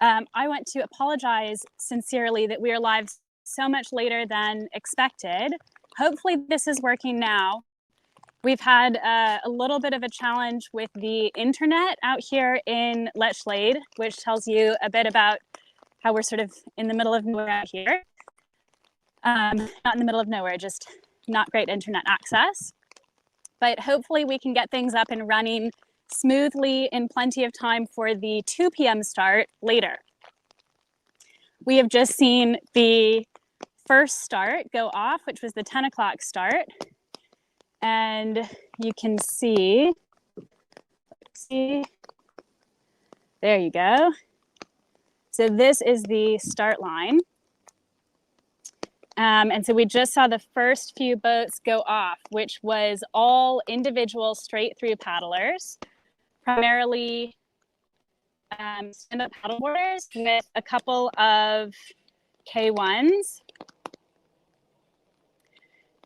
I want to apologize sincerely that we are live so much later than expected. Hopefully this is working now. We've had a little bit of a challenge with the internet out here in Lechlade, which tells you a bit about how we're sort of in the middle of nowhere out here. Not in the middle of nowhere, just not great internet access. But hopefully we can get things up and running smoothly in plenty of time for the 2 p.m. start later. We have just seen the first start go off, which was the 10 o'clock start. And you can see, there you go. So this is the start line. And so we just saw the first few boats go off, which was all individual straight through paddlers, primarily stand-up paddleboarders with a couple of K1s.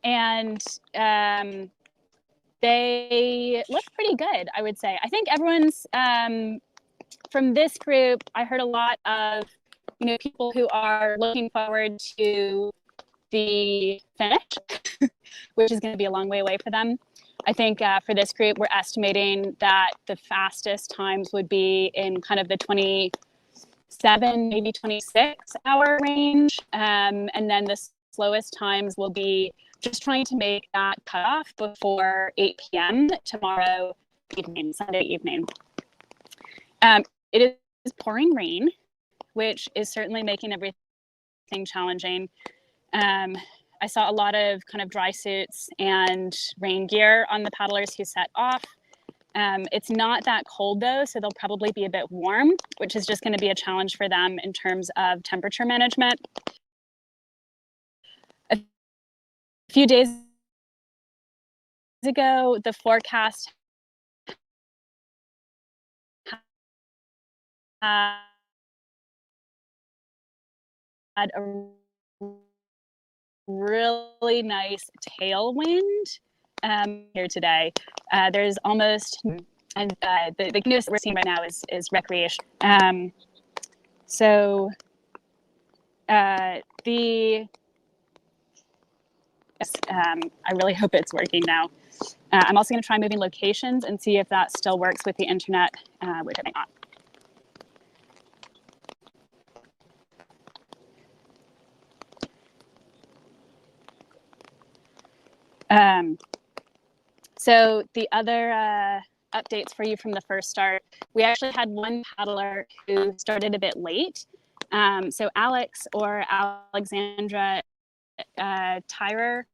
And they look pretty good, I would say. I think everyone's, from this group, I heard a lot of, people who are looking forward to the finish, which is going to be a long way away for them. I think for this group, we're estimating that the fastest times would be in kind of the 27, maybe 26 hour range. And then the slowest times will be just trying to make that cutoff before 8 p.m. tomorrow evening, Sunday evening. It is pouring rain, which is certainly making everything challenging. I saw a lot of kind of dry suits and rain gear on the paddlers who set off. It's not that cold though, so they'll probably be a bit warm, which is just going to be a challenge for them in terms of temperature management. A few days ago, the forecast had a really nice tailwind here today. There's almost, and the news that we're seeing right now is recreation. I really hope it's working now. I'm also going to try moving locations and see if that still works with the internet, which I think not. So the other updates for you from the first start, we actually had one paddler who started a bit late. So Alex or Alexandra Tyrer,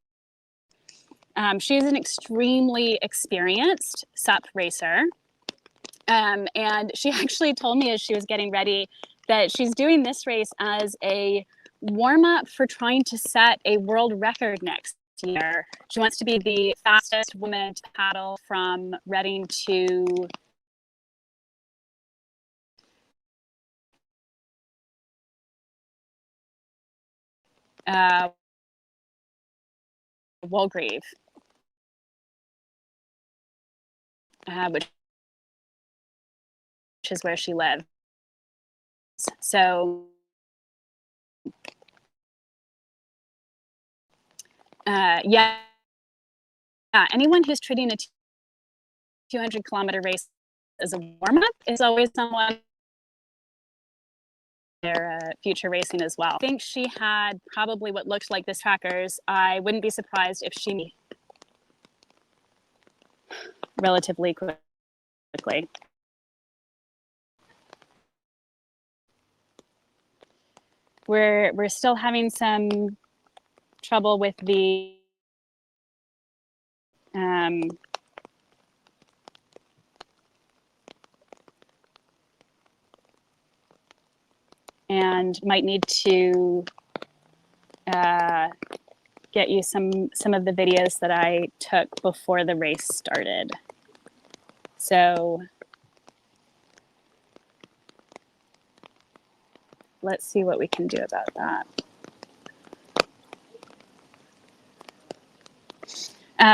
she's an extremely experienced SUP racer. And she actually told me as she was getting ready that she's doing this race as a warm-up for trying to set a world record next year. She wants to be the fastest woman to paddle from Reading to Walgrave, which is where she lives. So anyone who's treating a 200-kilometer race as a warm-up is always someone their future racing as well. I think she had probably what looked like this trackers. I wouldn't be surprised if she relatively quickly. We're still having some trouble with the and might need to get you some of the videos that I took before the race started. So let's see what we can do about that.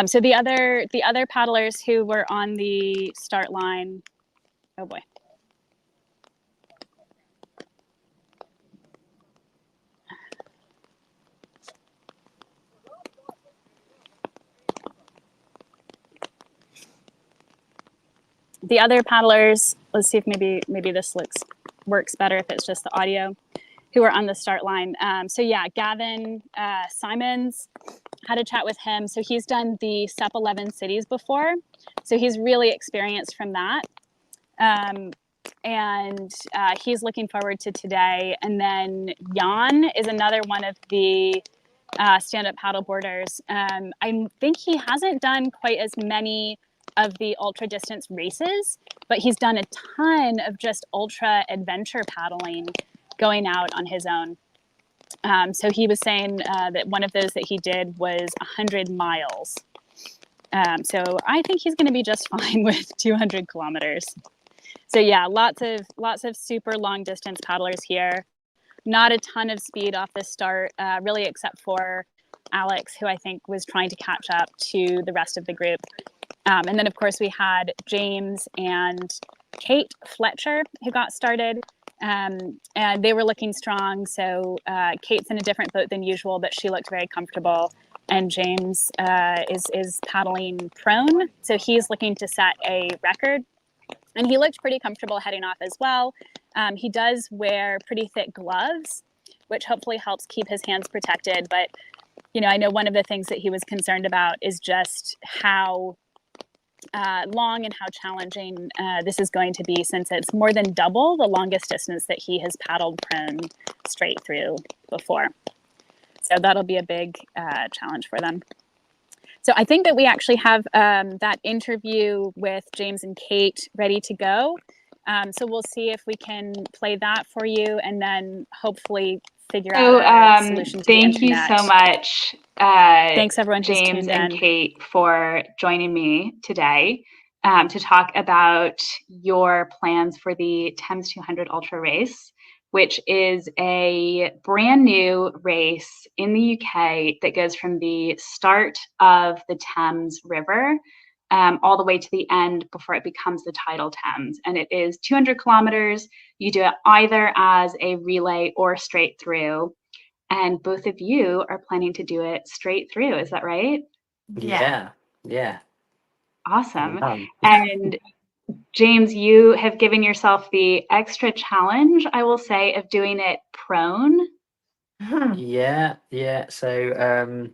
So the other paddlers who were on the start line, oh boy. The other paddlers, let's see if maybe this works better if it's just the audio, who are on the start line. So yeah, Gavin Simons, had a chat with him. So he's done the SUP 11 cities before. So he's really experienced from that. And he's looking forward to today. And then Jan is another one of the stand-up paddleboarders. I think he hasn't done quite as many of the ultra distance races, but he's done a ton of just ultra adventure paddling going out on his own. So he was saying that one of those that he did was 100 miles. So I think he's going to be just fine with 200 kilometers. So yeah, lots of super long distance paddlers here. Not a ton of speed off the start, really, except for Alex, who I think was trying to catch up to the rest of the group. And then, of course, we had James and Kate Fletcher, who got started. And they were looking strong. So Kate's in a different boat than usual, but she looked very comfortable. And James is paddling prone. So he's looking to set a record. And he looked pretty comfortable heading off as well. He does wear pretty thick gloves, which hopefully helps keep his hands protected. But, you know, I know one of the things that he was concerned about is just how long and how challenging this is going to be, since it's more than double the longest distance that he has paddled prone straight through before. So that'll be a big challenge for them. So I think that we actually have that interview with James and Kate ready to go. So we'll see if we can play that for you, and then hopefully figure out a solution to the internet. Thank you so much, thanks everyone who's James tuned and in. Kate, for joining me today to talk about your plans for the Thames 200 Ultra Race, which is a brand new race in the UK that goes from the start of the Thames River all the way to the end before it becomes the tidal Thames. And it is 200 kilometers. You do it either as a relay or straight through. And both of you are planning to do it straight through. Is that right? Yeah. Awesome. And James, you have given yourself the extra challenge, I will say, of doing it prone. Yeah. So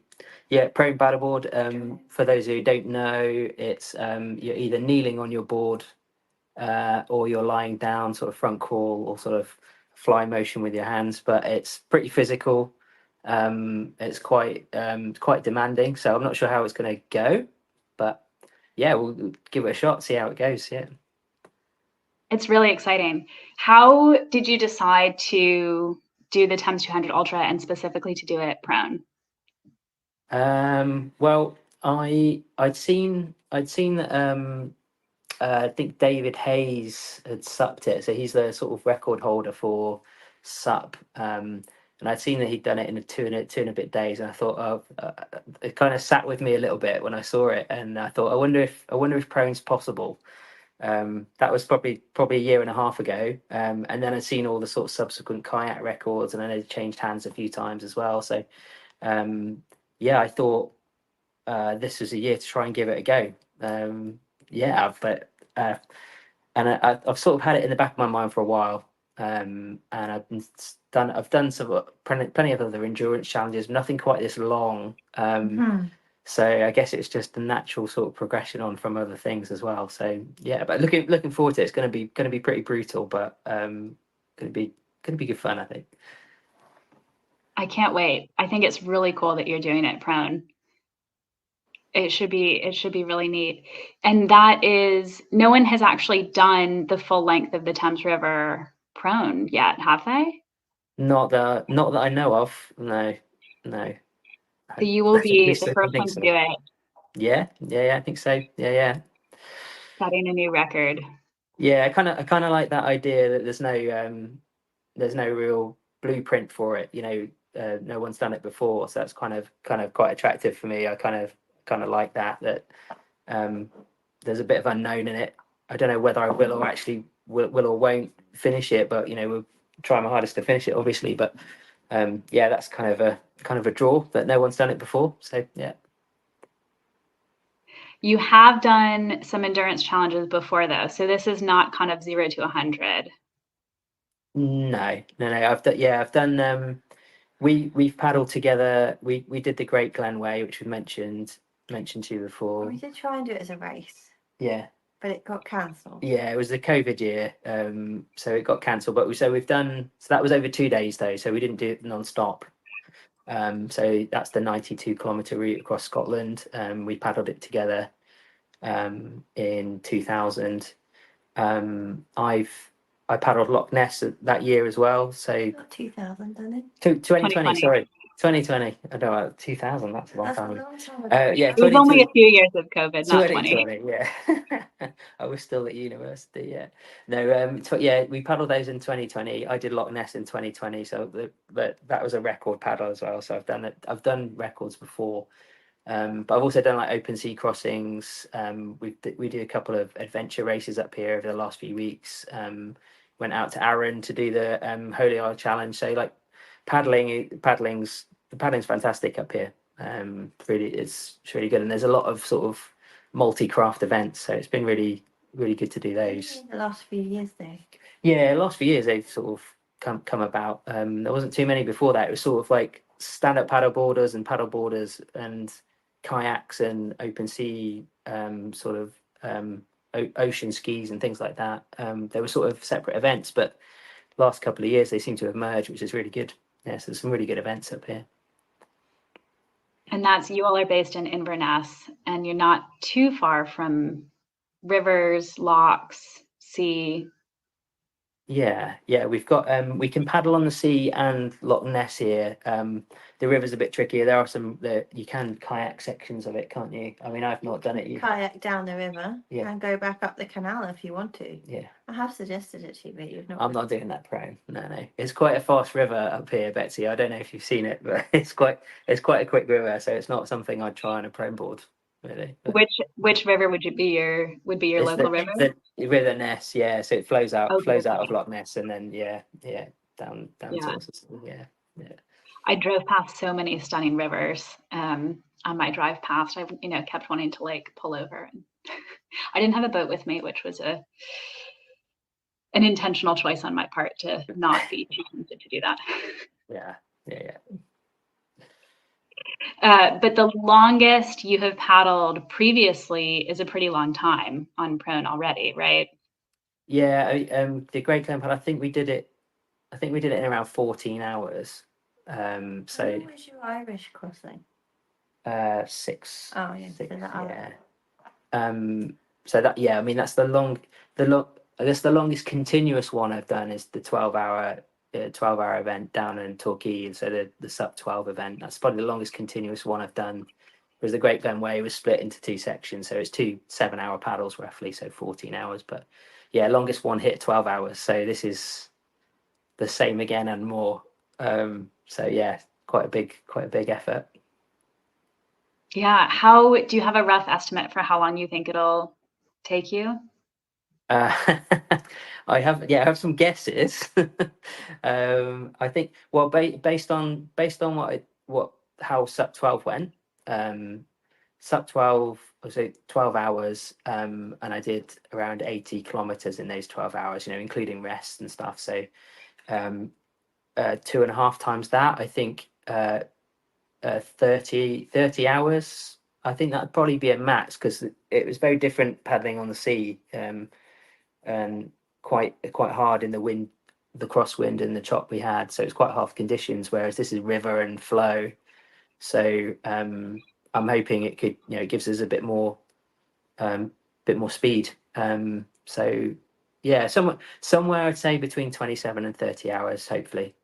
prone paddleboard. For those who don't know, it's you're either kneeling on your board or you're lying down, sort of front crawl or sort of fly motion with your hands. But it's pretty physical. It's quite demanding. So I'm not sure how it's going to go, but yeah, we'll give it a shot, see how it goes. Yeah. It's really exciting. How did you decide to do the Thames 200 Ultra and specifically to do it prone? Well, I'd seen that I think David Hayes had supped it, so he's the sort of record holder for sup. And I'd seen that he'd done it in two and a bit days, and I thought, it kind of sat with me a little bit when I saw it, and I thought, I wonder if prone's possible. That was probably a year and a half ago, and then I'd seen all the sort of subsequent kayak records, and then it changed hands a few times as well. So yeah, I thought this was a year to try and give it a go. And I've sort of had it in the back of my mind for a while, and I've done some plenty of other endurance challenges, nothing quite this long. So I guess it's just a natural sort of progression on from other things as well. So yeah, but looking forward to it. It's going to be pretty brutal, but going to be good fun, I think. I can't wait. I think it's really cool that you're doing it prone. It should be really neat. And that is, no one has actually done the full length of the Thames River prone yet, have they? Not that I know of. No. So you will be the I first think one to so. do it. Yeah, I think so. Yeah. Setting a new record. Yeah, I kind of like that idea that there's no real blueprint for it. No one's done it before, so that's kind of quite attractive for me. I kind of like that there's a bit of unknown in it. I don't know whether I will or actually will or won't finish it, but we'll try my hardest to finish it, obviously. But yeah, that's kind of a draw that no one's done it before. So yeah. You have done some endurance challenges before, though, so this is not kind of 0 to 100. No. I've done. We've paddled together. We did the Great Glen Way, which we mentioned to you before. We did try and do it as a race, Yeah. but it got cancelled. Yeah, it was the COVID year, so it got cancelled. But we've done. So that was over 2 days though, so we didn't do it non-stop. So that's the 92-kilometer route across Scotland. We paddled it together in 2000. I paddled Loch Ness that year as well. So Not 2000, done it? 2020, sorry, 2020. I don't know, 2000. That's a long That's a time. long time ago. Yeah, It was only a few years of COVID, not 20. 2020, yeah. I was still at university, yeah. No, yeah, we paddled those in 2020. I did Loch Ness in 2020, so that was a record paddle as well. So I've done records before, but I've also done like open sea crossings. We do a couple of adventure races up here over the last few weeks. Went out to Arran to do the Holy Isle Challenge. So like paddling's fantastic up here. It's really good, and there's a lot of sort of multi-craft events, so it's been really good to do those. The last few years, though. Yeah, last few years they've sort of come about. There wasn't too many before that. It was sort of like stand-up paddle boarders and kayaks and open sea sort of ocean skis and things like that. They were sort of separate events, but last couple of years they seem to have merged, which is really good. Yeah, so there's some really good events up here. And you all are based in Inverness, and you're not too far from rivers, lochs, sea. Yeah, we've got we can paddle on the sea and Loch Ness here. The river's a bit trickier. There are you can kayak sections of it, can't you? I mean, I've not done it yet. Kayak down the river and go back up the canal if you want to. Yeah. I have suggested it to you, but you've not. I'm not doing that, Pro. No. It's quite a fast river up here, Betsy. I don't know if you've seen it, but it's quite a quick river, so it's not something I'd try on a pro board. Really. But which river would be your local river? The River Ness, yeah. So it flows out Okay. of Loch Ness, and then down towards us. Yeah. I drove past so many stunning rivers on my drive past. I kept wanting to like pull over, and I didn't have a boat with me, which was an intentional choice on my part to not be too tempted to do that. Yeah. But the longest you have paddled previously is a pretty long time on prone already, right? Yeah, the Great Glen Paddle, I think we did it in around 14 hours. So When was your Irish crossing? 6. Oh yeah, 6, yeah. So that, I mean, that's I guess the longest continuous one I've done is the 12-hour event down in Torquay, and so the sub 12 event. That's probably the longest continuous one I've done. Whereas the Great Glen Way was split into 2 sections, so it's 2 7-hour paddles roughly, so 14 hours. But yeah, longest one hit 12 hours. So this is the same again and more. So yeah, quite a big effort. Yeah. How do you have a rough estimate for how long you think it'll take you? I have some guesses. I think based on how sub 12 went. Sub 12 was 12 hours, and I did around 80 kilometers in those 12 hours, including rest and stuff. So 2.5 times that, I think 30 hours. I think that'd probably be a max, because it was very different paddling on the sea, and quite hard in the wind, the crosswind and the chop we had. So it's quite hard conditions, whereas this is river and flow. So I'm hoping it could, it gives us a bit more speed. So yeah, somewhere I'd say between 27 and 30 hours, hopefully.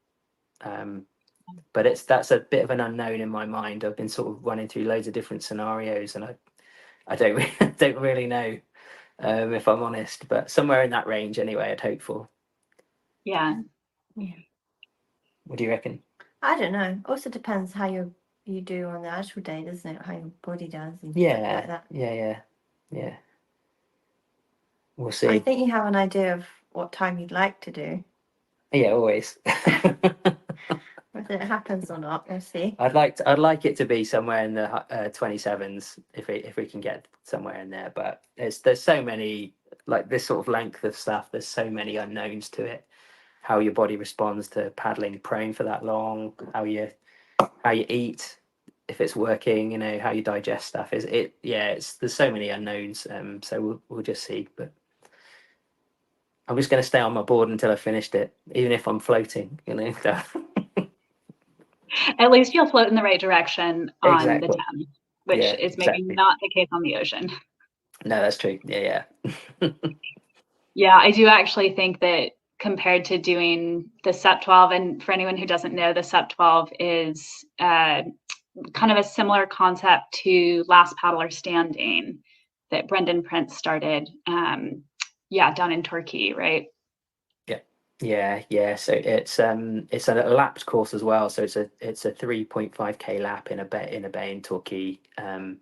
But that's a bit of an unknown in my mind. I've been sort of running through loads of different scenarios, and I don't really know, if I'm honest. But somewhere in that range, anyway, I'd hope for. Yeah. What do you reckon? I don't know. Also depends how you do on the actual day, doesn't it? How your body does and stuff like that. Yeah. We'll see. I think you have an idea of what time you'd like to do. Yeah, always. I whether it happens or not. We'll see. I'd like it to be somewhere in the 27s if we can get somewhere in there. But there's so many, like this sort of length of stuff. There's so many unknowns to it. How your body responds to paddling prone for that long. How you eat, if it's working. How you digest stuff. There's so many unknowns. So we'll just see. But I'm just going to stay on my board until I finished it, even if I'm floating. At least you'll float in the right direction on the Exactly. Thames, which is maybe not the case on the ocean. No, that's true. Yeah. Yeah, I do actually think that compared to doing the SUP 12, and for anyone who doesn't know, the SUP 12 is kind of a similar concept to Last Paddler Standing that Brendan Prince started, down in Turkey, right? Yeah. So it's a lapped course as well. So it's a 3.5k lap in a bay in Turkey. And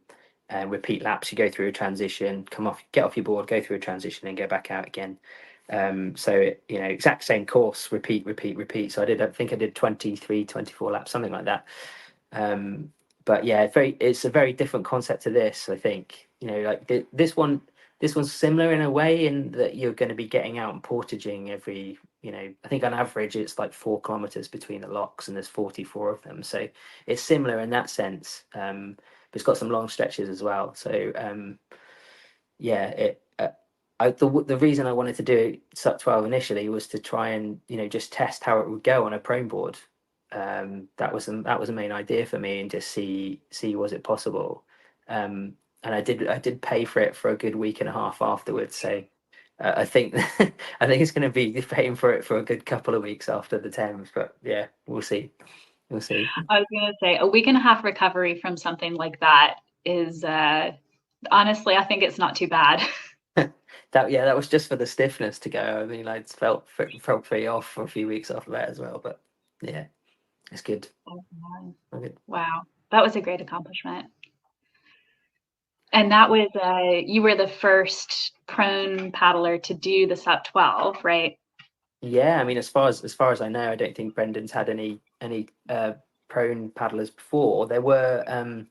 repeat laps. You go through a transition, get off your board, go through a transition, and go back out again. So exact same course, repeat. So I think I did 23, 24 laps, something like that. But yeah, it's a very different concept to this. I think like this one's similar in a way in that you're going to be getting out and portaging every. I think on average it's like 4 kilometers between the locks, and there's 44 of them. So it's similar in that sense. But it's got some long stretches as well. So the reason I wanted to do SUP 12 initially was to try and just test how it would go on a prone board. That was the main idea for me, and just see was it possible. And I did pay for it for a good week and a half afterwards. So I think it's going to be paying for it for a good couple of weeks after the Thames. But yeah, we'll see. I was going to say a week and a half recovery from something like that is honestly, I think it's not too bad. That was just for the stiffness to go. I mean, I felt pretty off for a few weeks after that as well. But yeah, it's good. Wow, that was a great accomplishment. And that was you were the first prone paddler to do the SUP 12, right? Yeah, I mean, as far as I know, I don't think Brendan's had any prone paddlers before. There were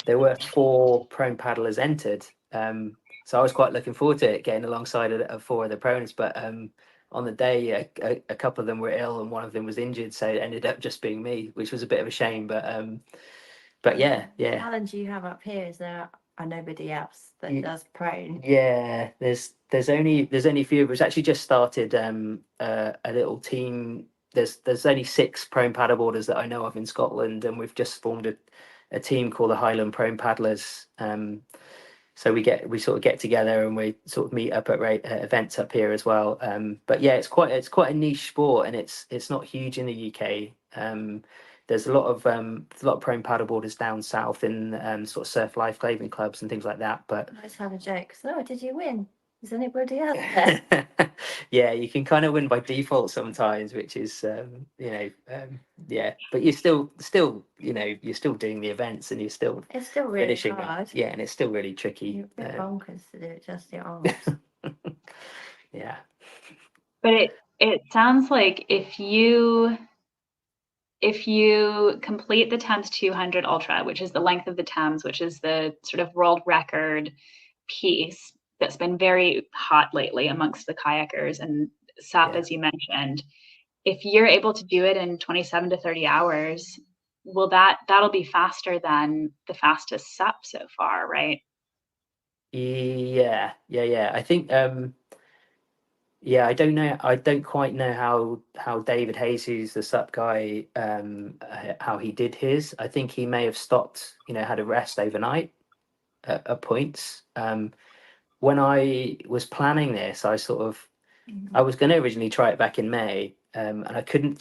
4 prone paddlers entered. So I was quite looking forward to it, getting alongside of 4 of the prones. But on the day, a couple of them were ill and one of them was injured, so it ended up just being me, which was a bit of a shame. But yeah. The challenge you have up here is there are nobody else that does prone. Yeah, there's only a few of us. Actually just started a little team. There's only 6 prone paddleboarders that I know of in Scotland, and we've just formed a team called the Highland Prone Paddlers. So we sort of get together and we sort of meet up at events up here as well. But yeah, it's quite a niche sport, and it's not huge in the UK. There's a lot of prone paddleboarders down south in sort of surf life claving clubs and things like that. But I just have a joke. So, did you win? Is anybody else there? Yeah, you can kind of win by default sometimes, which is yeah. But you're still you're still doing the events, and it's still really finishing hard. Yeah, and it's still really tricky. You're a bit bonkers to do it just your arms. Yeah. But it sounds like if you complete the Thames 200 Ultra, which is the length of the Thames, which is the sort of world record piece that's been very hot lately amongst the kayakers and SUP, as you mentioned, if you're able to do it in 27 to 30 hours, that'll be faster than the fastest SUP so far, right? Yeah. I think I don't know. I don't quite know how David Hayes, who's the SUP guy, how he did his. I think he may have stopped, had a rest overnight at points. When I was planning this, I was going to originally try it back in May, and I couldn't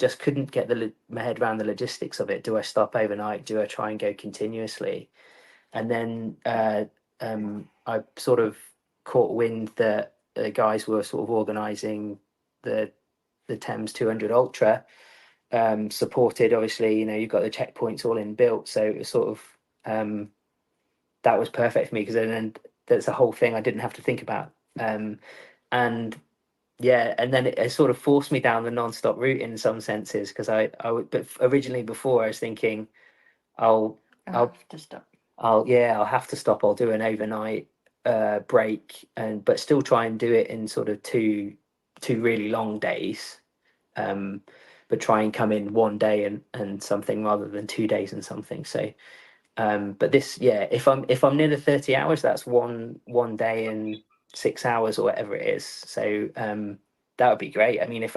get my head around the logistics of it. Do I stop overnight? Do I try and go continuously? And then I sort of caught wind that the guys were sort of organising the Thames 200 Ultra, supported. Obviously, you've got the checkpoints all inbuilt, so it was sort of that was perfect for me, because then that's a whole thing I didn't have to think about. And yeah, and then it sort of forced me down the non-stop route in some senses, because I would, but originally before I was thinking I'll I'll to stop. I'll have to stop. I'll do an overnight break, but still try and do it in sort of two really long days, but try and come in one day and something rather than 2 days and something. So but this, if I'm near the 30 hours, that's one day and 6 hours or whatever it is. So that would be great. I mean,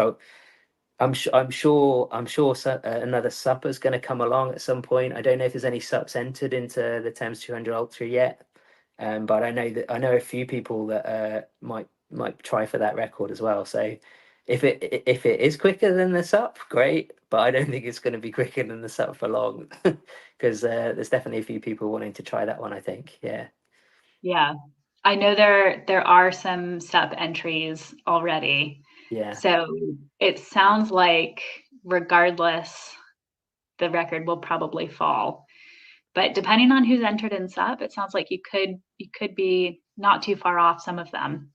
I'm sure another supper's going to come along at some point. I don't know if there's any sups entered into the Thames 200 Ultra yet, but I know a few people that might try for that record as well. So if it is quicker than the sup, great. But I don't think it's going to be quicker than the sup for long, because there's definitely a few people wanting to try that one, I think. Yeah. Yeah. I know there are some SUP entries already. Yeah. So it sounds like regardless, the record will probably fall. But depending on who's entered in SUP, it sounds like you could be not too far off some of them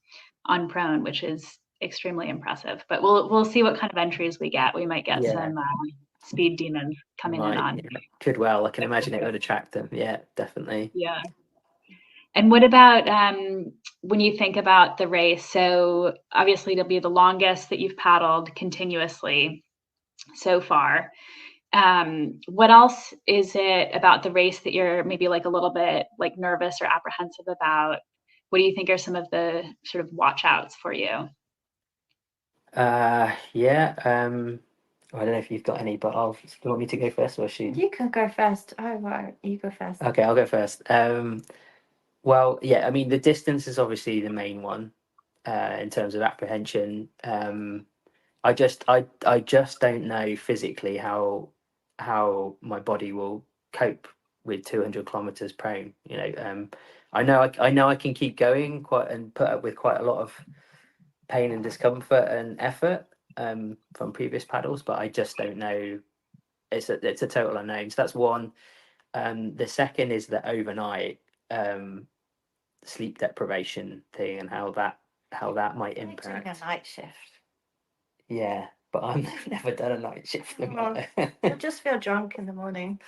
on prone, which is extremely impressive. But we'll see what kind of entries we get. We might get Yeah. some speed demons coming in on. Yeah. Could well. I can imagine it would attract them. Yeah, definitely. Yeah. And what about when you think about the race? So obviously it'll be the longest that you've paddled continuously so far. What else is it about the race that you're maybe like a little bit like nervous or apprehensive about? What do you think are some of the sort of watch outs for you? Yeah. I don't know if you've got any, but do you want me to go first, or should You can go first. Oh, right. You go first. Okay, I'll go first. Well, yeah, I mean, the distance is obviously the main one in terms of apprehension. I just don't know physically how my body will cope with 200 kilometers prone. I know I can keep going quite and put up with quite a lot of pain and discomfort and effort from previous paddles, but I just don't know. It's a total unknown. So that's one. The second is the overnight sleep deprivation thing, and how that might Doing impact. a night shift. Yeah, but I've never done a night shift in my life. I just feel drunk in the morning.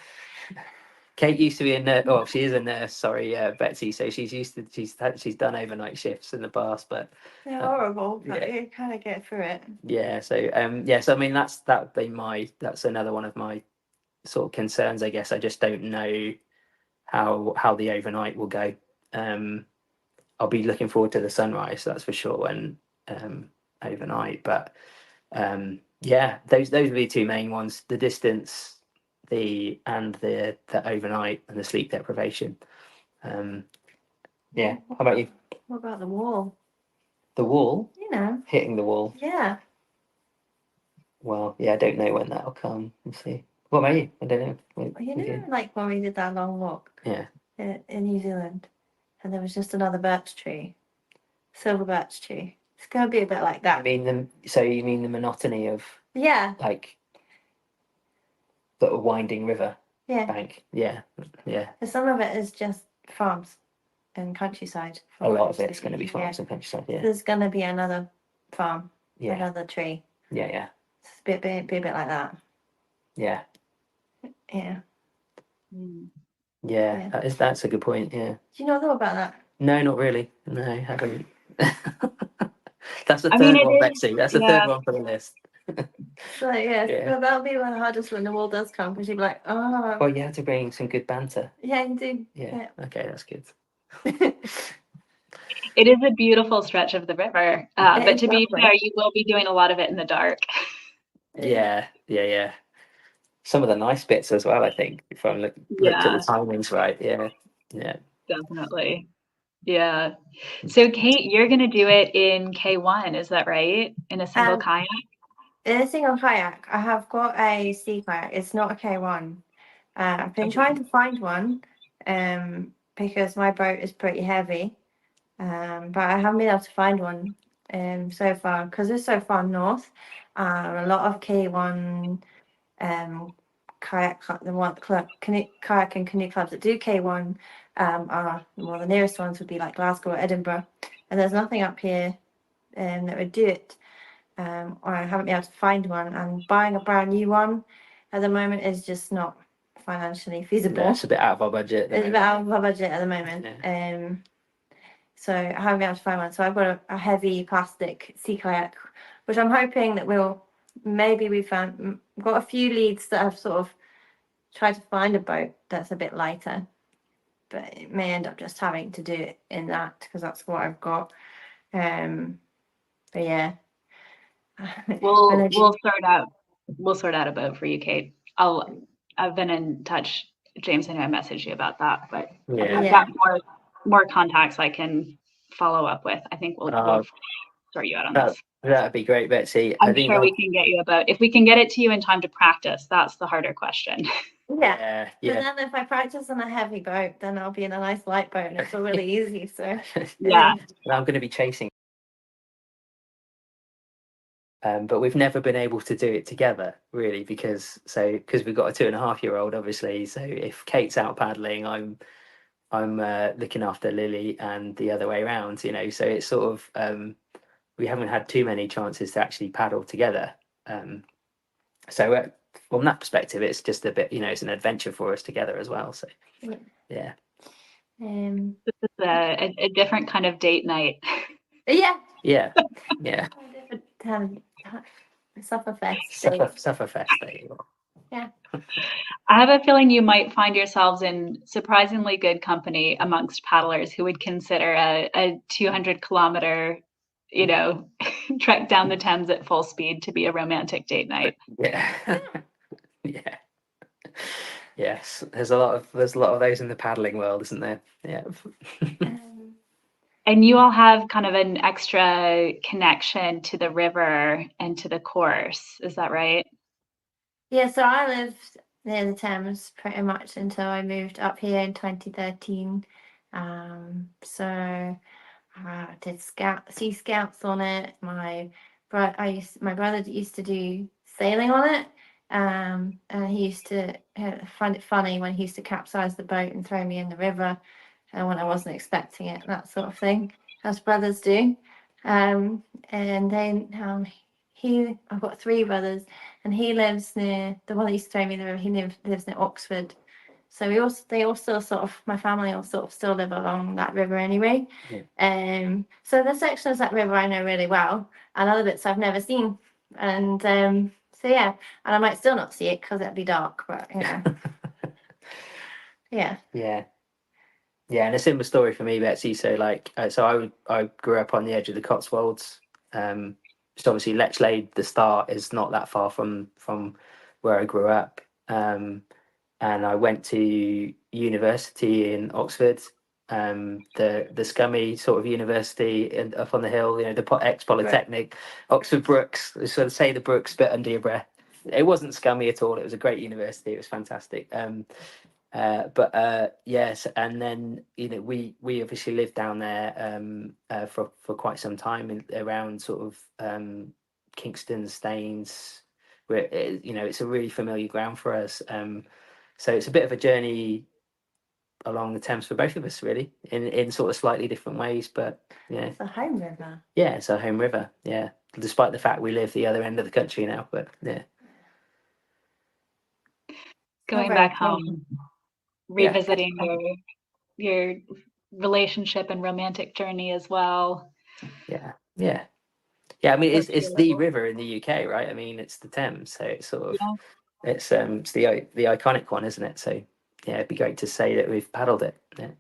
Kate used to be a nurse. Oh, she is a nurse. Sorry, Betsy. So she's done overnight shifts in the past, but They're horrible, but yeah. you kind of get through it. yeah. So so I mean that's another one of my sort of concerns, I guess. I just don't know how the overnight will go. I'll be looking forward to the sunrise, that's for sure, and overnight. But those would be two main ones: the distance, the overnight, and the sleep deprivation. Yeah. How about you? What about the wall? The wall, You know. hitting the wall. Yeah. Well, yeah, I don't know when that'll come. We'll see. What about you? I don't know. You know, like when we did that long walk Yeah. in New Zealand, and there was just another birch tree, silver birch tree. It's going to be a bit like that. You mean the monotony of Yeah. like the winding river Yeah. bank? Yeah. But some of it is just farms and countryside. A lot of it's going to be farms and countryside. Yeah. There's going to be another farm, Yeah. another tree. Yeah. It's be a bit like that. Yeah. Yeah. Yeah. That's a good point. Yeah. Do you not know about that? No, not really. No, I haven't. That's the I mean, third it one, is, Betsy. That's the yeah. third one for the list. So yeah, Yeah. so that'll be one of the hardest when the wall does come, because you'll be like, oh. Well, you have to bring some good banter. Yeah, indeed. Yeah. Okay, that's good. It is a beautiful stretch of the river, but to be Exactly. fair, you will be doing a lot of it in the dark. Yeah. Some of the nice bits as well, I think, if I looked at the timings right. Yeah. Definitely. Yeah. So Kate, you're going to do it in K1, is that right? In a single kayak? In a single kayak, I have got a sea kayak. It's not a K1. I've been trying to find one because my boat is pretty heavy, but I haven't been able to find one so far because it's so far north. A lot of K1 kayak kayak and canoe clubs that do K1 are, well, the nearest ones would be like Glasgow or Edinburgh, and there's nothing up here that would do it. or I haven't been able to find one. And buying a brand new one at the moment is just not financially feasible. Yeah, it's a bit out of our budget. It's a bit out of our budget at the moment. Yeah. So I haven't been able to find one. So I've got a heavy plastic sea kayak, which I'm hoping that we've got a few leads that have sort of tried to find a boat that's a bit lighter, but it may end up just having to do it in that because that's what I've got. But yeah. We'll sort out a boat for you, Kate. I've been in touch. James, I know I messaged you about that, but Yeah. I've got more contacts I can follow up with. I think we'll sort you out on this. That'd be great, Betsy. I'm sure we can get you a boat. If we can get it to you in time to practice, that's the harder question. Yeah. But then if I practice on a heavy boat, then I'll be in a nice light boat and it's all really easy. So yeah. I'm going to be chasing. But we've never been able to do it together, really, because we've got a 2.5-year-old, obviously. So if Kate's out paddling, I'm looking after Lily, and the other way around. So it's sort of we haven't had too many chances to actually paddle together. So from that perspective, it's just a bit, it's an adventure for us together as well. So yeah. This is a different kind of date night. Yeah. Sufferfest day. Yeah. I have a feeling you might find yourselves in surprisingly good company amongst paddlers who would consider a 200-kilometer, trek down the Thames at full speed to be a romantic date night. Yeah. Yeah. Yes, there's a lot of those in the paddling world, isn't there? Yeah. And you all have kind of an extra connection to the river and to the course, is that right? Yeah, so I lived near the Thames pretty much until I moved up here in 2013. So I did Sea Scouts on it. My brother used to do sailing on it. And he used to find it funny when he used to capsize the boat and throw me in the river, and when I wasn't expecting it, that sort of thing, as brothers do. And then I've got 3 brothers, and he lives near the one that used to throw me in the river. He lives near Oxford. So my family all sort of still live along that river anyway. Yeah. So the sections of that river I know really well, and other bits I've never seen. And so yeah, and I might still not see it because it'll be dark, but yeah. Yeah, and a similar story for me, Betsy. So I grew up on the edge of the Cotswolds. Just obviously Lechlade, the start is not that far from where I grew up. And I went to university in Oxford, the scummy sort of university up on the hill, the ex-Polytechnic, right. Oxford Brookes, sort of say the Brookes bit under your breath. It wasn't scummy at all. It was a great university. It was fantastic. Yes, and then we obviously lived down there for quite some time around sort of Kingston, Staines, where it's a really familiar ground for us. So it's a bit of a journey along the Thames for both of us, really, in sort of slightly different ways. But yeah, it's a home river. Yeah, it's our home river. Yeah, despite the fact we live the other end of the country now, but yeah. Going back home, revisiting your relationship and romantic journey as well. Yeah. I mean, it's the river in the UK, right? I mean, it's the Thames, so it's sort of it's the iconic one, isn't it? So yeah, it'd be great to say that we've paddled it. Yeah.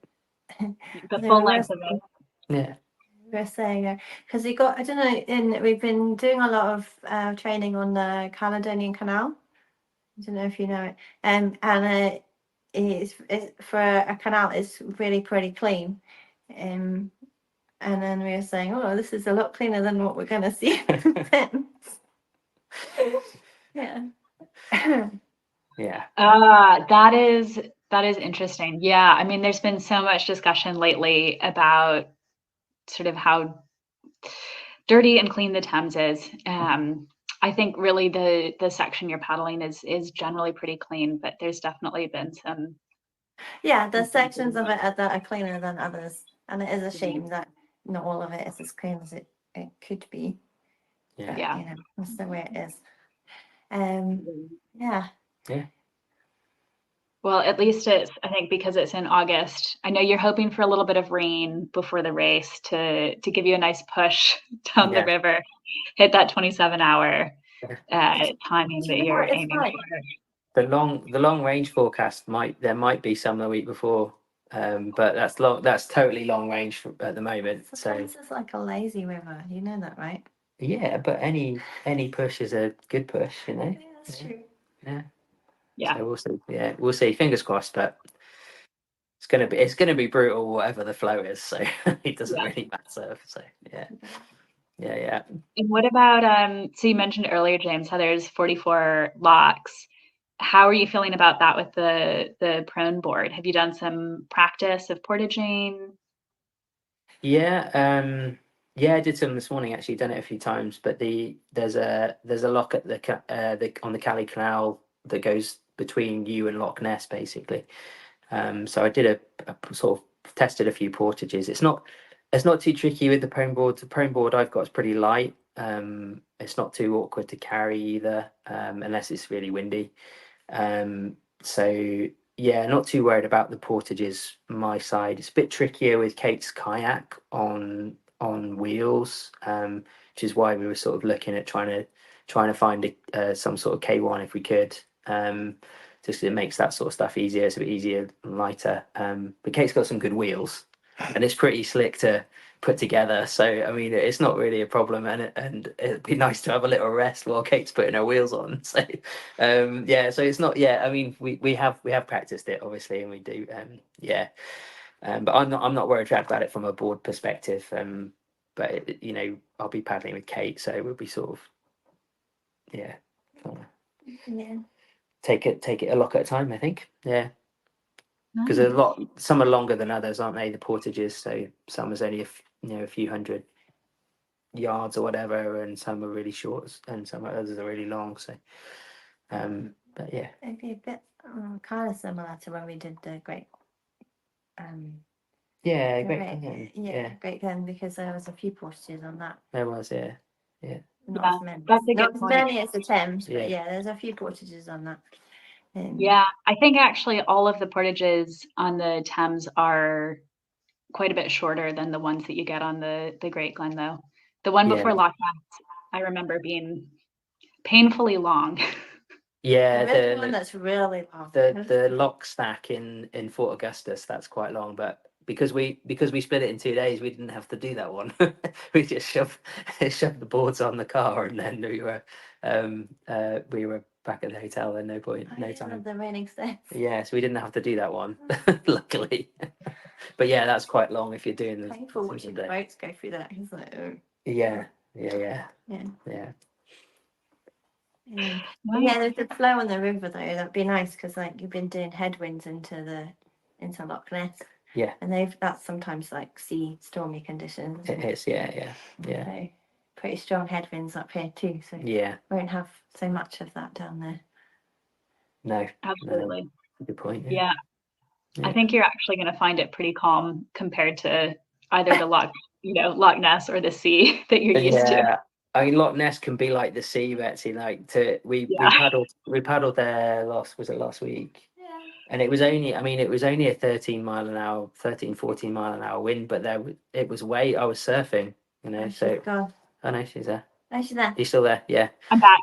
The full length of it. Yeah. We're saying because we've been doing a lot of training on the Caledonian Canal. I don't know if you know it, and it's for a canal. It's really pretty clean, and then we were saying, oh, this is a lot cleaner than what we're going to see. Yeah. Yeah. That is interesting. Yeah, I mean, there's been so much discussion lately about sort of how dirty and clean the Thames is. I think really the section you're paddling is generally pretty clean, but there's definitely been some. Yeah, there's sections of it that are cleaner than others, and it is a shame that not all of it is as clean as it could be. Yeah. Yeah. You know, that's the way it is. Yeah. Well, at least it's, I think because it's in August, I know you're hoping for a little bit of rain before the race to give you a nice push down the river, hit that 27-hour timing that you're aiming for. The long range forecast there might be some the week before, but that's totally long range at the moment. Sometimes it's like a lazy river, you know that, right? Yeah, but any push is a good push, you know. Yeah, that's true. Yeah. So we'll see. Yeah, we'll see. Fingers crossed, but it's gonna be brutal whatever the flow is. So it doesn't really matter. So yeah. And what about so you mentioned earlier, James, how there's 44 locks. How are you feeling about that with the prone board? Have you done some practice of portaging? Yeah, I did some this morning. Actually, done it a few times. But there's a lock at on the Cali Canal that goes between you and Loch Ness, basically. So I did a sort of tested a few portages. It's not too tricky with the prone board. The prone board I've got is pretty light. It's not too awkward to carry either, unless it's really windy. So yeah, not too worried about the portages. My side, it's a bit trickier with Kate's kayak on wheels, which is why we were sort of looking at trying to find some sort of K1 if we could. Just it makes that sort of stuff easier. It's a bit easier and lighter. But Kate's got some good wheels, and it's pretty slick to put together. So I mean, it's not really a problem, and it'd be nice to have a little rest while Kate's putting her wheels on. So yeah, so it's not. Yeah, I mean, we have practiced it obviously, and we do. But I'm not worried about it from a board perspective. But I'll be paddling with Kate, so we'll be sort of Yeah. take it a lock at a time, I think. Yeah. Because Nice. some are longer than others, aren't they? The portages, so some is only a few hundred yards or whatever, and some are really short, and some others are really long. So, but yeah, it'd be a bit kind of similar to when we did the Great. Great Glen, because there was a few portages on that. There was, yeah. Not as many. That's a Not good as point. many as the Thames, but yeah, there's a few portages on that. Yeah, I think actually all of the portages on the Thames are quite a bit shorter than the ones that you get on the Great Glen, though. The one before Loch Ness, I remember being painfully long. Yeah, the one that's really long. The lock stack in Fort Augustus, that's quite long, but because we split it in 2 days, we didn't have to do that one. We just shoved the boards on the car, and then we were back at the hotel. Then no time. The raining steps. Yeah, so we didn't have to do that one, luckily. But yeah, that's quite long if you're doing the painful watching the boats go through that. It's like, oh. Yeah. There's a flow on the river though. That'd be nice because like you've been doing headwinds into Loch Ness. Yeah. And that's sometimes like stormy conditions. It is, yeah. So pretty strong headwinds up here too. So won't have so much of that down there. No. Absolutely. Good point. Yeah. I think you're actually going to find it pretty calm compared to either the Loch Ness or the sea that you're used to. I mean, Loch Ness can be like the sea, Betsy. Like we paddled there last week? Yeah. And it was only a 13, 14 mile an hour wind, but it was I was surfing, God. Oh no, she's there. Oh, she's there. You're still there, yeah. I'm back.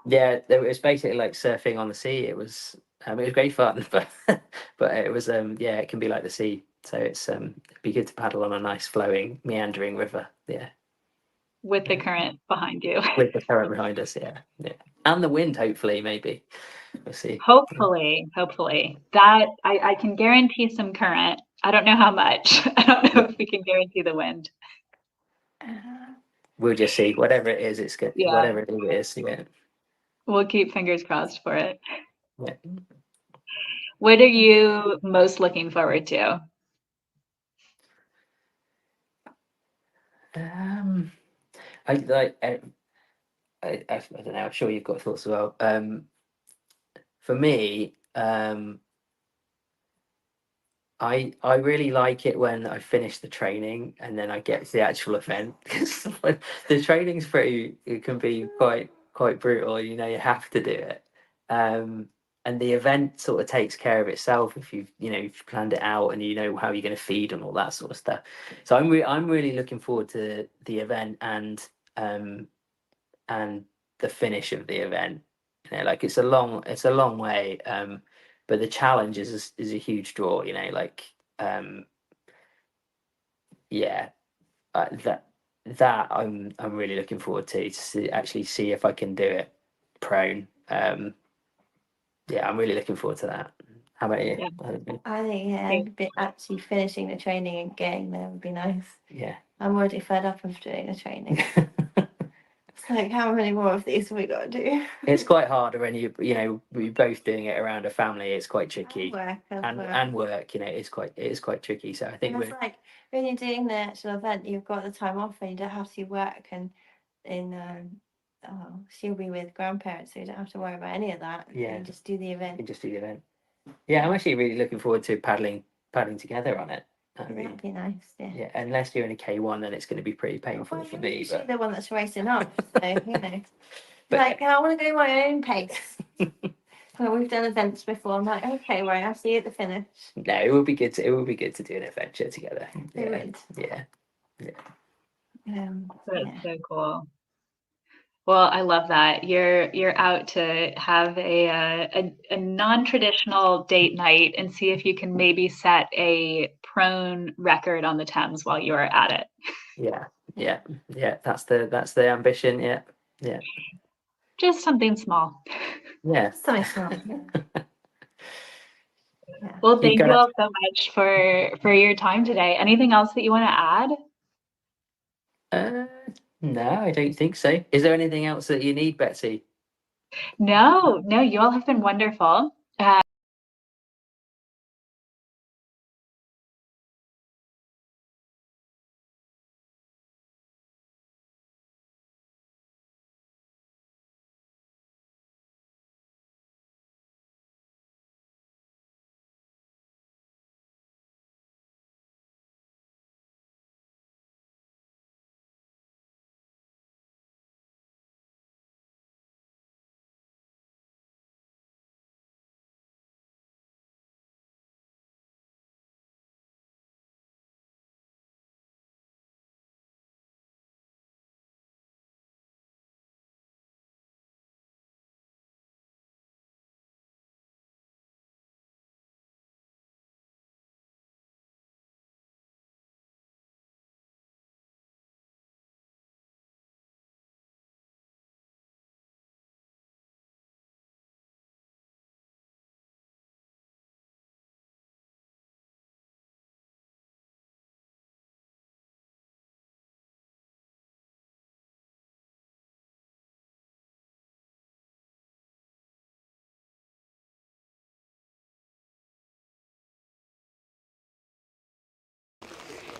It was basically like surfing on the sea. It was great fun, but it was it can be like the sea. So it's it'd be good to paddle on a nice flowing, meandering river. Yeah. With the current behind you. With the current behind us, yeah. And the wind, hopefully, maybe. We'll see. Hopefully. That I can guarantee some current. I don't know how much. I don't know if we can guarantee the wind. We'll just see. Whatever it is, it's good. Yeah. Whatever it is, yeah. We'll keep fingers crossed for it. Yeah. What are you most looking forward to? I don't know. I'm sure you've got thoughts as well. For me, I really like it when I finish the training and then I get to the actual event, because the training's it can be quite brutal. You know, you have to do it. And the event sort of takes care of itself if you've planned it out and you know how you're going to feed and all that sort of stuff. So I'm really looking forward to the event and the finish of the event. You know, like it's a long way, but the challenge is a huge draw. You know, like yeah, that I'm really looking forward to actually see if I can do it prone. Yeah, I'm really looking forward to that. How about you? Yeah. I think actually finishing the training and getting there would be nice. Yeah. I'm already fed up of doing the training. It's like, how many more of these have we got to do? It's quite hard when you're both doing it around a family. It's quite tricky. And work, it's quite tricky. So I think it's like when you're doing the actual event, you've got the time off and you don't have to work, and she'll be with grandparents, so you don't have to worry about any of that. Yeah. You just do the event. You can just do the event. Yeah, I'm actually really looking forward to paddling together on it. That'd be nice. Yeah. Yeah, unless you're in a K1, then it's going to be pretty painful for me. But the one that's racing up, so But like, I want to go my own pace. Well, we've done events before. I'm like, okay, right, I'll see you at the finish. no, it would be good to do an adventure together. It would. Yeah. That's so cool. Well, I love that you're out to have a non-traditional date night and see if you can maybe set a prone record on the Thames while you're at it. Yeah. That's the ambition. Yeah. Just something small. Yeah. Something small. Yeah. Well, thank you all so much for your time today. Anything else that you want to add? No, I don't think so. Is there anything else that you need, Betsy? No, you all have been wonderful.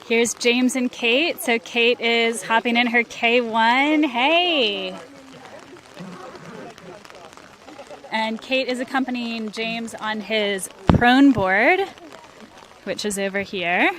Here's James and Kate. So Kate is hopping in her K1. Hey! And Kate is accompanying James on his prone board, which is over here.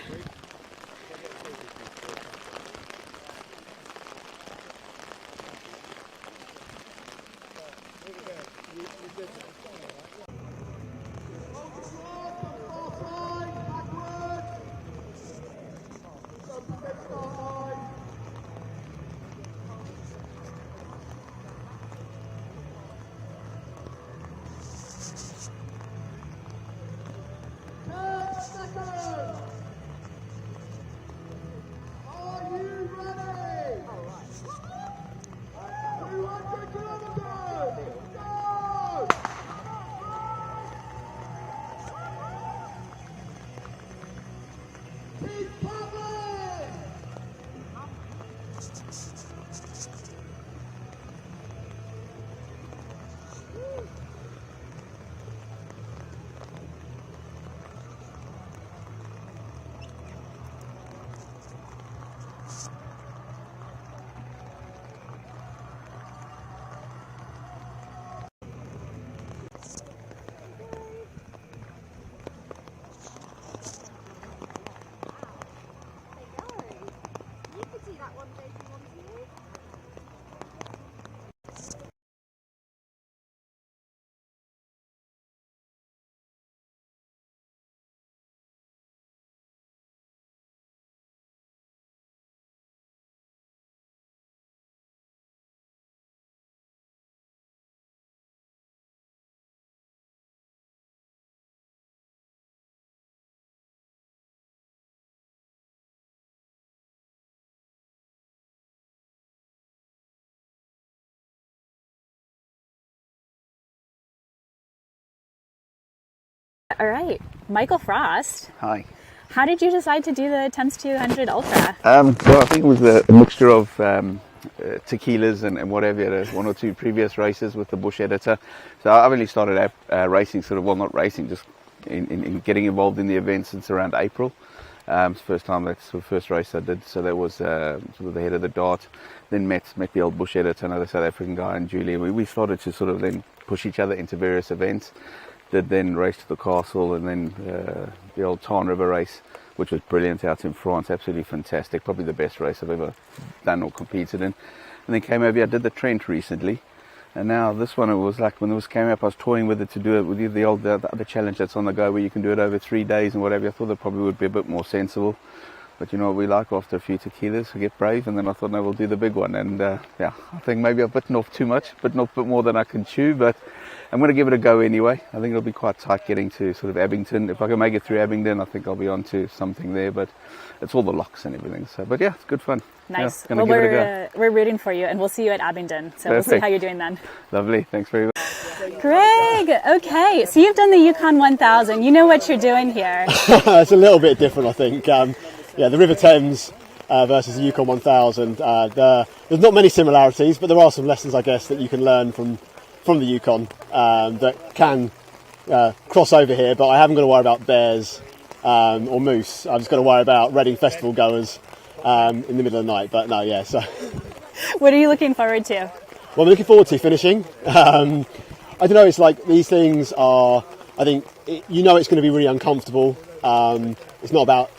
All right, Michael Frost. Hi. How did you decide to do the Thames 200 Ultra? Well, I think it was a mixture of tequilas and whatever. You had one or two previous races with the Bush Editor. So I've only started racing, sort of, well, not racing, just in getting involved in the event since around April. It's the first time, that's the first race I did. So that was sort of the head of the dart. Then met the old Bush Editor, another South African guy, and Julie. We started to sort of then push each other into various events. Did then race to the castle, and then the old Tarn River race, which was brilliant out in France, absolutely fantastic, probably the best race I've ever done or competed in. And then came over here, I did the Trent recently, and now this one, it was like when this came up, I was toying with it to do it with the other challenge that's on the go, where you can do it over 3 days and whatever. I thought that probably would be a bit more sensible. But you know what we like, after a few tequilas, we get brave, and then I thought, no, we'll do the big one. And yeah, I think maybe I've bitten off too much, but not a bit more than I can chew, but I'm going to give it a go anyway. I think it'll be quite tight getting to sort of Abington. If I can make it through Abington, I think I'll be on to something there, but it's all the locks and everything. So, but yeah, it's good fun. Nice. Yeah, Well, we're rooting for you, and we'll see you at Abington. So We'll see how you're doing then. Lovely. Thanks very much. Greg, okay. So you've done the Yukon 1000. You know what you're doing here. It's a little bit different, I think. Yeah, the River Thames versus the Yukon 1000. There's not many similarities, but there are some lessons, I guess, that you can learn from the Yukon that can cross over here. But I haven't got to worry about bears or moose. I've just got to worry about Reading Festival goers in the middle of the night. But no, yeah. So, what are you looking forward to? well, I'm looking forward to finishing. I don't know. It's like these things are. I think you know it's going to be really uncomfortable. It's not about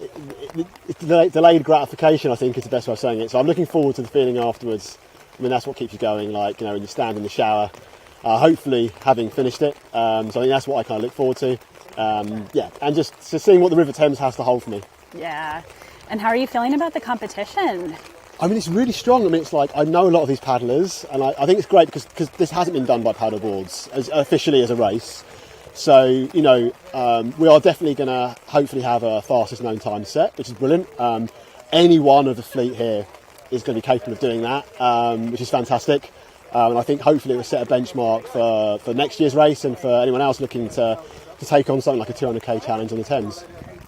it's delayed gratification, I think, is the best way of saying it. So I'm looking forward to the feeling afterwards. I mean, that's what keeps you going, like, you know, when you stand in the shower, hopefully having finished it. So I think that's what I kind of look forward to. Yeah, and just seeing what the River Thames has to hold for me. Yeah. And how are you feeling about the competition? I mean, it's really strong. I mean, it's like, I know a lot of these paddlers, and I think it's great because this hasn't been done by paddle boards officially as a race. So, you know, we are definitely going to hopefully have a fastest known time set, which is brilliant. Any one of the fleet here is going to be capable of doing that, which is fantastic. And I think hopefully it will set a benchmark for next year's race and for anyone else looking to take on something like a 200k challenge on the Thames.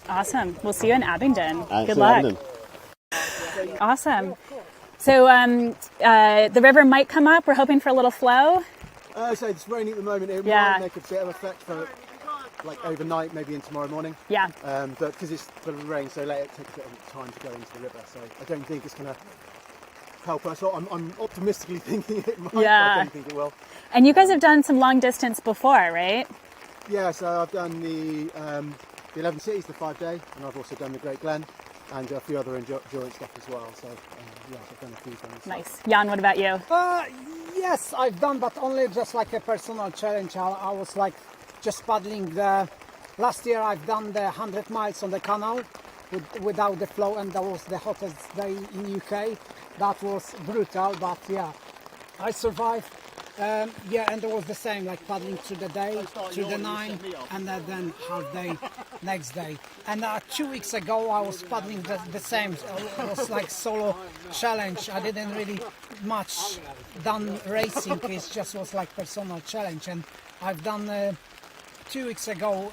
Awesome. We'll see you in Abington. Good See you luck. in Abington. Awesome. So the river might come up. We're hoping for a little flow. So it's raining at the moment. It Yeah. might make a bit of effect for like overnight, maybe in tomorrow morning. Yeah. But because it's going to rain so late, it takes a bit of time to go into the river. So I don't think it's going to help us. So I'm optimistically thinking it might. Yeah. But I don't think it will. And you guys have done some long distance before, right? Yeah. So I've done the 11 cities, the 5-day, and I've also done the Great Glen and a few other endurance stuff as well. So yeah, I've done a few things. Nice. Jan, what about you? Yes, I've done, but only just like a personal challenge. I was like just paddling last year I've done the 100 miles on the canal without the flow, and that was the hottest day in UK. That was brutal, but yeah, I survived. Yeah, and it was the same, like paddling through the day, through the 9, and then half day next day. And 2 weeks ago I was paddling the same. It was like solo challenge. I didn't really much done racing. It just was like personal challenge. And I've done 2 weeks ago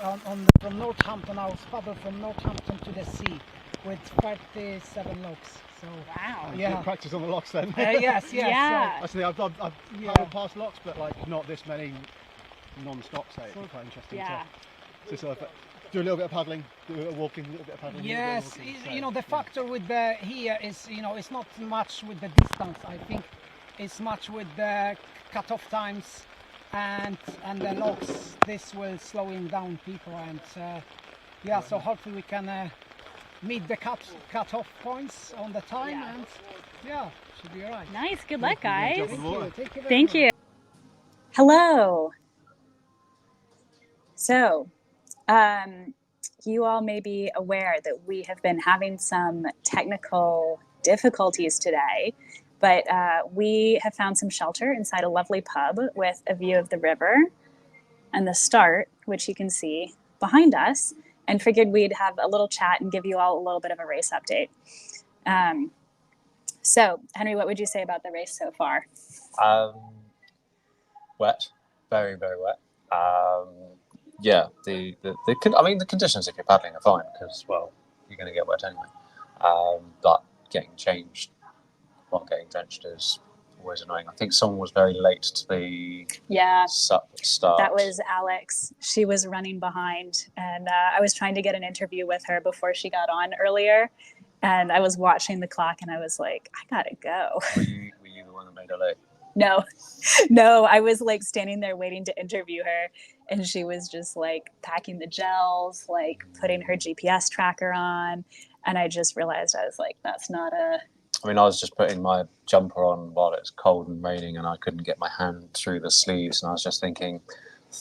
from Northampton. I was paddled from Northampton to the sea with 37 locks. So Wow. Yeah. Practice on the locks then. Yes. Yeah. Actually, I've paddled past locks, but like not this many non-stop. So it'd be quite interesting to sort of do a little bit of paddling, do a bit of walking, a little bit of paddling. Yes, walking, you know, the factor with the here is, you know, it's not much with the distance. I think it's much with the cut-off times and the locks. This will slowing down people, and yeah. So hopefully we can meet the cut-off points on the time, and yeah, should be alright. Nice. Good luck, guys. Thank you. Hello. So, you all may be aware that we have been having some technical difficulties today, but we have found some shelter inside a lovely pub with a view of the river and the start, which you can see behind us, and figured we'd have a little chat and give you all a little bit of a race update. So, Henry, what would you say about the race so Wet, very, very wet. yeah, I mean, the conditions if you're paddling are fine because, well, you're going to get wet anyway. But getting changed, not getting drenched is always annoying. I think someone was very late to the SUP start. That was Alex. She was running behind, and I was trying to get an interview with her before she got on earlier. And I was watching the clock, and I was like, I gotta go. Were you the one that made her late? No, I was like standing there waiting to interview her, and she was just like packing the gels, like putting her GPS tracker on, and I just realized, I was like, that's not a... I mean, I was just putting my jumper on while it's cold and raining, and I couldn't get my hand through the sleeves, and I was just thinking,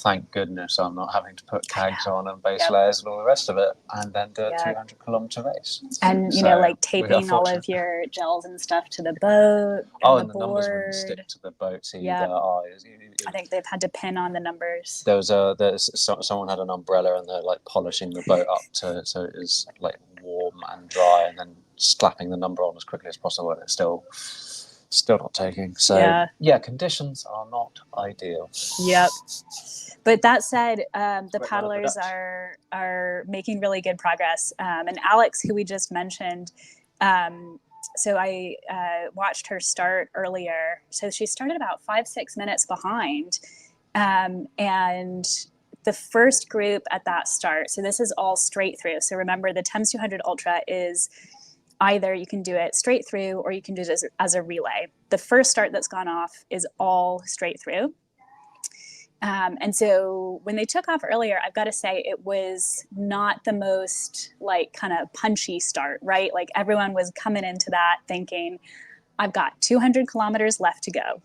thank goodness I'm not having to put tags on and base layers and all the rest of it, and then do a 200-kilometer race. And, you know, like taping all of your gels and stuff to the boat. And the numbers wouldn't stick to the boats either. I think they've had to pin on the numbers. Someone had an umbrella, and they're like polishing the boat up so it is like warm and dry, and then slapping the number on as quickly as possible, and it's still not taking. So yeah, conditions are not ideal. Yep. But that said, the paddlers are making really good progress. And Alex, who we just mentioned, so I watched her start earlier. So she started about 5-6 minutes behind. And the first group at that start, so this is all straight through. So remember, the Thames 200 Ultra is either you can do it straight through or you can do it as a relay. The first start that's gone off is all straight through. And so when they took off earlier, I've got to say it was not the most like kind of punchy start, right? Like everyone was coming into that thinking, I've got 200 kilometers left to go.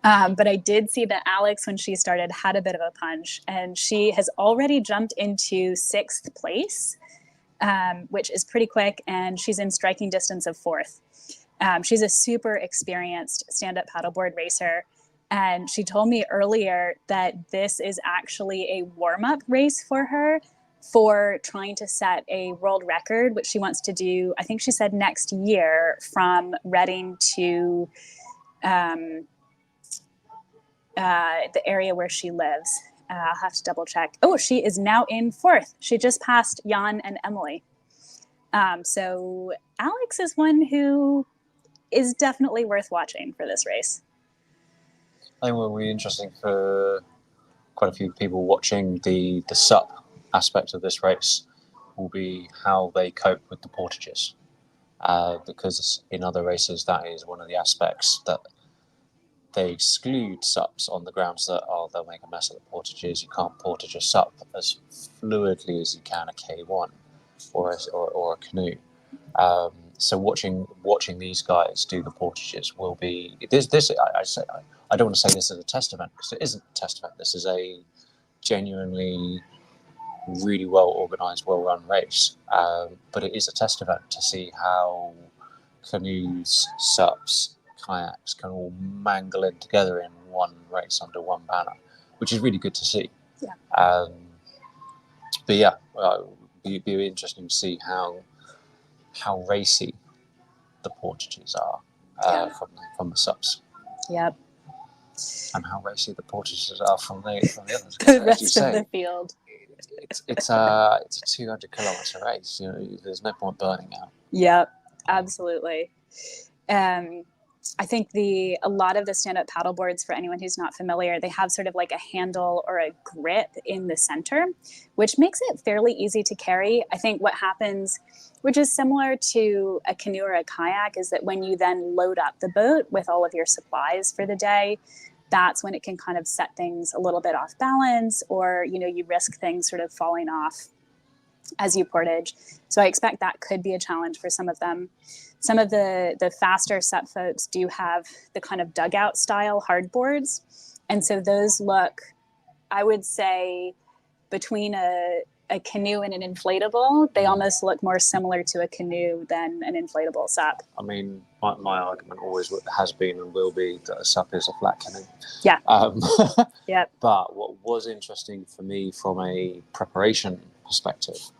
But I did see that Alex, when she started, had a bit of a punch, and she has already jumped into 6th place, which is pretty quick, and she's in striking distance of 4th. She's a super experienced stand-up paddleboard racer. And she told me earlier that this is actually a warm-up race for her for trying to set a world record, which she wants to do, I think she said next year, from Reading to the area where she lives. I'll have to double check. Oh, she is now in 4th. She just passed Jan and Emily. So Alex is one who is definitely worth watching for this race. I think what will be interesting for quite a few people watching the SUP aspect of this race will be how they cope with the portages. Because in other races, that is one of the aspects that they exclude SUPs on the grounds that, they'll make a mess of the portages. You can't portage a SUP as fluidly as you can a K1 or a canoe. So watching these guys do the portages will be this. I don't want to say this is a test event, because it isn't a test event. This is a genuinely really well organised, well run race. But it is a test event to see how canoes, SUPs, kayaks can all mangle in together in one race under one banner, which is really good to see. But yeah, it'd be interesting to see how racy the portages are from the SUPs. Yep. And how racy the portages are from the others. The rest of the field. It's a 200-kilometer race. You know, there's no point burning out. Yep, absolutely. I think a lot of the stand-up paddle boards, for anyone who's not familiar, they have sort of like a handle or a grip in the center, which makes it fairly easy to carry. I think what happens, which is similar to a canoe or a kayak, is that when you then load up the boat with all of your supplies for the day, that's when it can kind of set things a little bit off balance, or, you know, you risk things sort of falling off as you portage. So I expect that could be a challenge for some of them. Some of the faster SUP folks do have the kind of dugout style hardboards. And so those look, I would say, between a canoe and an inflatable, they almost look more similar to a canoe than an inflatable SUP. I mean, my argument always has been and will be that a SUP is a flat canoe. Yeah. Yep. But what was interesting for me from a preparation perspective,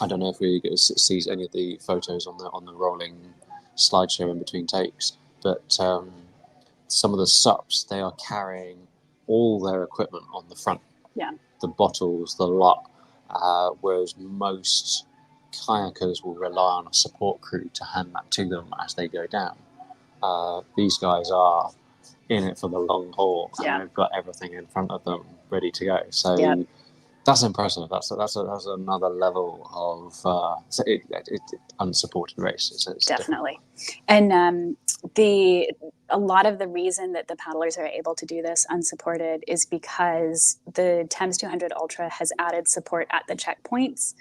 I don't know if we see any of the photos on the rolling slideshow in between takes, but some of the SUPs, they are carrying all their equipment on the front. Yeah. The bottles, the lot. Whereas most kayakers will rely on a support crew to hand that to them as they go down. These guys are in it for the long haul, and they've got everything in front of them ready to go. So that's impressive. That's another level of unsupported race. It's definitely. And a lot of the reason that the paddlers are able to do this unsupported is because the Thames 200 Ultra has added support at the checkpoints.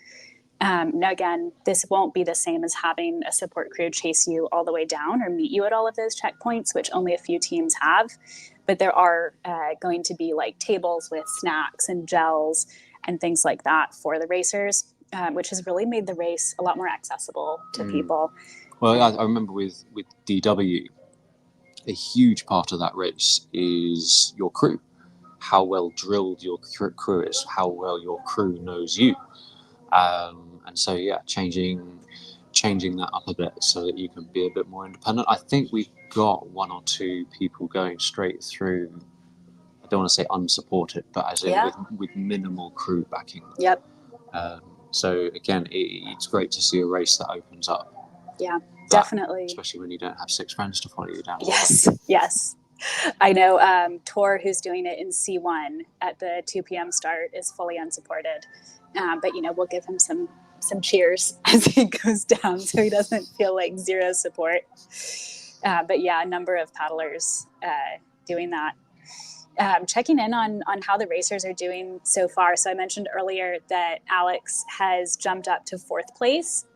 Now, again, this won't be the same as having a support crew chase you all the way down or meet you at all of those checkpoints, which only a few teams have. But there are going to be like tables with snacks and gels and things like that for the racers, which has really made the race a lot more accessible to people. Well, I remember with DW, a huge part of that race is your crew. How well drilled your crew is, how well your crew knows you. And so, changing that up a bit so that you can be a bit more independent. I think we've got one or two people going straight through. I don't want to say unsupported, but as in with minimal crew backing. Yep. So again, it's great to see a race that opens up. Yeah, definitely. Especially when you don't have 6 friends to follow you down. Yes. I know Tor, who's doing it in C1 at the 2 p.m. start, is fully unsupported. But, we'll give him some cheers as he goes down so he doesn't feel like zero support. But yeah, a number of paddlers doing that. Checking in on how the racers are doing so far. So I mentioned earlier that Alex has jumped up to 4th place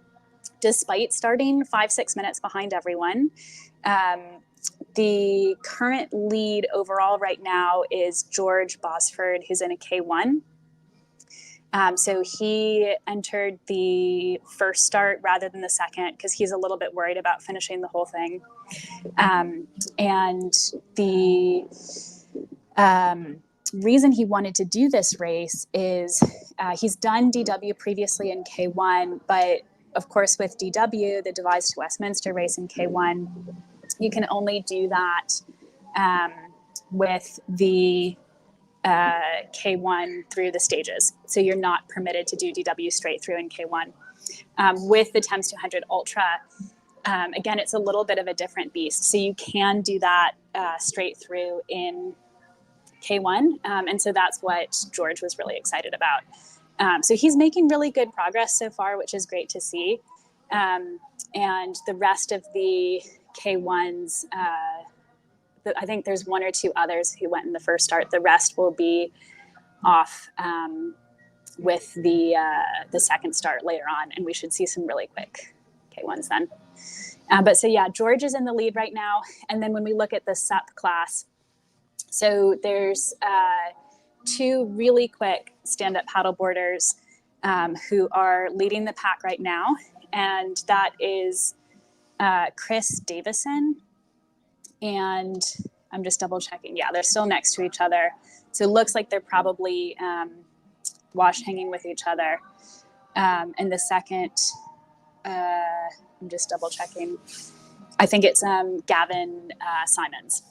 despite starting 5-6 minutes behind everyone. The current lead overall right now is George Bosford, who's in a K1. So he entered the first start rather than the second because he's a little bit worried about finishing the whole thing. And the reason he wanted to do this race is he's done DW previously in K1, but of course with DW, the Devizes to Westminster race in K1, you can only do that with the K1 through the stages. So you're not permitted to do DW straight through in K1. With the Thames 200 Ultra, again, it's a little bit of a different beast. So you can do that straight through in K1. And so that's what George was really excited about. So he's making really good progress so far, which is great to see. And the rest of the K1s, I think there's 1 or 2 others who went in the first start. The rest will be off with the second start later on, and we should see some really quick K1s then. But so yeah, George is in the lead right now. And then when we look at the SUP class, so there's 2 really quick stand-up paddleboarders who are leading the pack right now, and that is Chris Davison. And I'm just double checking. Yeah, they're still next to each other. So it looks like they're probably wash hanging with each other. And the second, I'm just double checking. I think it's Gavin Simons.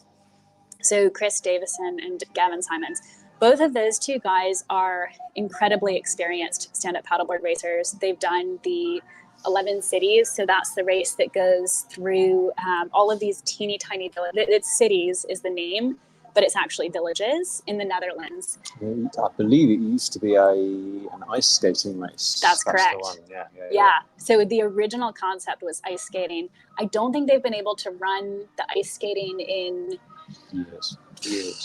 So Chris Davison and Gavin Simons. Both of those 2 guys are incredibly experienced stand-up paddleboard racers. They've done the 11 cities. So that's the race that goes through all of these teeny tiny villages. It's cities is the name, but it's actually villages in the Netherlands. I believe it used to be an ice skating race. That's correct. The one. Yeah. So the original concept was ice skating. I don't think they've been able to run the ice skating in years.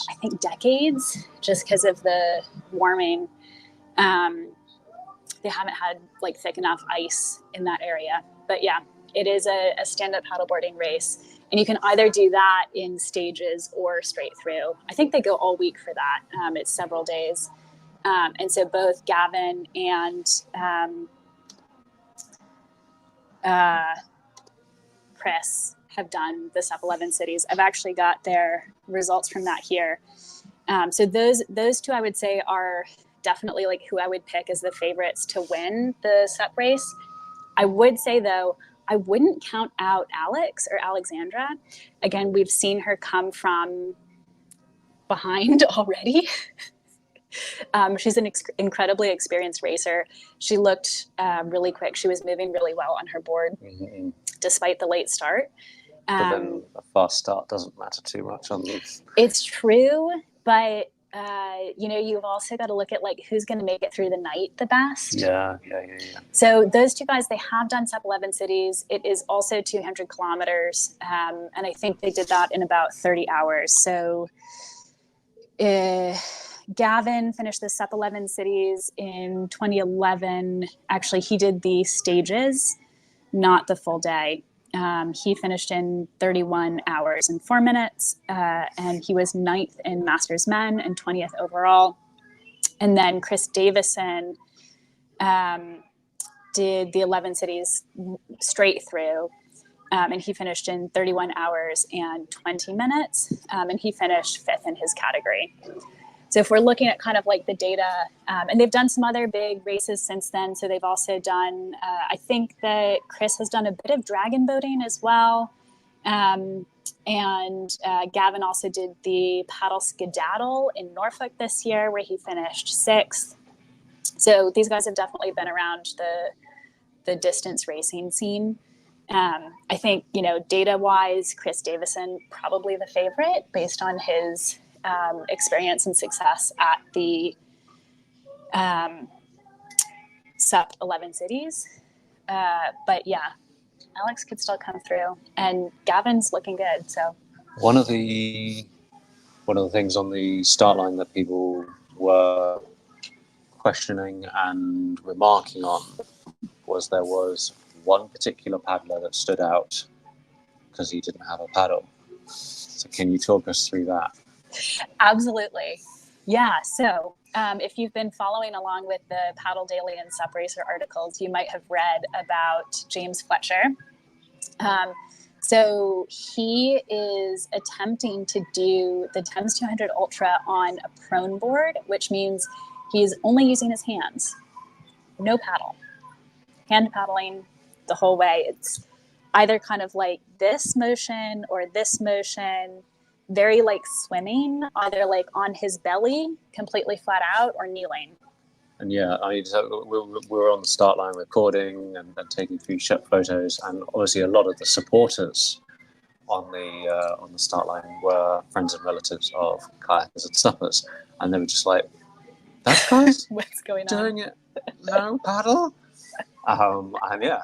I think decades, just because of the warming. They haven't had like thick enough ice in that area. But yeah, it is a stand-up paddleboarding race. And you can either do that in stages or straight through. I think they go all week for that. It's several days. And so both Gavin and Chris have done the SUP 11 cities. I've actually got their results from that here. So those 2, I would say, are definitely like who I would pick as the favorites to win the SUP race. I would say, though, I wouldn't count out Alex or Alexandra. Again, we've seen her come from behind already. She's an incredibly experienced racer. She looked really quick. She was moving really well on her board, despite the late start. But then a fast start doesn't matter too much on these. It's true, but you've also got to look at like who's going to make it through the night the best. Yeah. So those two guys, they have done SUP 11 cities. It is also 200 kilometers, and I think they did that in about 30 hours. So Gavin finished the SUP 11 cities in 2011. Actually, he did the stages, not the full day. He finished in 31 hours and 4 minutes, and he was 9th in Masters Men and 20th overall. And then Chris Davison did the 11 cities straight through, and he finished in 31 hours and 20 minutes, and he finished 5th in his category. So if we're looking at kind of like the data, and they've done some other big races since then. So they've also done, I think that Chris has done a bit of dragon boating as well. And Gavin also did the paddle skedaddle in Norfolk this year, where he finished 6th. So these guys have definitely been around the distance racing scene. I think, data-wise, Chris Davison, probably the favorite based on his experience and success at the SUP 11 cities. But yeah, Alex could still come through, and Gavin's looking good. So one of the things on the start line that people were questioning and remarking on was there was one particular paddler that stood out because he didn't have a paddle. So can you talk us through that? Absolutely. Yeah. So if you've been following along with the Paddle Daily and SUP Racer articles, you might have read about James Fletcher. So he is attempting to do the Thames 200 Ultra on a prone board, which means he's only using his hands, no paddle, hand paddling the whole way. It's either kind of like this motion or this motion, very like swimming, either like on his belly, completely flat out, or kneeling. And yeah, we were on the start line recording and taking a few shot photos, and obviously a lot of the supporters on the start line were friends and relatives of kayakers and suppers, and they were just like, "That guy's what's going on? Doing it, no paddle." And yeah,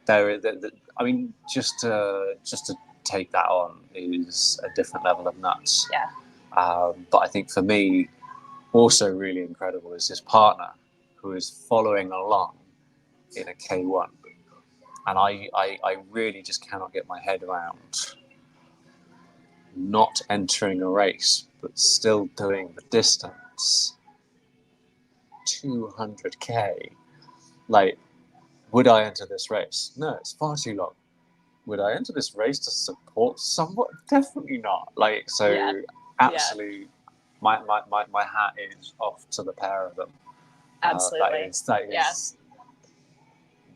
I mean, just to take that on is a different level of nuts. Yeah. But I think for me, also really incredible is his partner, who is following along in a K1, and I really just cannot get my head around not entering a race but still doing the distance, 200k. Like, would I enter this race? No, it's far too long. Would I enter this race to support someone? Definitely not. Like, so Yeah. absolutely, my hat is off to the pair of them. Absolutely. That is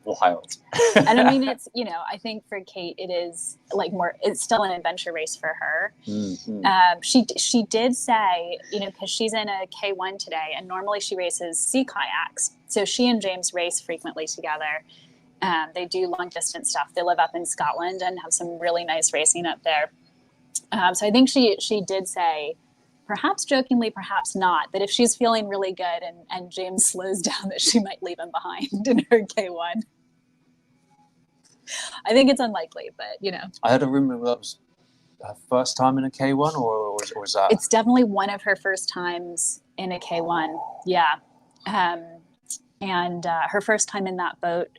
wild. And I mean, it's, I think for Kate, it is like it's still an adventure race for her. Mm-hmm. She did say, because she's in a K1 today, and normally she races sea kayaks. So she and James race frequently together. They do long distance stuff. They live up in Scotland and have some really nice racing up there. So I think she did say, perhaps jokingly, perhaps not, that if she's feeling really good and James slows down, that she might leave him behind in her K1. I think it's unlikely, but I had a rumor that was her first time in a K1, or was that? It's definitely one of her first times in a K1. Yeah. And her first time in that boat.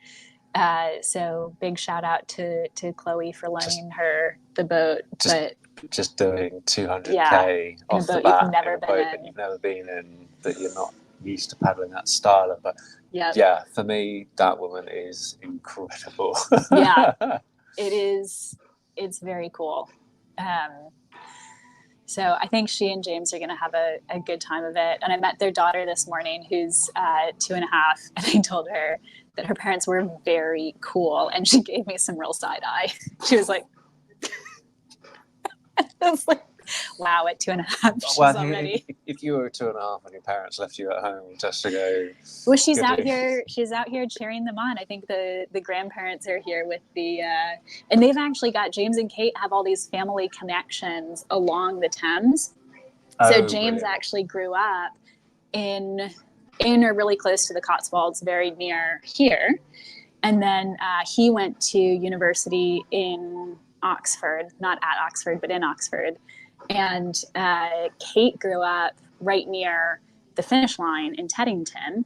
So big shout out to Chloe for loaning her the boat. Just doing 200k off the bat in a boat that you've never been in, that you're not used to paddling that style of. But yeah, for me, that woman is incredible. Yeah, it is. It's very cool. So I think she and James are going to have a good time of it. And I met their daughter this morning, who's 2.5, and I told her that her parents were very cool, and she gave me some real side eye. She was like, I was like, Wow, at 2.5, she's Well, already. if you were 2.5 and your parents left you at home just to go, Well, she's go out do- here. She's out here cheering them on. I think the grandparents are here with the, and they've actually got James and Kate have all these family connections along the Thames. So Oh, James brilliant. actually grew up in or really close to the Cotswolds, very near here. And then he went to university in Oxford, not at Oxford, but in Oxford. And Kate grew up right near the finish line in Teddington.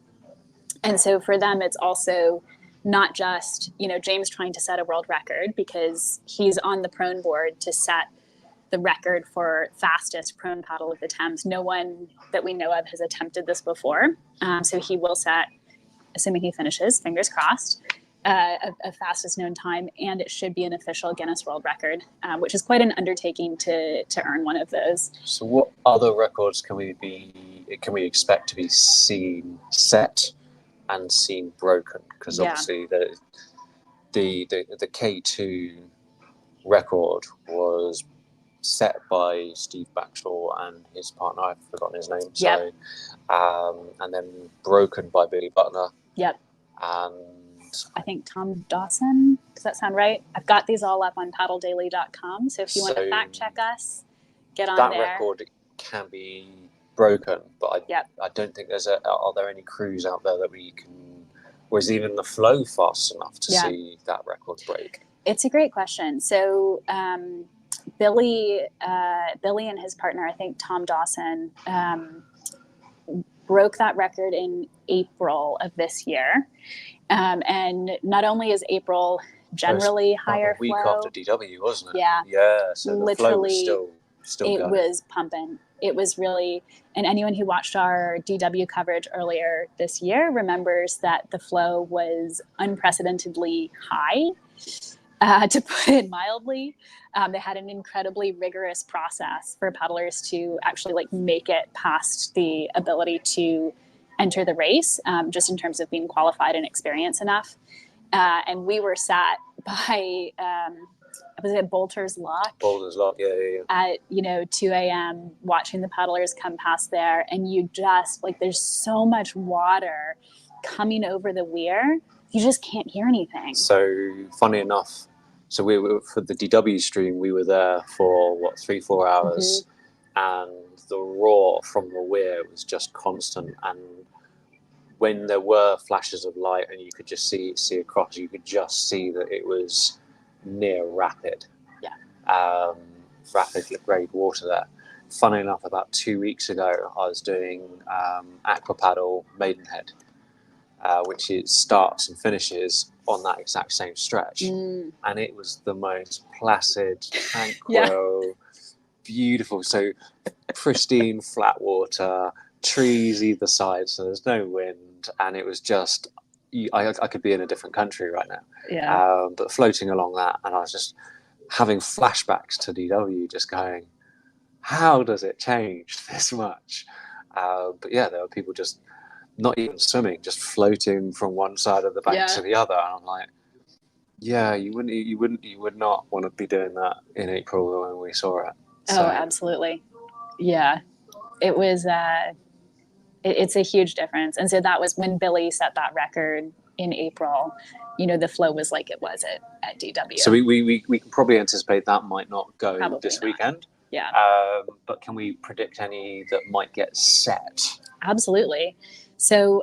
And so for them, it's also not just, James trying to set a world record, because he's on the prone board to set the record for fastest prone paddle of the Thames. No one that we know of has attempted this before. So he will set, assuming he finishes, fingers crossed, a fastest known time, and it should be an official Guinness World Record, which is quite an undertaking to earn one of those. So what other records can we expect to be seen set and seen broken? Because obviously the K2 record was set by Steve Baxter and his partner, I've forgotten his name. Yep. So, and then broken by Billy Butler. Yep. And I think Tom Dawson. Does that sound right? I've got these all up on paddledaily.com. So if you want to fact check us, get on that there. That record can be broken, but I don't think are there any crews out there that we can, or is even the flow fast enough to see that record break? It's a great question. So Billy and his partner, I think Tom Dawson, broke that record in April of this year. And not only is April generally higher a week flow, after DW, wasn't it? Yeah. So literally, the flow was still it going. was pumping. It was really, and anyone who watched our DW coverage earlier this year remembers that the flow was unprecedentedly high. To put it mildly, they had an incredibly rigorous process for paddlers to actually make it past the ability to enter the race, just in terms of being qualified and experienced enough. And we were sat by, was it Bolter's Lock? Bolter's Lock, yeah. At 2 a.m. watching the paddlers come past there, and you just there's so much water coming over the weir, you just can't hear anything. So funny enough, so we were for the DW stream. We were there for 3-4 hours, and the roar from the weir was just constant. And when there were flashes of light, and you could just see across, you could just see that it was near rapid. Yeah. Rapid grade water there. Funny enough, about 2 weeks ago, I was doing aqua paddle Maidenhead, which starts and finishes on that exact same stretch, and it was the most placid, tranquil, beautiful. So pristine, flat water, trees either side, so there's no wind, and it was just I could be in a different country right now. Yeah. But floating along that, and I was just having flashbacks to DW, just going, how does it change this much? But yeah, there were people just not even swimming, just floating from one side of the bank to the other. And I'm like, yeah, you would not want to be doing that in April when we saw it. So. Oh, absolutely. Yeah, it was. It's a huge difference. And so that was when Billy set that record in April. The flow was like it was at DW. So we can probably anticipate that might not go probably this not. Weekend. Yeah. But can we predict any that might get set? Absolutely. So,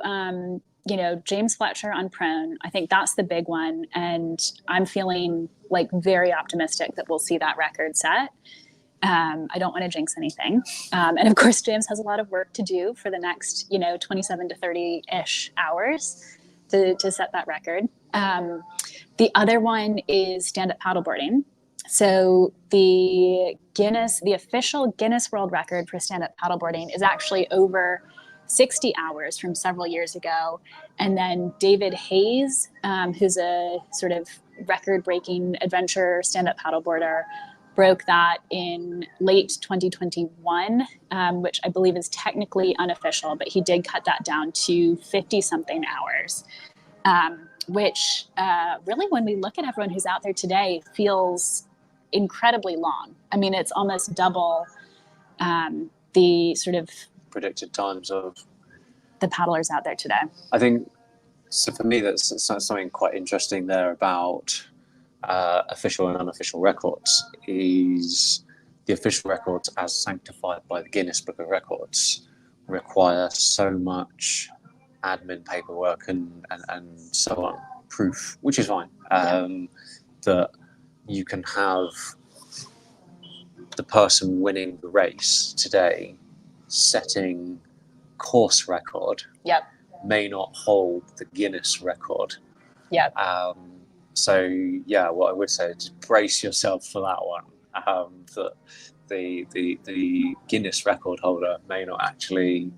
James Fletcher on prone, I think that's the big one. And I'm feeling very optimistic that we'll see that record set. I don't want to jinx anything. And of course, James has a lot of work to do for the next, 27 to 30-ish hours to set that record. The other one is stand-up paddleboarding. So the official Guinness World Record for stand-up paddleboarding is actually over 60 hours from several years ago. And then David Hayes, who's a sort of record-breaking adventure stand-up paddleboarder, broke that in late 2021, which I believe is technically unofficial, but he did cut that down to 50-something hours, which really, when we look at everyone who's out there today, feels incredibly long. I mean, it's almost double the sort of predicted times of the paddlers out there today. I think so. For me, that's something quite interesting there about official and unofficial records. Is the official records, as sanctified by the Guinness Book of Records, require so much admin paperwork and so on, proof, which is fine. That you can have the person winning the race today setting course record may not hold the Guinness record. So yeah, what I would say is brace yourself for that one. That the Guinness record holder may not actually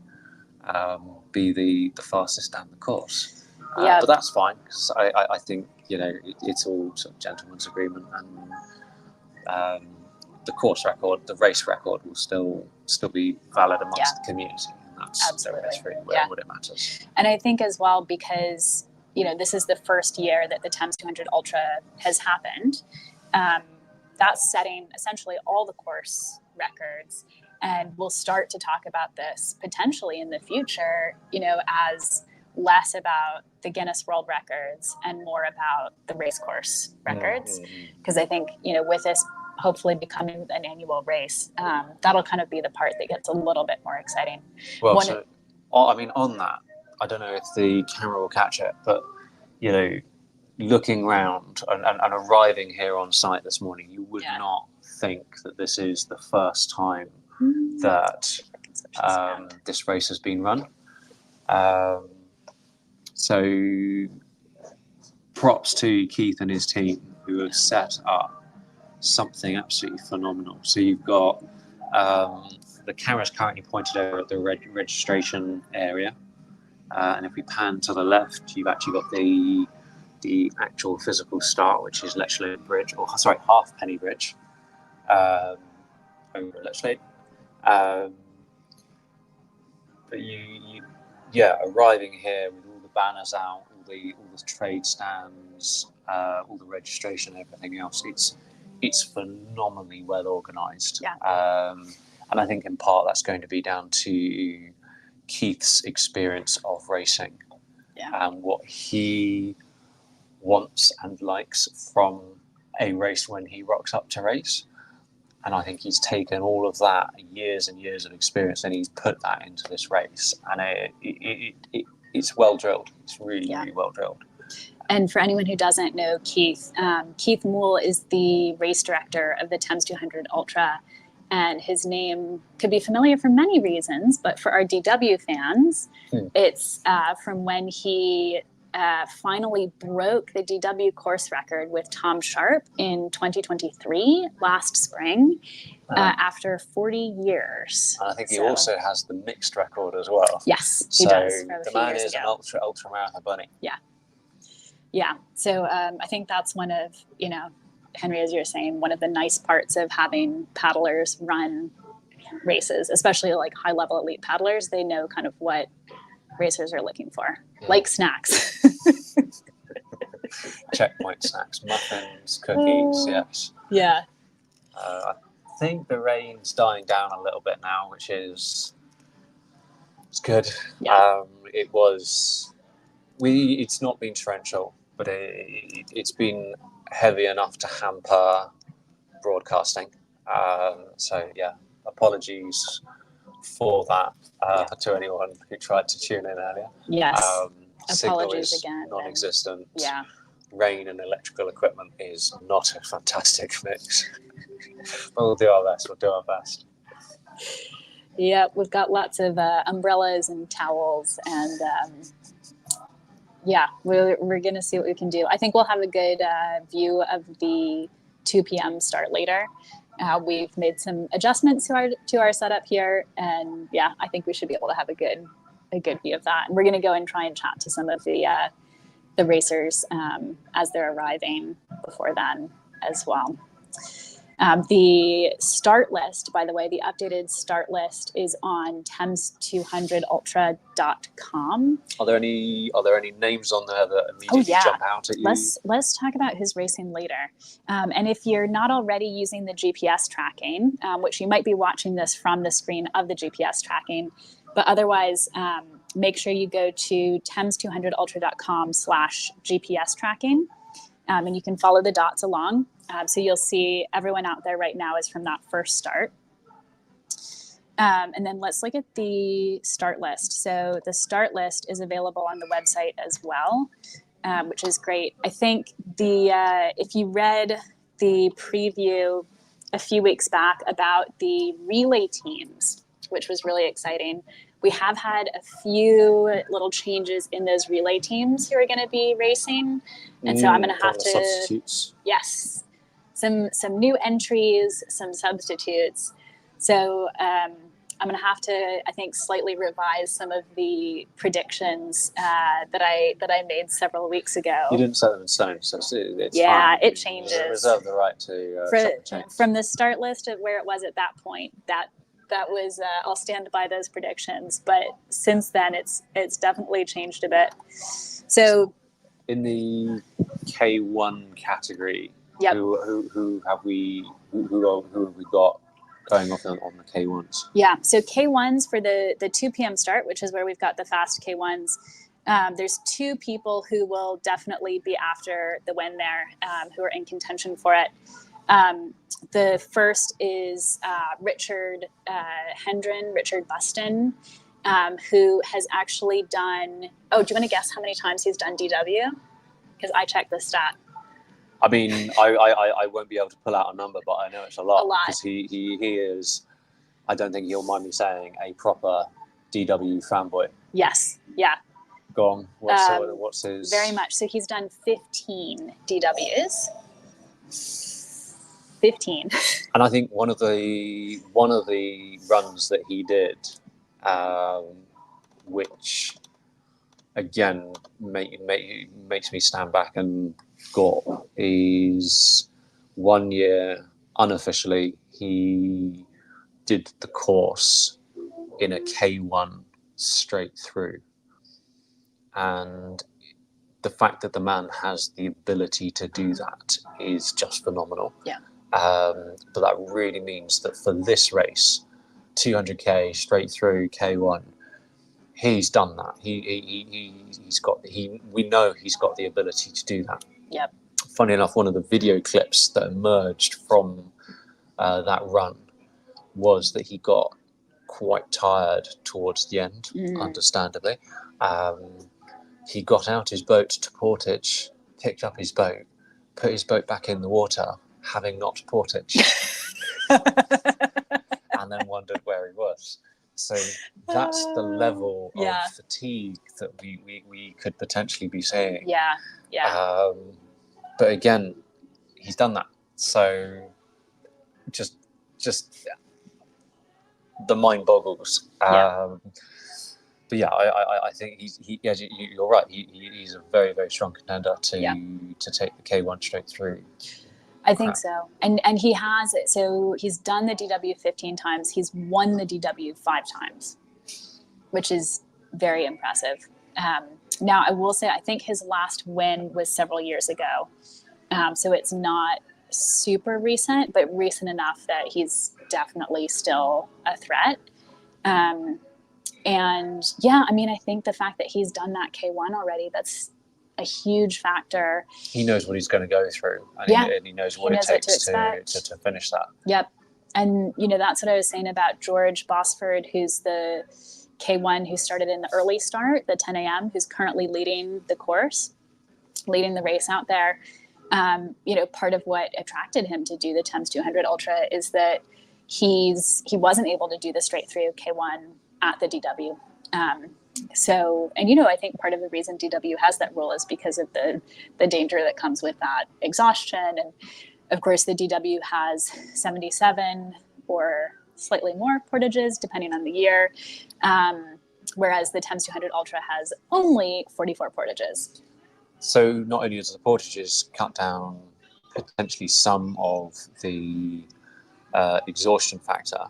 be the fastest down the course. But that's fine, because I think, you know, it's all sort of gentleman's agreement, and the course record, the race record, will still be valid amongst the community. And that's really what it matters. And I think as well, because, you know, this is the first year that the Thames 200 Ultra has happened, that's setting essentially all the course records. And we'll start to talk about this potentially in the future, you know, as less about the Guinness World Records and more about the race course records. Because I think, you know, with this hopefully becoming an annual race, that'll kind of be the part that gets a little bit more exciting. Well, I mean, on that, I don't know if the camera will catch it, but, you know, looking around and arriving here on site this morning, you would not think that this is the first time that this race has been run. So props to Keith and his team, who have set up something absolutely phenomenal. So you've got the camera's currently pointed over at the registration area, and if we pan to the left, you've actually got the actual physical start, which is Lechlade Bridge, or sorry, Halfpenny Bridge, over at Lechlade. But you arriving here with all the banners out, all the trade stands, all the registration, everything else, it's phenomenally well organised. And I think in part that's going to be down to Keith's experience of racing and what he wants and likes from a race when he rocks up to race. And I think he's taken all of that, years and years of experience, and he's put that into this race. And it's well drilled. It's really, really well drilled. And for anyone who doesn't know Keith, Keith Moole is the race director of the Thames 200 Ultra. And his name could be familiar for many reasons, but for our DW fans, it's from when he finally broke the DW course record with Tom Sharp in 2023, last spring, after 40 years. And I think he also has the mixed record as well. Yes, he does. The man is an ultra marathon bunny. Yeah. So I think that's one of, you know, Henry, as you're saying, one of the nice parts of having paddlers run races, especially like high level elite paddlers. They know kind of what racers are looking for, like snacks. Checkpoint snacks, muffins, cookies, yes. Yeah. I think the rain's dying down a little bit now, which is good. It's not been torrential, but it's been heavy enough to hamper broadcasting. So yeah, apologies for that to anyone who tried to tune in earlier. Yes. Apologies again. Non-existent. Yeah. Rain and electrical equipment is not a fantastic mix. But we'll do our best. Yeah, we've got lots of umbrellas and towels, and we're going to see what we can do. I think we'll have a good view of the 2 p.m. start later. We've made some adjustments to our setup here, and I think we should be able to have a good view of that. And we're going to go and try and chat to some of the racers as they're arriving before then as well. The start list, by the way, the updated start list is on Thames200ultra.com. Are there any names on there that immediately jump out at you? Let's talk about who's racing later. And if you're not already using the GPS tracking, which you might be watching this from the screen of the GPS tracking, but otherwise, make sure you go to Thames200ultra.com/GPS tracking, and you can follow the dots along. So you'll see everyone out there right now is from that first start. And then let's look at the start list. So the start list is available on the website as well, which is great. I think if you read the preview a few weeks back about the relay teams, which was really exciting, we have had a few little changes in those relay teams who are going to be racing. And so I'm going to have to, substitutes. Yes, some new entries, some substitutes. So I'm going to have to, I think, slightly revise some of the predictions that I made several weeks ago. You didn't set them in stone, so it's yeah, fine. it changes. You reserve the right to change. From the start list of where it was at that point, that was I'll stand by those predictions. But since then, it's definitely changed a bit. So in the K1 category, yep. who have we got going off on the K1s? Yeah, so K1s for the 2 p.m. start, which is where we've got the fast K1s. There's 2 people who will definitely be after the win there, who are in contention for it. The first is Richard Buston, who has actually done, do you want to guess how many times he's done DW? Because I checked the stat. I mean, I won't be able to pull out a number, but I know it's a lot. A lot. Because he is, I don't think he'll mind me saying, a proper DW fanboy. Yes, yeah. Go on, what's his... Very much. So he's done 15 DWs. 15. And I think one of the runs that he did, which again makes me stand back and go, is 1 year unofficially he did the course in a K1 straight through, and the fact that the man has the ability to do that is just phenomenal. Yeah. But that really means that for this race, 200k straight through K1, he's done that. We know he's got the ability to do that. Yep. Funny enough, one of the video clips that emerged from that run was that he got quite tired towards the end, understandably. He got out his boat to portage, picked up his boat, put his boat back in the water, having not portaged, and then wondered where he was. So that's the level of fatigue that we could potentially be seeing. Yeah, yeah. But again, he's done that. So just the mind boggles. But yeah, I think you're right. He's a very, very strong contender to take the K1 straight through. I think so. And he has it. So he's done the DW 15 times. He's won the DW 5 times, which is very impressive. Now, I will say, I think his last win was several years ago. So it's not super recent, but recent enough that he's definitely still a threat. And yeah, I mean, I think the fact that he's done that K1 already, that's a huge factor. He knows what he's going to go through, and he knows what it takes to finish that. Yep. And, that's what I was saying about George Bosford, who's the K1 who started in the early start, the 10 a.m., who's currently leading the course, leading the race out there. Part of what attracted him to do the Thames 200 Ultra is that he wasn't able to do the straight through K1 at the DW. I think part of the reason DW has that rule is because of the danger that comes with that exhaustion. And of course, the DW has 77 or slightly more portages, depending on the year, whereas the Thames 200 Ultra has only 44 portages. So not only does the portages cut down potentially some of the exhaustion factor.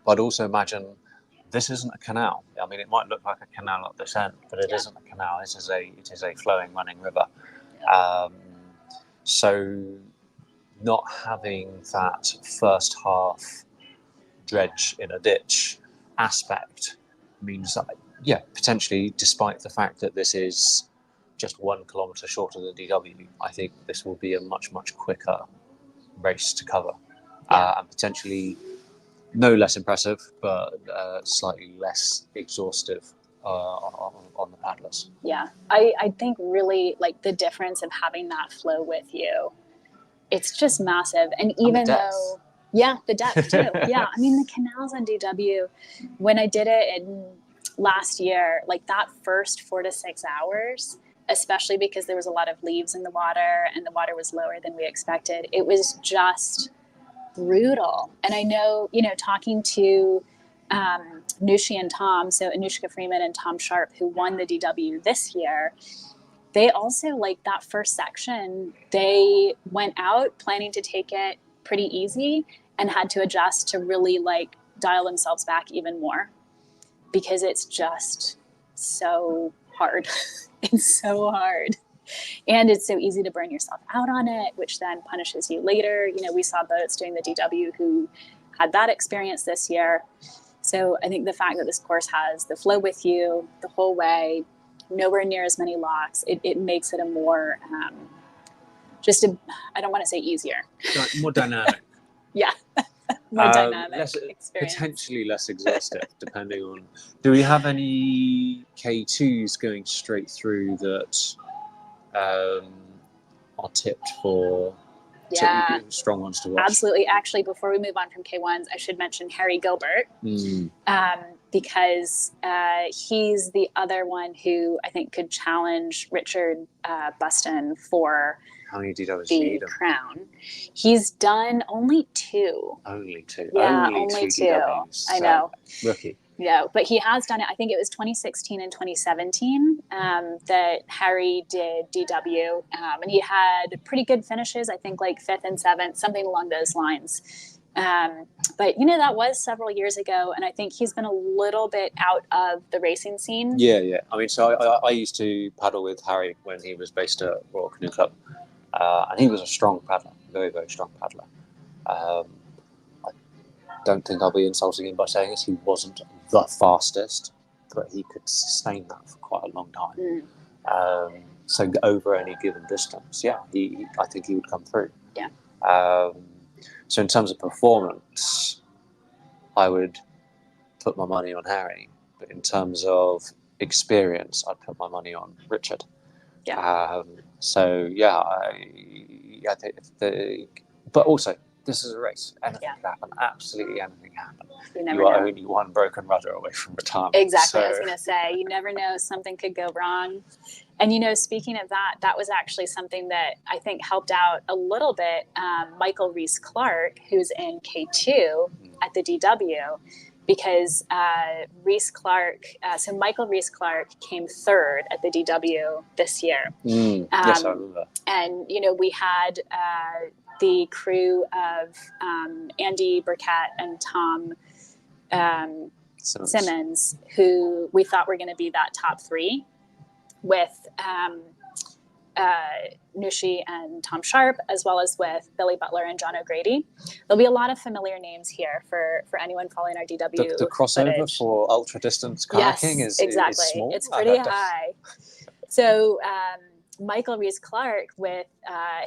But also imagine this isn't a canal. I mean, it might look like a canal at this end, but it isn't a canal. It is a flowing, running river. So not having that first half dredge in a ditch aspect means that, potentially, despite the fact that this is just 1 kilometre shorter than DW, I think this will be a much, much quicker race to cover, and potentially no less impressive, but slightly less exhaustive on the paddlers. Yeah, I think really like the difference of having that flow with you, it's just massive. And even though, the depth too. Yeah, I mean, the canals on DW, when I did it last year, like that first 4 to 6 hours, especially because there was a lot of leaves in the water and the water was lower than we expected, it was just brutal. And I know, talking to Nushi and Tom, so Anushka Freeman and Tom Sharp, who won the DW this year, they also, like that first section, they went out planning to take it pretty easy and had to adjust to really like dial themselves back even more, because it's just so hard. It's so hard. And it's so easy to burn yourself out on it, which then punishes you later. We saw boats doing the DW who had that experience this year. So I think the fact that this course has the flow with you the whole way, nowhere near as many locks, it makes it a more, I don't want to say easier. More dynamic. Yeah. More dynamic experience. Potentially less exhaustive, depending on... Do we have any K2s going straight through that are tipped for strong ones to watch? Absolutely. Actually, before we move on from K1s, I should mention Harry Gilbert, because he's the other one who I think could challenge Richard Buston for how many DWs the crown. He's done only 2. Only 2. Yeah, only 2 2. DWs. I know. Rookie. Yeah, but he has done it. I think it was 2016 and 2017 that Harry did DW, and he had pretty good finishes. I think like 5th and 7th, something along those lines. But that was several years ago, and I think he's been a little bit out of the racing scene. Yeah. I mean, so I used to paddle with Harry when he was based at Royal Canoe Club, and he was a strong paddler, very, very strong paddler. I don't think I'll be insulting him by saying this. He wasn't the fastest, but he could sustain that for quite a long time. So over any given distance, I think he would come through. Yeah. So in terms of performance, I would put my money on Harry, but in terms of experience, I'd put my money on Richard. Yeah. I think but also, this is a race. Anything can happen. Absolutely anything can happen. You are only one broken rudder away from retirement. Exactly. So. I was going to say, you never know. Something could go wrong. And, speaking of that was actually something that I think helped out a little bit Michael Reese-Clark, who's in K2 at the DW, because Michael Reese-Clark came 3rd at the DW this year. Yes, I remember. And, we had the crew of Andy Burkett and Tom Simmons, who we thought were going to be that top 3, with Nushi and Tom Sharp, as well as with Billy Butler and John O'Grady. There'll be a lot of familiar names here for anyone following our DW. The crossover footage for ultra distance kayaking is small. It's pretty high. So Michael Reese-Clark with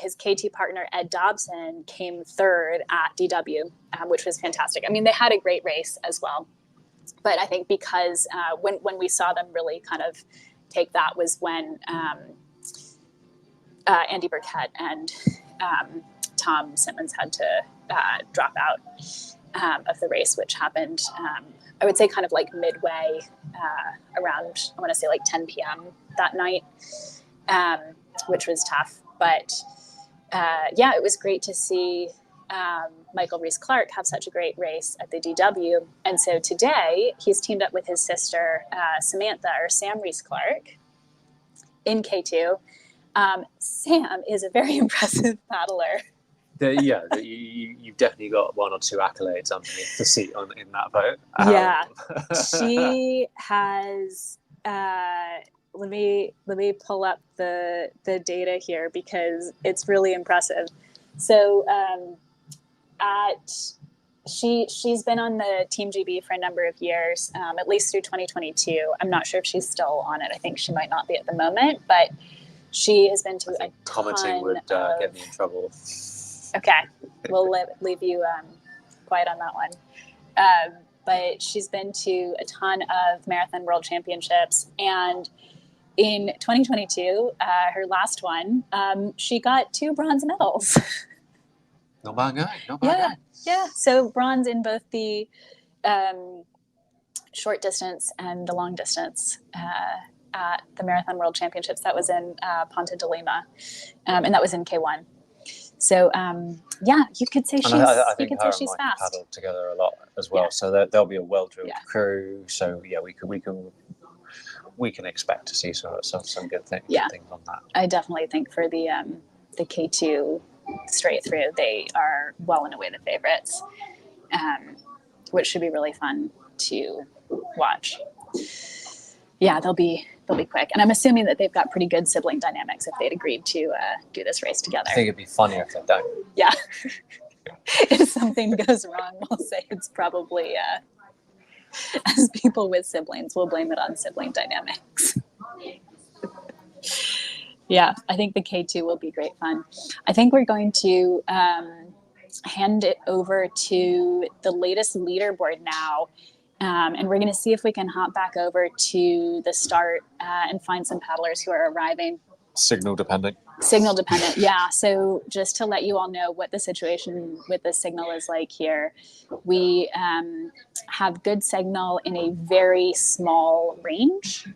his KT partner Ed Dobson came 3rd at DW, which was fantastic. I mean, they had a great race as well. But I think because when we saw them really kind of take that was when Andy Burkett and Tom Simmons had to drop out of the race, which happened, I would say kind of like midway around, I want to say like 10 p.m. that night, which was tough. But it was great to see Michael Reese-Clark have such a great race at the DW. And so today he's teamed up with his sister, Samantha, or Sam Reese-Clark, in K2. Sam is a very impressive paddler. You've definitely got one or two accolades underneath the seat in that boat. Yeah, she has. Let me pull up the data here because it's really impressive. So she's been on the Team GB for a number of years, at least through 2022. I'm not sure if she's still on it. I think she might not be at the moment, but she has been to a ton commenting would get me in trouble. Okay, we'll leave you quiet on that one. But she's been to a ton of marathon world championships, and in 2022, her last one, she got 2 bronze medals. Not bad going. Not bad going. Yeah. So bronze in both the short distance and the long distance at the marathon world championships. That was in Ponta de Lima, and that was in K1. So yeah, you could say she's. I think you could her say she's and Mike fast. paddle together a lot as well. So there'll be a well-drilled crew. So yeah, we can expect to see some good things. Yeah. Good things on that. I definitely think for the K2 straight through, they are well and away the favorites, which should be really fun to watch. Yeah, they'll be quick, and I'm assuming that they've got pretty good sibling dynamics if they'd agreed to do this race together. I think it'd be funnier if they don't. Yeah. If something goes wrong, we'll say it's probably as people with siblings, we'll blame it on sibling dynamics. Yeah, I think the K2 will be great fun. I think we're going to hand it over to the latest leaderboard now. And we're going to see if we can hop back over to the start and find some paddlers who are arriving. Signal dependent, yeah. So just to let you all know what the situation with the signal is like here, we have good signal in a very small range,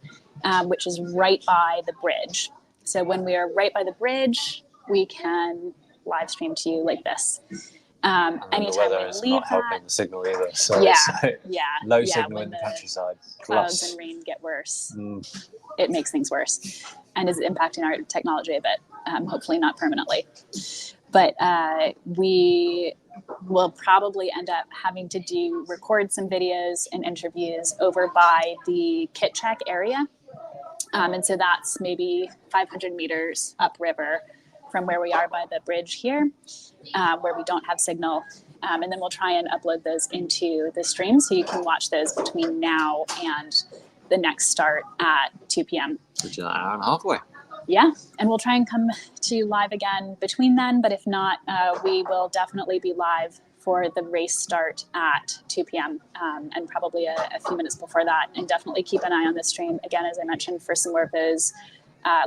which is right by the bridge. So when we are right by the bridge, we can live stream to you like this. Anytime the weather we is leave not that, helping the signal either. So low signal in the countryside. Clouds and rain get worse. It makes things worse and is impacting our technology a bit, hopefully not permanently. But we will probably end up having to record some videos and interviews over by the kit check area. And so that's maybe 500 meters upriver from where we are by the bridge here, where we don't have signal. And then we'll try and upload those into the stream so you can watch those between now and the next start at 2 p.m. Which is an hour and a half away. Yeah, and we'll try and come to you live again between then, but if not, we will definitely be live for the race start at 2 p.m. And probably a few minutes before that, and definitely keep an eye on the stream, again, as I mentioned, for some more of those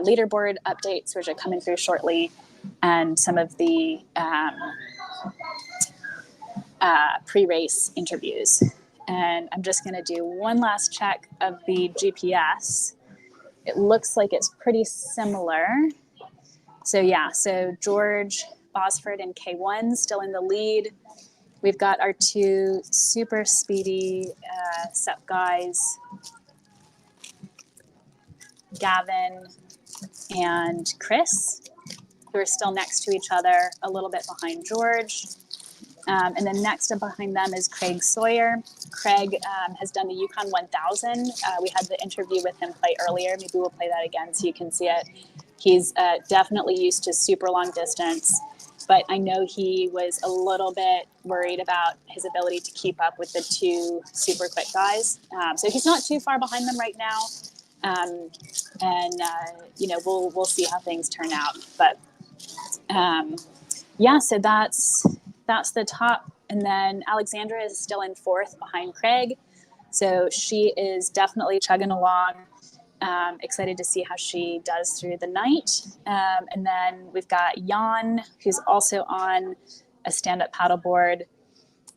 leaderboard updates, which are coming through shortly, and some of the pre-race interviews. And I'm just going to do one last check of the GPS. It looks like it's pretty similar. So yeah, so George Bosford and K1 still in the lead. We've got our 2 super speedy SEP guys, Gavin and Chris, who are still next to each other, a little bit behind George. And then next up behind them is Craig Sawyer. Craig has done the Yukon 1000. We had the interview with him play earlier. Maybe we'll play that again so you can see it. He's definitely used to super long distance, but I know he was a little bit worried about his ability to keep up with the 2 super quick guys. So he's not too far behind them right now. We'll see how things turn out. But so that's the top. And then Alexandra is still in 4th behind Craig. So she is definitely chugging along. Excited to see how she does through the night. And then we've got Jan, who's also on a stand-up paddleboard.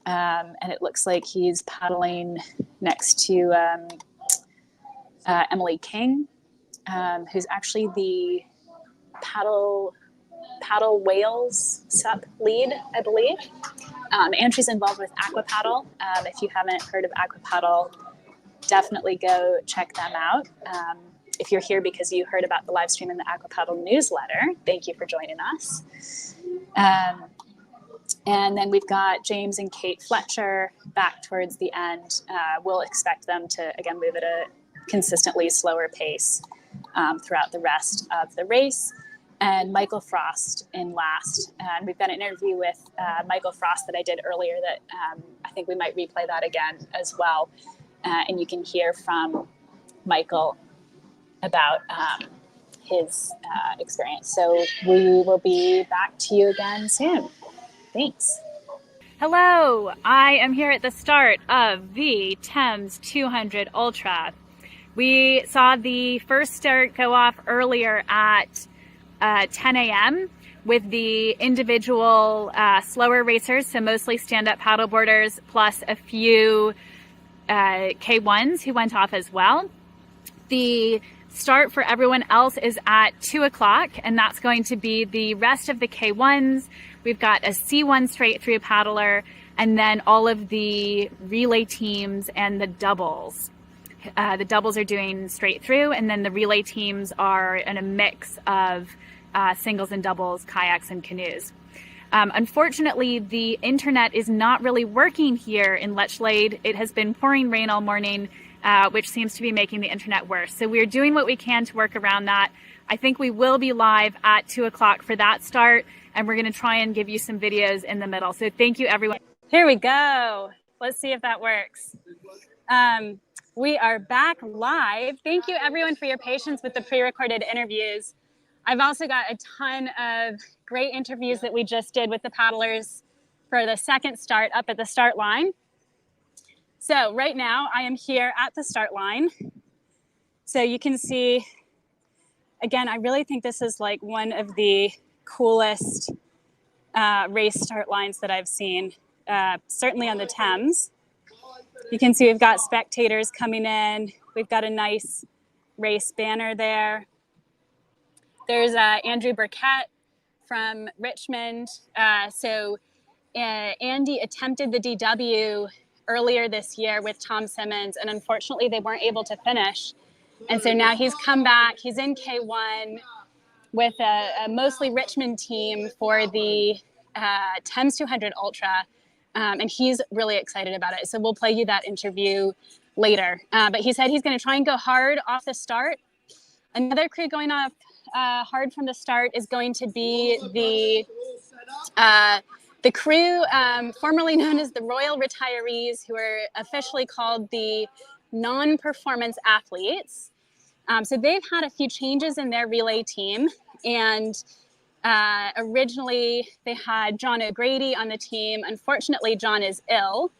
And it looks like he's paddling next to Emily King, who's actually the paddle whales SUP lead, I believe. And she's involved with Aqua Paddle. If you haven't heard of Aqua Paddle, definitely go check them out. If you're here because you heard about the live stream in the Aquapaddle newsletter, thank you for joining us. And then we've got James and Kate Fletcher back towards the end. We'll expect them to, again, move at a consistently slower pace throughout the rest of the race. And Michael Frost in last. And we've got an interview with Michael Frost that I did earlier that I think we might replay that again as well. And you can hear from Michael about his experience. So we will be back to you again soon. Thanks. Hello, I am here at the start of the Thames 200 Ultra. We saw the first start go off earlier at 10 a.m. with the individual slower racers, so mostly stand-up paddleboarders, plus a few K1s who went off as well. The start for everyone else is at 2 o'clock, and that's going to be the rest of the K1s. We've got a C1 straight through paddler, and then all of the relay teams and the doubles. The doubles are doing straight through, and then the relay teams are in a mix of singles and doubles, kayaks and canoes. Unfortunately, the internet is not really working here in Lechlade. It has been pouring rain all morning, which seems to be making the internet worse. So we're doing what we can to work around that. I think we will be live at 2 o'clock for that start, and we're going to try and give you some videos in the middle. So thank you, everyone. Here we go. Let's see if that works. We are back live. Thank you, everyone, for your patience with the pre-recorded interviews. I've also got a ton of great interviews that we just did with the paddlers for the second start up at the start line. So right now I am here at the start line. So you can see, again, I really think this is like one of the coolest race start lines that I've seen, certainly on the Thames. You can see we've got spectators coming in. We've got a nice race banner there. There's Andrew Burkett from Richmond. Andy attempted the DW earlier this year with Tom Simmons, and unfortunately they weren't able to finish. And so now he's come back. He's in K1 with a mostly Richmond team for the Thames 200 Ultra, and he's really excited about it. So we'll play you that interview later. But he said he's going to try and go hard off the start. Another crew going off hard from the start is going to be the crew formerly known as the Royal Retirees, who are officially called the non-performance athletes. So they've had a few changes in their relay team, and originally they had John O'Grady on the team. Unfortunately, John is ill,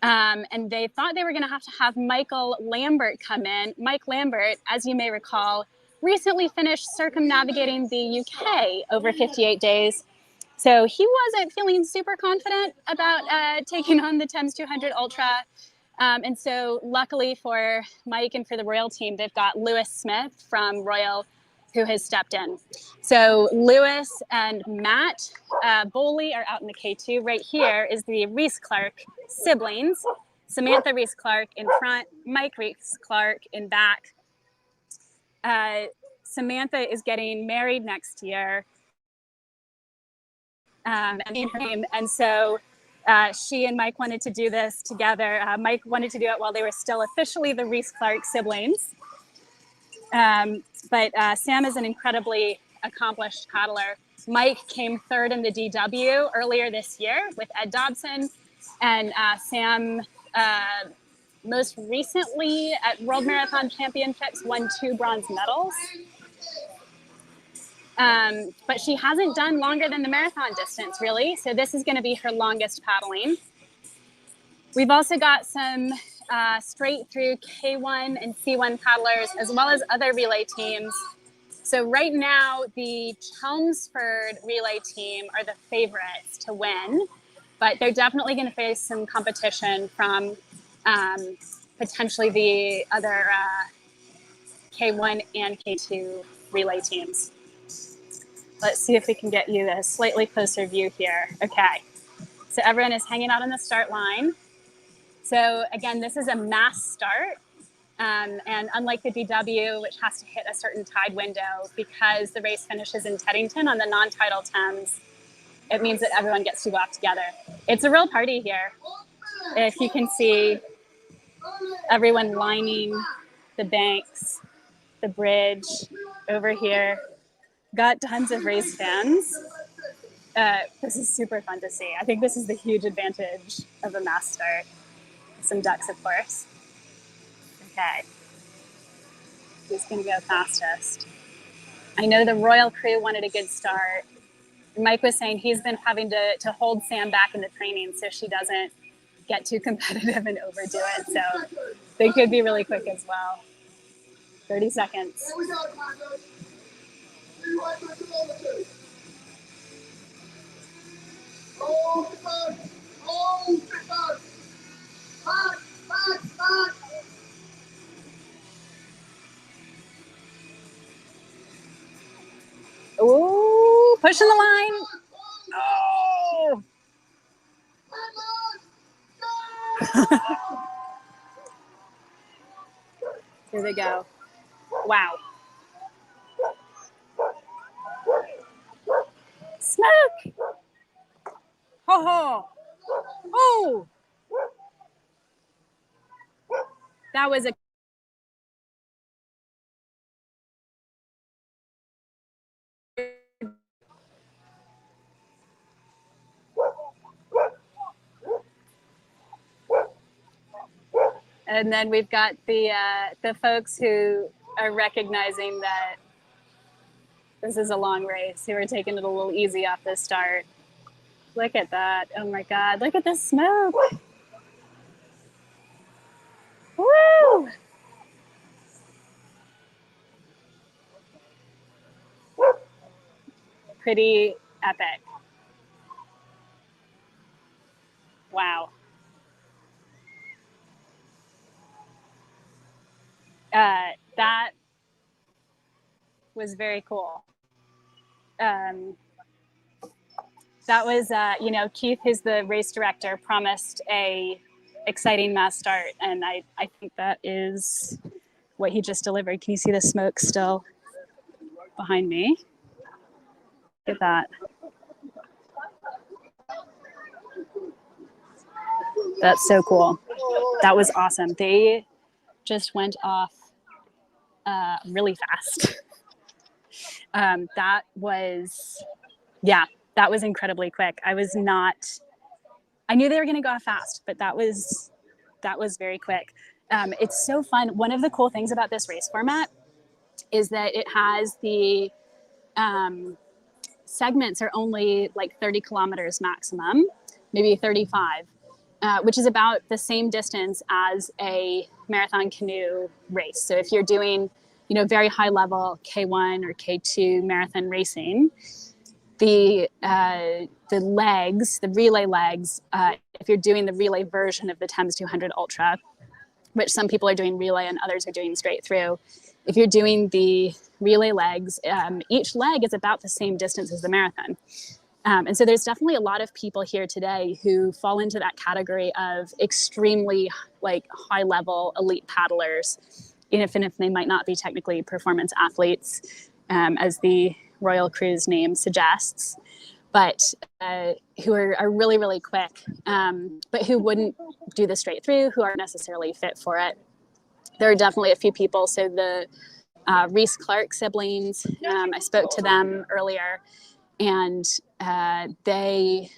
and they thought they were going to have Michael Lambert come in. Mike Lambert, as you may recall, recently finished circumnavigating the UK over 58 days. So he wasn't feeling super confident about taking on the Thames 200 Ultra. And so luckily for Mike and for the Royal team, they've got Lewis Smith from Royal who has stepped in. So Lewis and Matt Bowley are out in the K2. Right here is the Reese-Clark siblings. Samantha Reese-Clark in front, Mike Reese-Clark in back. Samantha is getting married next year. And so she and Mike wanted to do this together. Mike wanted to do it while they were still officially the Reese-Clark siblings. But Sam is an incredibly accomplished paddler. Mike came third in the DW earlier this year with Ed Dobson, and Sam most recently at World Marathon Championships won 2 bronze medals. But she hasn't done longer than the marathon distance, really. So this is going to be her longest paddling. We've also got some straight through K1 and C1 paddlers, as well as other relay teams. So right now, the Chelmsford relay team are the favorites to win, but they're definitely going to face some competition from potentially the other K1 and K2 relay teams. Let's see if we can get you a slightly closer view here. Okay, so everyone is hanging out on the start line. So again, this is a mass start. And unlike the DW, which has to hit a certain tide window, because the race finishes in Teddington on the non-tidal Thames, it means that everyone gets to go off together. It's a real party here. If you can see everyone lining the banks, the bridge over here, got tons of race fans. This is super fun to see. I think this is the huge advantage of a mass start. Some ducks, of course. Okay. Who's going to go fastest? I know the Royal crew wanted a good start. Mike was saying he's been having to hold Sam back in the training so she doesn't get too competitive and overdo it. So they could be really quick as well. 30 seconds. Ooh, pushing the line. Oh. Here they go. Wow. Smoke. Ho ho. Oh. That was a and then we've got the folks who are recognizing that this is a long race, who are taking it a little easy off the start. Look at that. Oh my God. Look at the smoke. Woo! Pretty epic. Wow. That was very cool. That was, Keith, who's the race director, promised a exciting mass start, and I think that is what he just delivered. Can you see the smoke still behind me? Look at that. That's so cool. That was awesome. They just went off really fast. That was incredibly quick. I knew they were going to go off fast, but that was very quick. It's so fun. One of the cool things about this race format is that it has the segments are only like 30 kilometers maximum, maybe 35, which is about the same distance as a marathon canoe race. So if you're doing, very high level K1 or K2 marathon racing, the legs, the relay legs, if you're doing the relay version of the Thames 200 Ultra, which some people are doing relay and others are doing straight through, if you're doing the relay legs, each leg is about the same distance as the marathon. And so there's definitely a lot of people here today who fall into that category of extremely high level elite paddlers, even if they might not be technically performance athletes, as the Royal Crew's name suggests, but who are really, really quick, but who wouldn't do the straight through, who aren't necessarily fit for it. There are definitely a few people. So the Reese Clark siblings, I spoke to them earlier, and they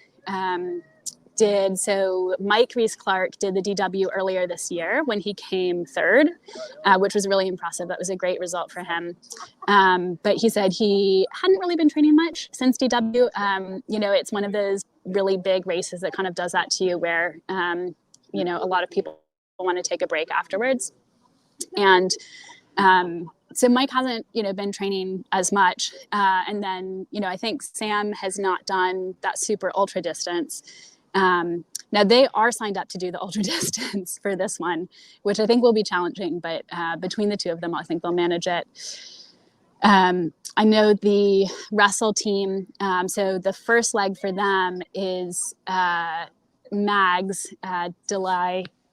did. So Mike Reese Clark did the DW earlier this year when he came third, which was really impressive. That was a great result for him. But he said he hadn't really been training much since DW. It's one of those really big races that kind of does that to you where, a lot of people want to take a break afterwards. And so Mike hasn't, been training as much. And then, I think Sam has not done that super ultra distance. Now they are signed up to do the ultra distance for this one, which I think will be challenging, but between the two of them, I think they'll manage it. I know the wrestle team. So the first leg for them is Mags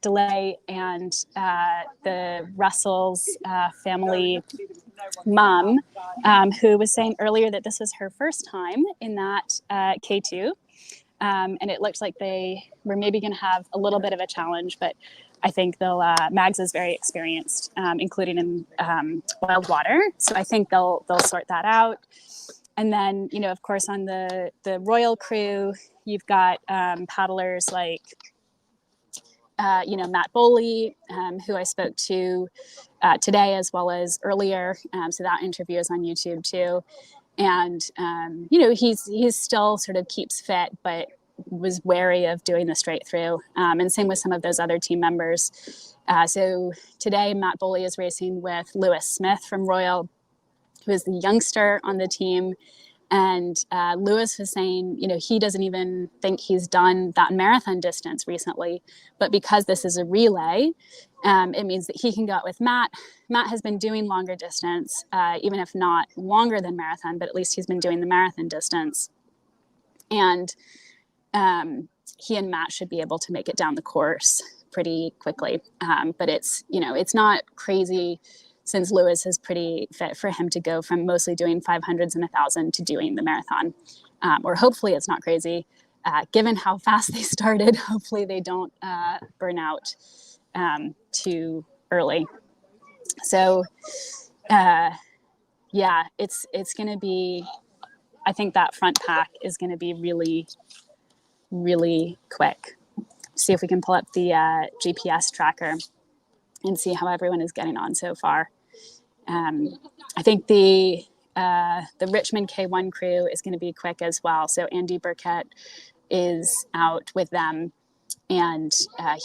delay, and the Russell's family mom, who was saying earlier that this was her first time in that K2. And it looked like they were maybe going to have a little bit of a challenge, but I think they'll. Mags is very experienced, including in wild water, so I think they'll sort that out. And then, you know, of course, on the Royal crew, you've got paddlers like Matt Boley, who I spoke to today as well as earlier. So that interview is on YouTube too. And he's still sort of keeps fit, but was wary of doing the straight through. And same with some of those other team members. So today, Matt Boley is racing with Lewis Smith from Royal, who is the youngster on the team. And Lewis was saying, he doesn't even think he's done that marathon distance recently, but because this is a relay, it means that he can go out with Matt. Matt has been doing longer distance, even if not longer than marathon, but at least he's been doing the marathon distance. And he and Matt should be able to make it down the course pretty quickly. But it's not crazy, since Lewis is pretty fit for him to go from mostly doing 500s and 1,000 to doing the marathon. Or hopefully it's not crazy. Given how fast they started, hopefully they don't burn out too early. So it's going to be, I think that front pack is going to be really, really quick. See if we can pull up the GPS tracker and see how everyone is getting on so far. I think the Richmond K1 crew is going to be quick as well. So Andy Burkett is out with them, and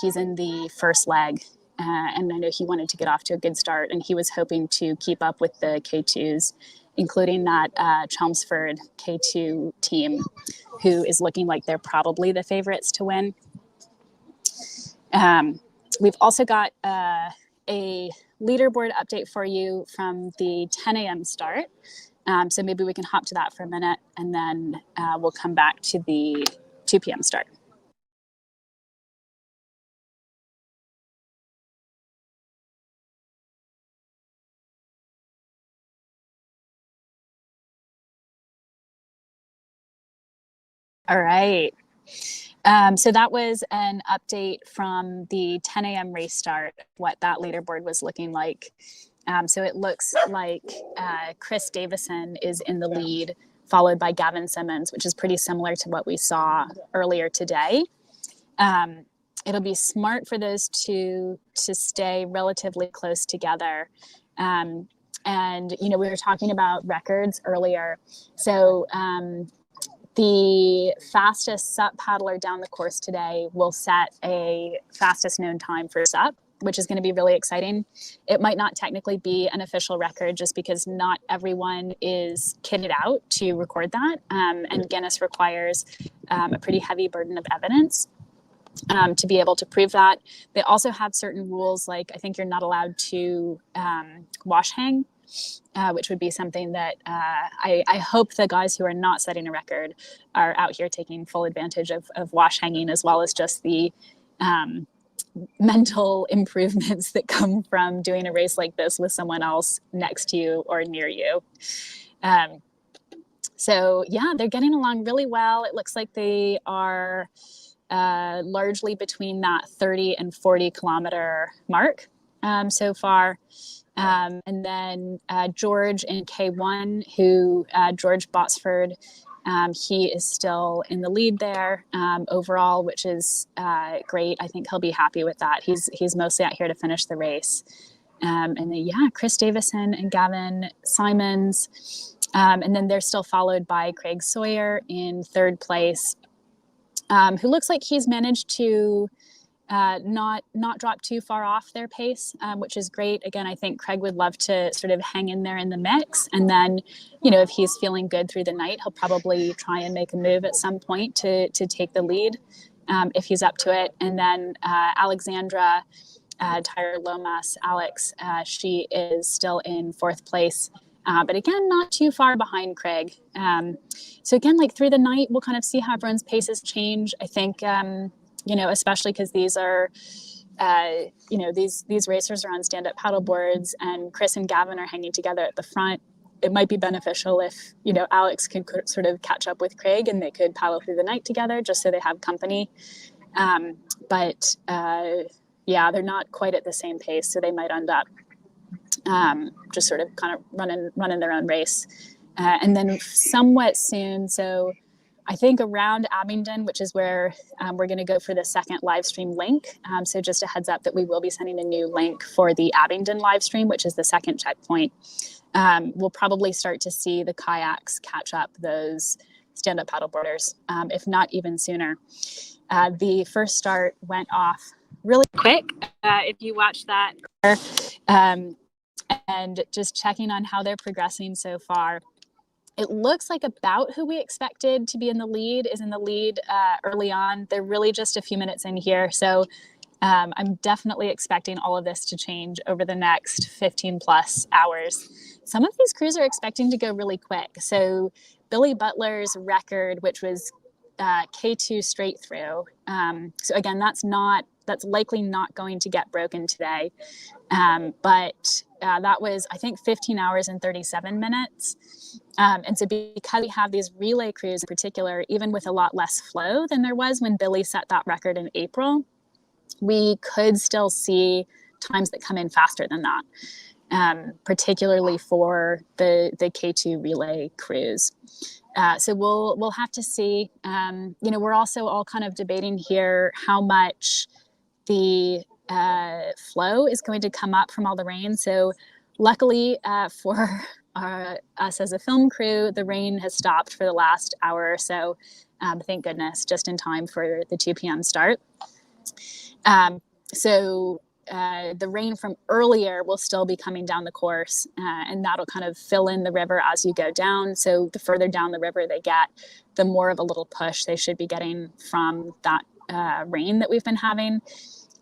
he's in the first leg. And I know he wanted to get off to a good start, and he was hoping to keep up with the K2s, including that Chelmsford K2 team, who is looking like they're probably the favorites to win. We've also got a leaderboard update for you from the 10 a.m. start. So maybe we can hop to that for a minute, and then we'll come back to the 2 p.m. start. All right. So that was an update from the 10 a.m. race start, what that leaderboard was looking like. So it looks like Chris Davison is in the lead, followed by Gavin Simmons, which is pretty similar to what we saw earlier today. It'll be smart for those two to stay relatively close together. And, we were talking about records earlier. So the fastest SUP paddler down the course today will set a fastest known time for SUP, which is going to be really exciting. It might not technically be an official record just because not everyone is kitted out to record that. And Guinness requires a pretty heavy burden of evidence to be able to prove that. They also have certain rules, like I think you're not allowed to wash hang, which would be something that I hope the guys who are not setting a record are out here taking full advantage of wash hanging, as well as just the mental improvements that come from doing a race like this with someone else next to you or near you. So yeah, they're getting along really well. It looks like they are largely between that 30 and 40 kilometer mark so far. And then George in K1, who George Botsford, he is still in the lead there overall, which is great. I think he'll be happy with that. He's mostly out here to finish the race. And then, Chris Davison and Gavin Simons. And then they're still followed by Craig Sawyer in third place, who looks like he's managed to not drop too far off their pace, which is great. Again, I think Craig would love to sort of hang in there in the mix. And then, if he's feeling good through the night, he'll probably try and make a move at some point to take the lead if he's up to it. And then Alexandra Tyre Lomas, Alex, she is still in fourth place. But again, not too far behind Craig. So again, like through the night, we'll kind of see how everyone's paces change. I think, especially because these are these racers are on stand-up paddle boards, and Chris and Gavin are hanging together at the front. It might be beneficial if, Alex could sort of catch up with Craig and they could paddle through the night together just so they have company. But they're not quite at the same pace, so they might end up just sort of kind of running their own race. And then somewhat soon, so I think around Abingdon, which is where we're going to go for the second live stream link. So just a heads up that we will be sending a new link for the Abingdon live stream, which is the second checkpoint. We'll probably start to see the kayaks catch up those stand-up paddleboarders, if not even sooner. The first start went off really quick. If you watch that, and just checking on how they're progressing so far, it looks like about who we expected to be in the lead is in the lead early on. They're really just a few minutes in here. So I'm definitely expecting all of this to change over the next 15 plus hours. Some of these crews are expecting to go really quick. So Billy Butler's record, which was K2 straight through. So again, that's likely not going to get broken today. But that was, I think, 15 hours and 37 minutes. And so because we have these relay crews in particular, even with a lot less flow than there was when Billy set that record in April, we could still see times that come in faster than that, particularly for the K2 relay crews. So we'll have to see. We're also all kind of debating here how much the flow is going to come up from all the rain. So luckily for us as a film crew, the rain has stopped for the last hour or so. Thank goodness, just in time for the 2 p.m. start. So the rain from earlier will still be coming down the course, and that'll kind of fill in the river as you go down. So the further down the river they get, the more of a little push they should be getting from that rain that we've been having.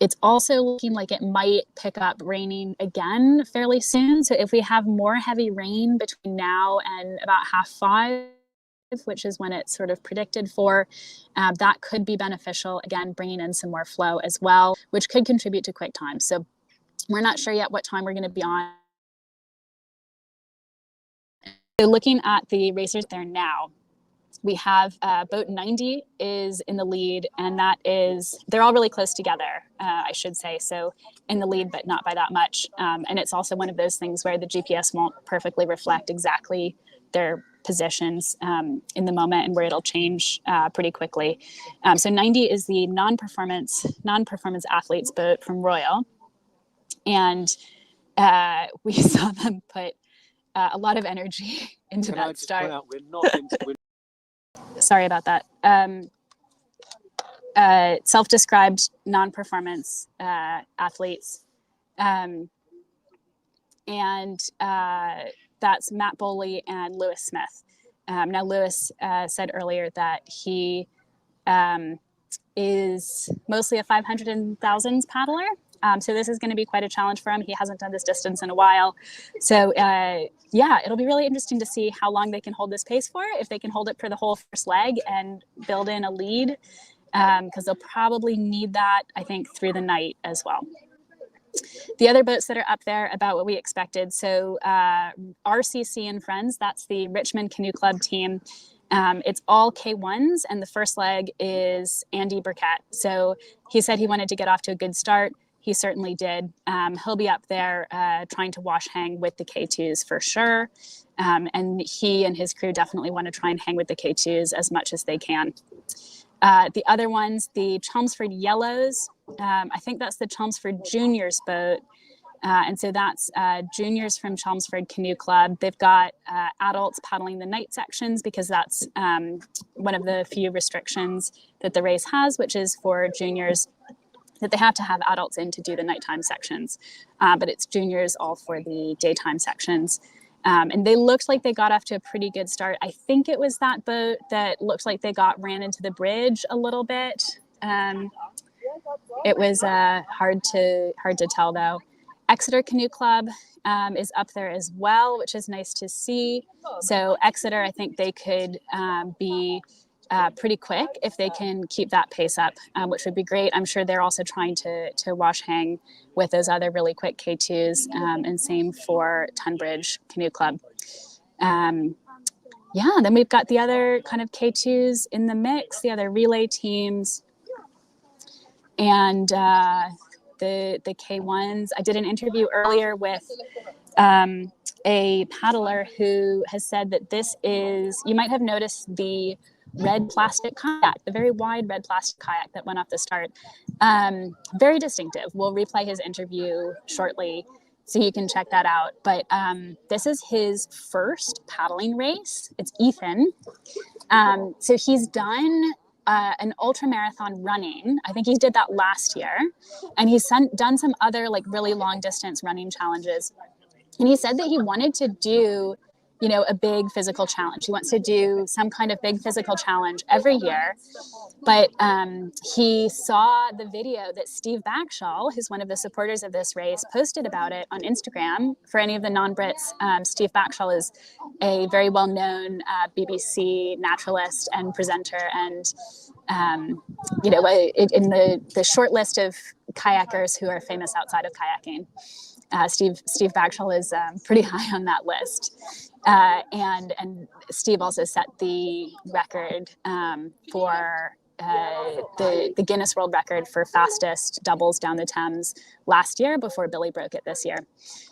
It's also looking like it might pick up raining again fairly soon. So if we have more heavy rain between now and about 5:30, which is when it's sort of predicted for, that could be beneficial, again, bringing in some more flow as well, which could contribute to quick times. So we're not sure yet what time we're going to be on. So looking at the racers there now, we have boat 90 is in the lead, and they're all really close together, I should say. So in the lead, but not by that much. And it's also one of those things where the GPS won't perfectly reflect exactly their positions in the moment, and where it'll change pretty quickly. So 90 is the non-performance athletes boat from Royal. And we saw them put a lot of energy into that start. Sorry about that. Self-described non-performance athletes. And that's Matt Boley and Lewis Smith. Now, Lewis said earlier that he is mostly a 500 and thousands paddler. So this is going to be quite a challenge for him. He hasn't done this distance in a while. So it'll be really interesting to see how long they can hold this pace for, if they can hold it for the whole first leg and build in a lead, because they'll probably need that, I think, through the night as well. The other boats that are up there, about what we expected. So RCC and Friends, that's the Richmond Canoe Club team. It's all K1s, and the first leg is Andy Burkett. So he said he wanted to get off to a good start. He certainly did. He'll be up there trying to wash hang with the K2s for sure. And he and his crew definitely want to try and hang with the K2s as much as they can. The other ones, the Chelmsford Yellows, I think that's the Chelmsford Juniors boat. And so that's juniors from Chelmsford Canoe Club. They've got adults paddling the night sections, because that's one of the few restrictions that the race has, which is for juniors, that they have to have adults in to do the nighttime sections. But it's juniors all for the daytime sections. And they looked like they got off to a pretty good start. I think it was that boat that looked like they ran into the bridge a little bit. It was hard to tell though. Exeter Canoe Club is up there as well, which is nice to see. So Exeter, I think they could be pretty quick if they can keep that pace up, which would be great. I'm sure they're also trying to wash hang with those other really quick K2s, and same for Tunbridge Canoe Club. Yeah, then we've got the other kind of K2s in the mix, the other relay teams, and the K1s. I did an interview earlier with a paddler who has said that this is, you might have noticed the red plastic kayak, the very wide red plastic kayak that went off the start. Very distinctive. We'll replay his interview shortly so you can check that out. But this is his first paddling race. It's Ethan. So he's done an ultra marathon running. I think he did that last year. And he's done some other like really long distance running challenges. And he said that he wanted to do, you know, a big physical challenge. He wants to do some kind of big physical challenge every year. But he saw the video that Steve Backshall, who's one of the supporters of this race, posted about it on Instagram. For any of the non-Brits, Steve Backshall is a very well-known BBC naturalist and presenter, and you know, in the short list of kayakers who are famous outside of kayaking, Steve Backshall is pretty high on that list. And Steve also set the record for the Guinness World Record for fastest doubles down the Thames last year before Billy broke it this year.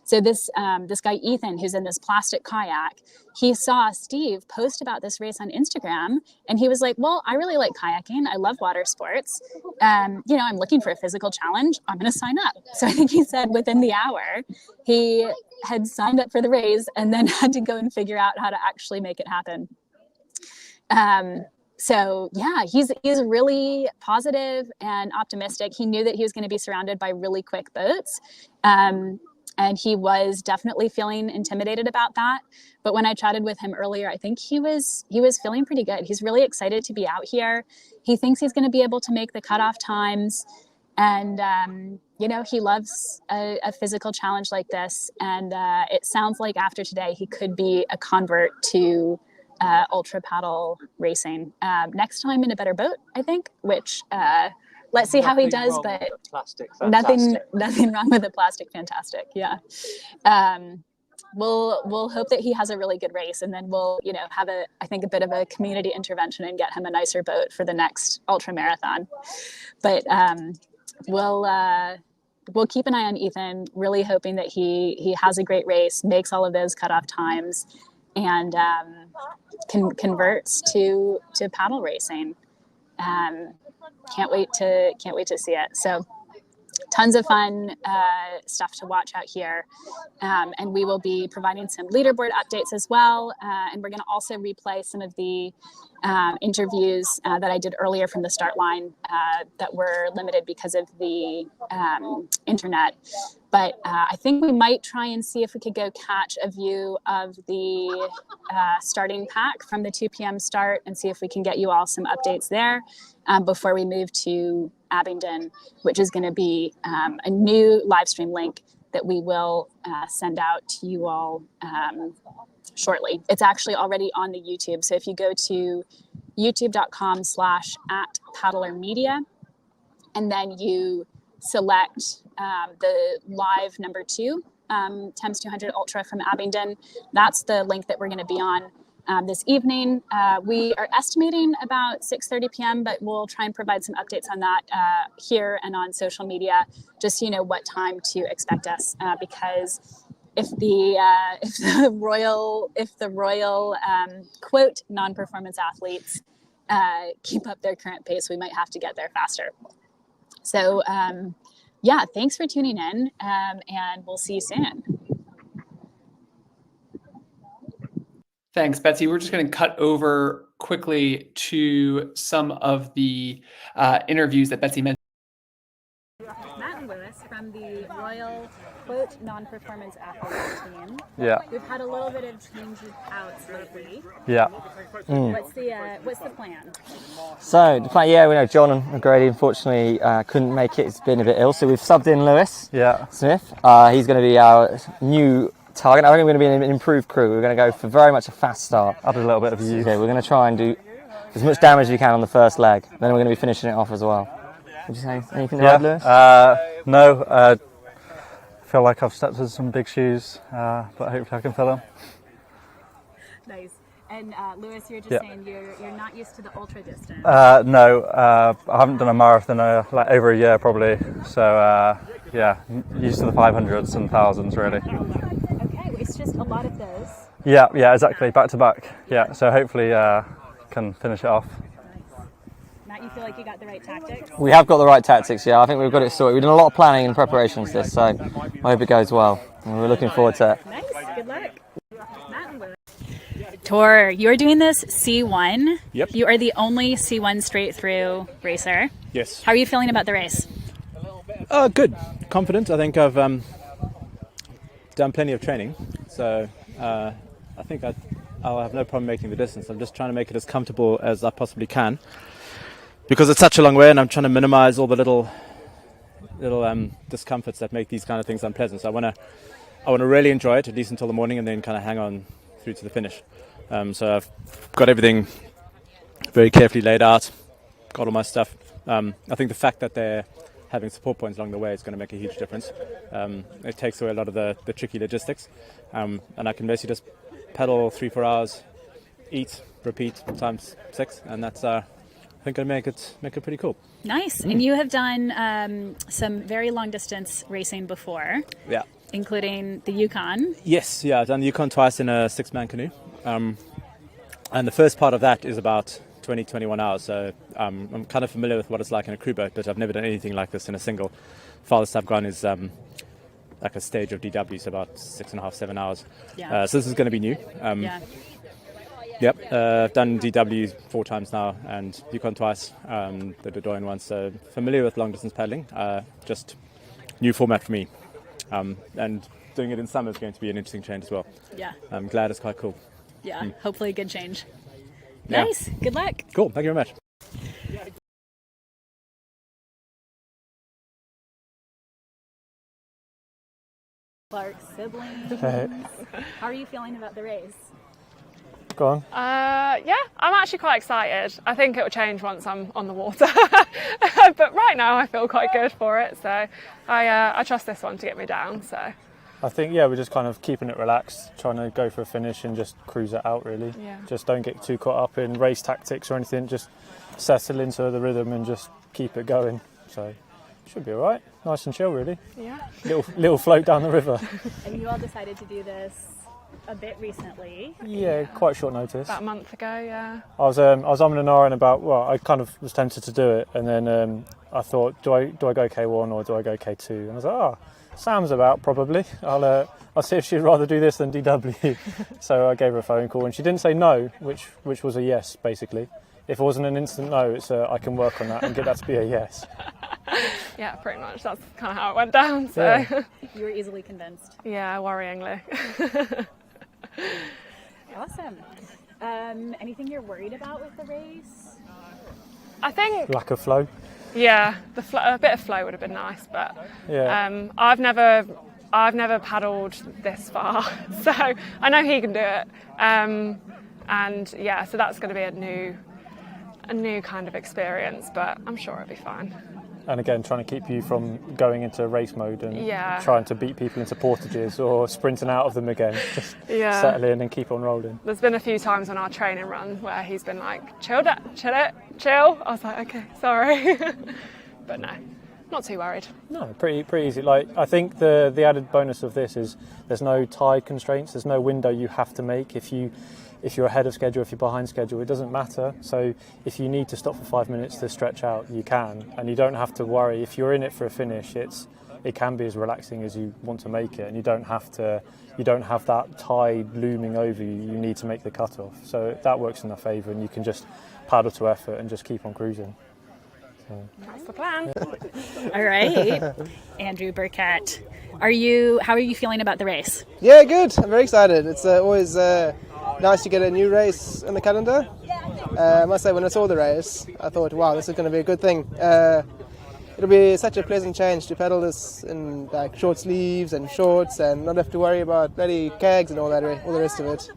So this guy Ethan, who's in this plastic kayak, he saw Steve post about this race on Instagram, and he was like, well, I really like kayaking. I love water sports. You know, I'm looking for a physical challenge. I'm going to sign up. So I think he said within the hour, he had signed up for the race and then had to go and figure out how to actually make it happen. So yeah, he's really positive and optimistic. He knew that he was going to be surrounded by really quick boats. And he was definitely feeling intimidated about that. But when I chatted with him earlier, I think he was feeling pretty good. He's really excited to be out here. He thinks he's going to be able to make the cutoff times. And, you know, he loves a physical challenge like this. And it sounds like after today, he could be a convert to ultra paddle racing. Next time in a better boat, I think, which let's see how he does, but nothing wrong with the plastic fantastic. Yeah. We'll hope that he has a really good race, and then we'll, you know, have I think a bit of a community intervention and get him a nicer boat for the next ultra marathon. But we'll keep an eye on Ethan, really hoping that he has a great race, makes all of those cutoff times, and converts to paddle racing. Can't wait to see it. So tons of fun stuff to watch out here. And we will be providing some leaderboard updates as well. And we're going to also replay some of the interviews that I did earlier from the start line that were limited because of the internet. But I think we might try and see if we could go catch a view of the starting pack from the 2 p.m. start and see if we can get you all some updates there before we move to Abingdon, which is going to be a new live stream link that we will send out to you all shortly. It's actually already on the YouTube. So if you go to youtube.com/@paddlermedia, and then you select the live number 2, Thames 200 Ultra from Abingdon, that's the link that we're going to be on this evening. We are estimating about 6:30 p.m., but we'll try and provide some updates on that here and on social media, just so you know what time to expect us, because if the royal quote non-performance athletes keep up their current pace, we might have to get there faster. So yeah, thanks for tuning in, and we'll see you soon. Thanks, Betsy. We're just going to cut over quickly to some of the interviews that Betsy mentioned. Matt and Lewis from the Royal quote non-performance athletes team. Yeah. We've had a little bit of changes out lately. Yeah. What's the plan? So the plan, yeah, we know John and Grady unfortunately couldn't make it. He's been a bit ill, so we've subbed in Lewis Smith. He's going to be our new target. I think we're going to be an improved crew. We're going to go for very much a fast start. Add a little bit of you. Yeah, we're going to try and do as much damage as you can on the first leg. Then we're going to be finishing it off as well. Would you say anything to Yeah. add, Lewis? No. Feel like I've stepped into some big shoes, but hopefully I can fill them. Nice. And Lewis, you're just Yeah. saying you're not used to the ultra distance. No, I haven't done a marathon like over a year probably. So yeah, used to the 500s and thousands really. Okay, well, it's just a lot of those. Yeah, exactly, back to back. Yeah, so hopefully can finish it off. Matt, you feel like you got the right tactics? We have got the right tactics, yeah. I think we've got it sorted. We've done a lot of planning and preparation for this, so I hope it goes well. And we're looking forward to it. Nice, good luck. Matt and Lewis. Tor, you're doing this C1. Yep. You are the only C1 straight through racer. Yes. How are you feeling about the race? Good. Confident. I think I've done plenty of training, so I think I'll have no problem making the distance. I'm just trying to make it as comfortable as I possibly can, because it's such a long way, and I'm trying to minimize all the little discomforts that make these kind of things unpleasant. So I want to really enjoy it, at least until the morning, and then kind of hang on through to the finish. So I've got everything very carefully laid out, got all my stuff. I think the fact that they're having support points along the way is going to make a huge difference. It takes away a lot of the tricky logistics, and I can basically just pedal 3-4 hours, eat, repeat times 6, and that's I think going to make it pretty cool. Nice. And you have done some very long distance racing before. Yeah. Including the Yukon. Yes, yeah, I've done the Yukon twice in a 6-man canoe, and the first part of that is about 20-21 hours, so I'm kind of familiar with what it's like in a crew boat, but I've never done anything like this in a single. Farthest I've gone is like a stage of DW, so about 6.5-7 hours. Yeah. So this is going to be new. Yeah. Yep, I've done DW 4 times now and Yukon twice, the Dordogne once, so familiar with long distance paddling, just new format for me. And doing it in summer is going to be an interesting change as well. Yeah. I'm glad it's quite cool. Yeah, hopefully a good change. Yeah. Nice. Good luck. Cool. Thank you very much. Clark's siblings. Hey. How are you feeling about the race? Go on. Yeah, I'm actually quite excited. I think it will change once I'm on the water. But right now I feel quite good for it. So I trust this one to get me down. So I think, yeah, we're just kind of keeping it relaxed, trying to go for a finish and just cruise it out, really. Yeah. Just don't get too caught up in race tactics or anything. Just settle into the rhythm and just keep it going. So should be all right. Nice and chill, really. Yeah. Little float down the river. And you all decided to do this a bit recently. Yeah, quite short notice. about a month ago, yeah. I was umming and ahhing about, well, I kind of was tempted to do it, and then I thought, do I go K1 or do I go K2? And I was like, Sam's about probably. I'll see if she'd rather do this than DW. So I gave her a phone call, and she didn't say no, which was a yes basically. If it wasn't an instant no, it's I can work on that and get that to be a yes. Yeah, pretty much. That's kind of how it went down. So Yeah. You were easily convinced. Yeah, worryingly. Awesome. Anything you're worried about with the race? I think, Lack of flow. yeah, a bit of flow would have been nice, but Yeah. I've never paddled this far, so I know he can do it. And yeah, so that's going to be a new kind of experience, but I'm sure it'll be fine. And again, trying to keep you from going into race mode and Yeah. trying to beat people into portages or sprinting out of them again. Just Yeah. settle in and keep on rolling. There's been a few times on our training run where he's been like, chill. I was like, okay, sorry. But no, not too worried. No, pretty easy. Like, I think the added bonus of this is there's no tide constraints. There's no window you have to make. If you're ahead of schedule, if you're behind schedule, it doesn't matter. So if you need to stop for 5 minutes to stretch out, you can, and you don't have to worry. If you're in it for a finish, it can be as relaxing as you want to make it, and you don't have that tide looming over you. You need to make the cutoff. So that works in our favour, and you can just paddle to effort and just keep on cruising. So. That's the plan. All right. Andrew Burkett, how are you feeling about the race? Yeah, good. I'm very excited. It's always nice to get a new race on the calendar. I must say, when I saw the race, I thought, wow, this is going to be a good thing. it'll be such a pleasant change to paddle this in like short sleeves and shorts and not have to worry about bloody kegs and all the rest of it.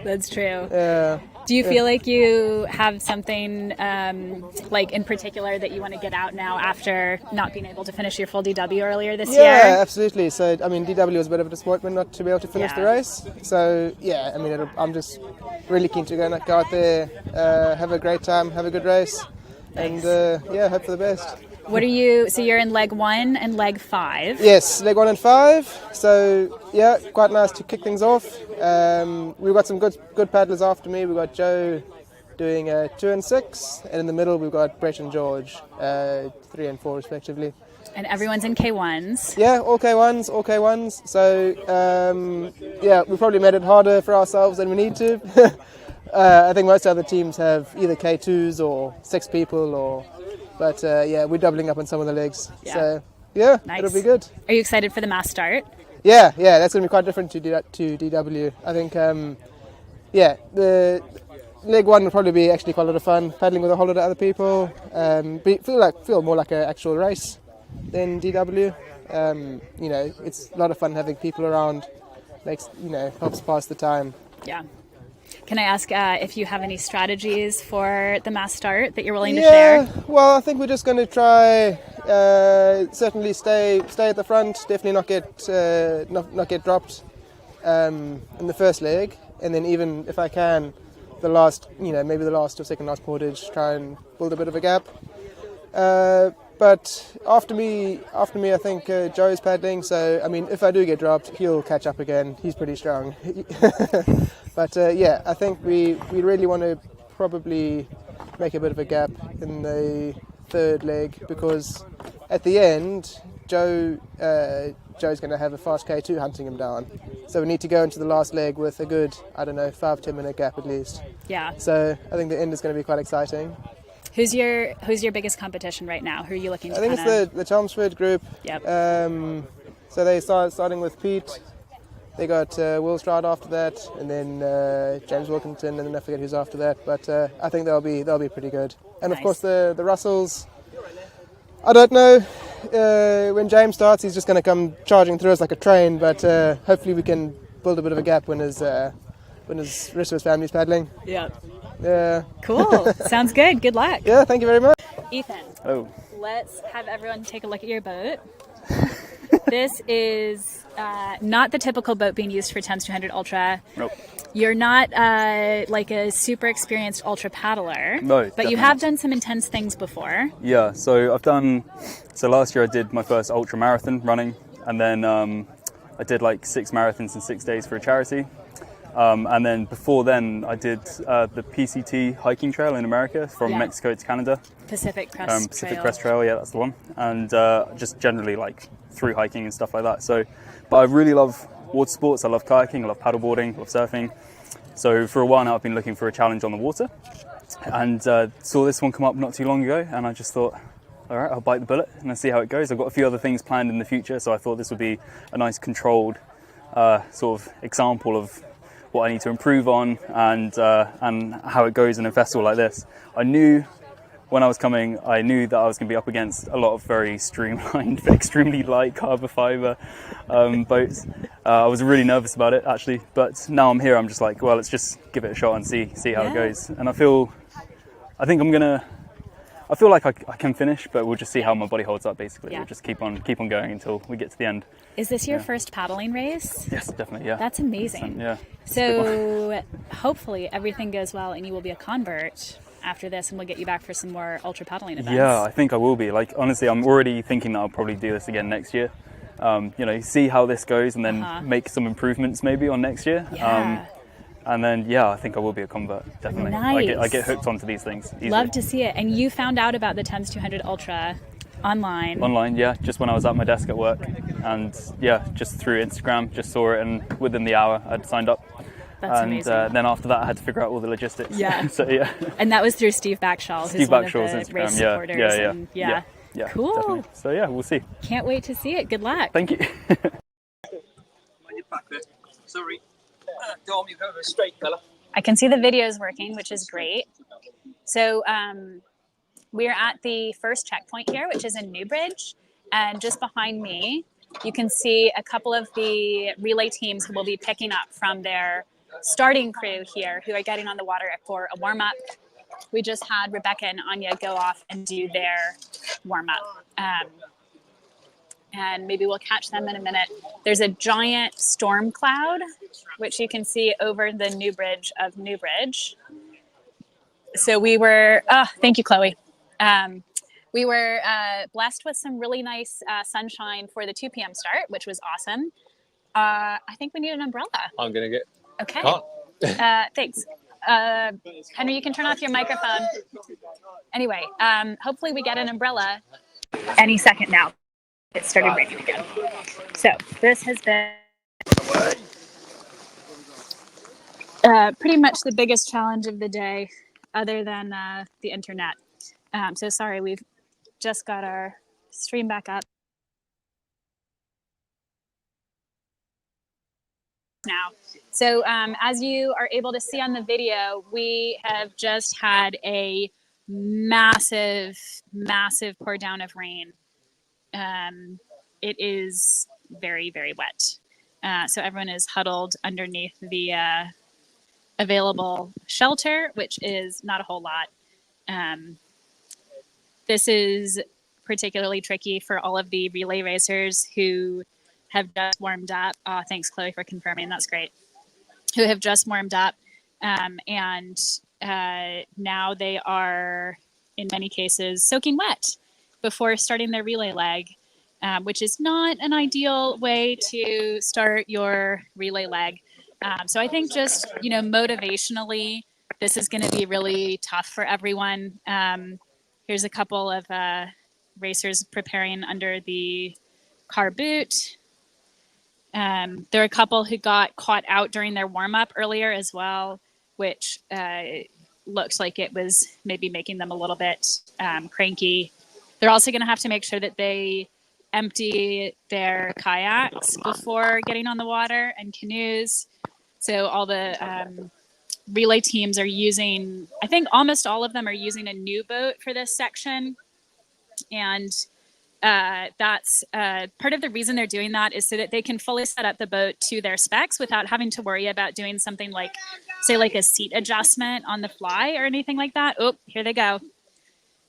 That's true. Yeah. Do you feel like you have something like in particular that you want to get out now after not being able to finish your full DW earlier this year? Yeah, absolutely. So, I mean, DW was a bit of a disappointment not to be able to finish the race. So, yeah, I mean, I'm just really keen to go out there, have a great time, have a good race, and yeah, hope for the best. What are you? So you're in leg 1 and leg 5. Yes, leg 1 and 5. So yeah, quite nice to kick things off. We've got some good paddlers after me. We've got Joe doing 2 and 6, and in the middle we've got Brett and George 3 and 4 respectively. And everyone's in K1s. Yeah, all K1s, all K1s. So yeah, we probably made it harder for ourselves than we need to. I think most other teams have either K2s or 6 people But yeah, we're doubling up on some of the legs. Yeah. So yeah, Nice. It'll be good. Are you excited for the mass start? Yeah, that's going to be quite different to DW. I think, yeah, the leg 1 will probably be actually quite a lot of fun, paddling with a whole lot of other people. Feel more like an actual race than DW. You know, it's a lot of fun having people around. Helps pass the time. Yeah. Can I ask if you have any strategies for the mass start that you're willing to share? Yeah, well, I think we're just going to try certainly stay at the front, definitely not get dropped in the first leg, and then even if I can, the last, maybe the last or second last portage, try and build a bit of a gap. But after me, I think Joe's paddling. So I mean, if I do get dropped, he'll catch up again. He's pretty strong. But yeah, I think we really want to probably make a bit of a gap in the third leg, because at the end, Joe's going to have a fast K2 hunting him down. So we need to go into the last leg with a good, 5-10 minute gap at least. Yeah. So I think the end is going to be quite exciting. Who's your biggest competition right now? Who are you looking to? I think it's the Chelmsford group. Yep. So they starting with Pete. They got Will Stroud after that, and then James Wilkinson, and then I forget who's after that. But I think they'll be pretty good. And Nice. Of course the Russells. I don't know. When James starts, he's just going to come charging through us like a train. But hopefully we can build a bit of a gap when his rest of his family's paddling. Yeah. Yeah. Cool. Sounds good. Good luck. Yeah. Thank you very much. Ethan. Oh. Let's have everyone take a look at your boat. This is not the typical boat being used for Thames 200 Ultra. Nope. You're not like a super experienced ultra paddler. No, but you definitely have not. done some intense things before. Yeah, so last year I did my first ultra marathon running, and then I did like 6 marathons in 6 days for a charity. And then before then I did the PCT hiking trail in America from Mexico to Canada. Pacific Crest Pacific Trail. Crest Trail, yeah, that's the one. And just generally like through hiking and stuff like that. But I really love water sports. I love kayaking, I love paddleboarding, I love surfing. So for a while now I've been looking for a challenge on the water, and saw this one come up not too long ago, and I just thought, all right, I'll bite the bullet and I'll see how it goes. I've got a few other things planned in the future, so I thought this would be a nice controlled sort of example of what I need to improve on and how it goes in a festival like this. I knew when I was coming, I knew that I was going to be up against a lot of very streamlined, extremely light carbon fiber boats. I was really nervous about it actually, but now I'm here, I'm just like, well, let's just give it a shot and see how it goes. And I feel like I can finish, but we'll just see how my body holds up basically. Yeah. We'll just keep on going until we get to the end. Is this your first paddling race? Yes, definitely, yeah. That's amazing. Yeah. So hopefully everything goes well and you will be a convert after this, and we'll get you back for some more ultra paddling events. Yeah, I think I will be. Like, honestly, I'm already thinking that I'll probably do this again next year. See how this goes and then make some improvements maybe on next year. Yeah. And then, yeah, I think I will be a convert, definitely. Nice. I get hooked onto these things easily. Love to see it. And you found out about the Thames 200 Ultra online? Online, yeah, just when I was at my desk at work. And yeah, just through Instagram, just saw it, and within the hour I'd signed up. That's and amazing. Then after that I had to figure out all the logistics. Yeah. So yeah. And that was through Steve Backshall, who's one of the race supporters. Yeah. Cool. Definitely. So yeah, we'll see. Can't wait to see it. Good luck. Thank you. Sorry. Dom, you have a straight colour. I can see the videos working, which is great. So we're at the first checkpoint here, which is in Newbridge. And just behind me, you can see a couple of the relay teams who will be picking up from their starting crew here who are getting on the water for a warm-up. We just had Rebecca and Anya go off and do their warm-up. And maybe we'll catch them in a minute. There's a giant storm cloud, which you can see over the new bridge of Newbridge. So we were, thank you, Chloe. We were blessed with some really nice sunshine for the 2 p.m. start, which was awesome. I think we need an umbrella. I'm going to get Okay. caught. Thanks. Henry, you can turn off your microphone. Anyway, hopefully we get an umbrella any second now. It started raining again. So this has been pretty much the biggest challenge of the day, other than the internet. So sorry, we've just got our stream back up now. So as you are able to see on the video, we have just had a massive pour down of rain. It is very, very wet. So everyone is huddled underneath the available shelter, which is not a whole lot. This is particularly tricky for all of the relay racers who have just warmed up. Thanks, Chloe, for confirming. That's great. Who have just warmed up. And now they are, in many cases, soaking wet before starting their relay leg, which is not an ideal way to start your relay leg. So I think just, motivationally, this is going to be really tough for everyone. Here's a couple of racers preparing under the car boot. There are a couple who got caught out during their warm-up earlier as well, which looked like it was maybe making them a little bit cranky. They're also going to have to make sure that they empty their kayaks before getting on the water and canoes. So all the relay teams are using, I think almost all of them are using a new boat for this section. And that's part of the reason they're doing that is so that they can fully set up the boat to their specs without having to worry about doing something like, say, like a seat adjustment on the fly or anything like that. Oh, here they go.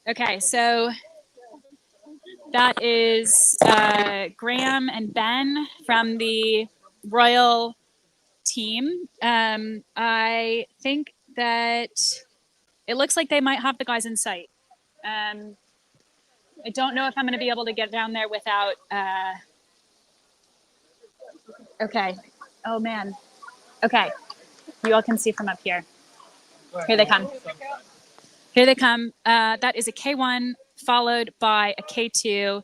Okay, so that is Graham and Ben from the Royal team. I think that it looks like they might have the guys in sight. I don't know if I'm going to be able to get down there without. Okay. Oh man. Okay. You all can see from up here. Here they come. Here they come. That is a K1 followed by a K2.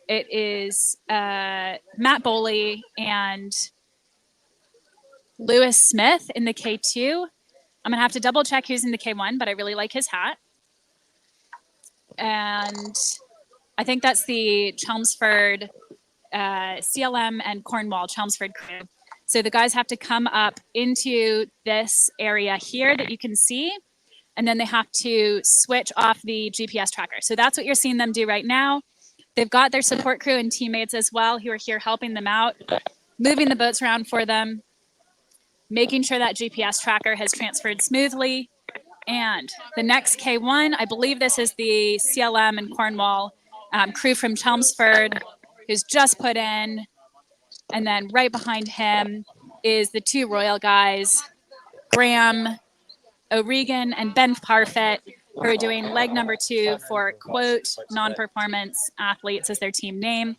It is Matt Boley and Lewis Smith in the K2. I'm gonna have to double check who's in the K1, but I really like his hat. And I think that's the Chelmsford, CLM and Cornwall Chelmsford crew. So the guys have to come up into this area here that you can see, and then they have to switch off the GPS tracker. So that's what you're seeing them do right now. They've got their support crew and teammates as well who are here helping them out, moving the boats around for them, making sure that GPS tracker has transferred smoothly. And the next K1, I believe this is the CLM and Cornwall crew from Chelmsford who's just put in. And then right behind him is the two Royal guys, Graham O'Regan and Ben Parfit, who are doing leg number 2 for, quote, non-performance athletes as their team name.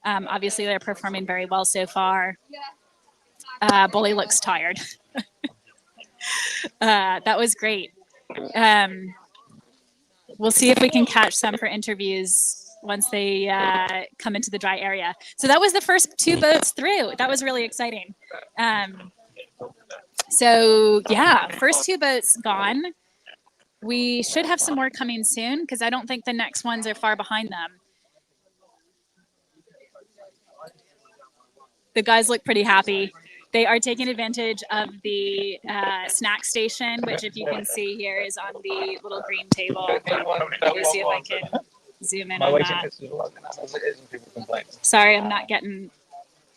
Obviously, they're performing very well so far. Bully looks tired. That was great. We'll see if we can catch some for interviews once they come into the dry area. So that was the first 2 boats through. That was really exciting. So yeah, first 2 boats gone. We should have some more coming soon because I don't think the next ones are far behind them. The guys look pretty happy. They are taking advantage of the snack station, which, if you can see here, is on the little green table. Let me see if I can zoom in on that. Sorry, I'm not getting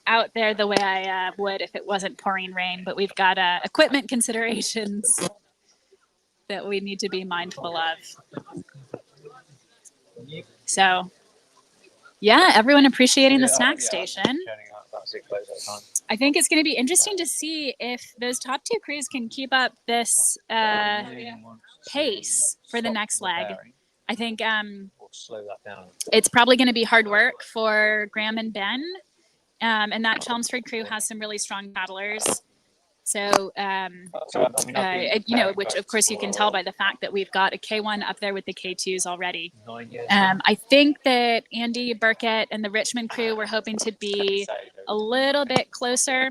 out there the way I would if it wasn't pouring rain, but we've got equipment considerations that we need to be mindful of. So, yeah, everyone appreciating the snack station. I think it's going to be interesting to see if those top two crews can keep up this pace for the next leg. I think it's probably going to be hard work for Graham and Ben. And that Chelmsford crew has some really strong paddlers. So, which of course you can tell by the fact that we've got a K1 up there with the K2s already. I think that Andy Burkett and the Richmond crew were hoping to be a little bit closer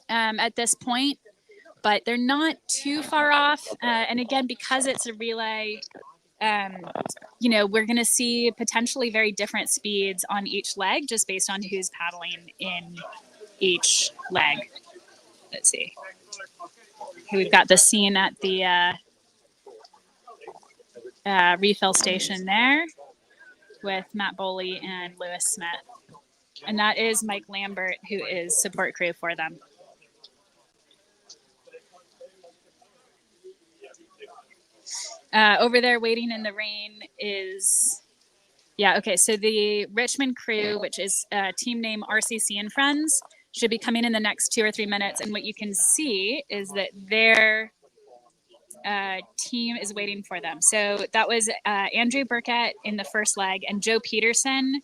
at this point, but they're not too far off. And again, because it's a relay, we're going to see potentially very different speeds on each leg just based on who's paddling in each leg. Let's see. Okay, we've got the scene at the refill station there with Matt Boley and Lewis Smith. And that is Mike Lambert, who is support crew for them. Over there waiting in the rain is, so the Richmond crew, which is team name RCC and Friends, should be coming in the next 2 or 3 minutes. And what you can see is that their team is waiting for them. So that was Andrew Burkett in the first leg, and Joe Peterson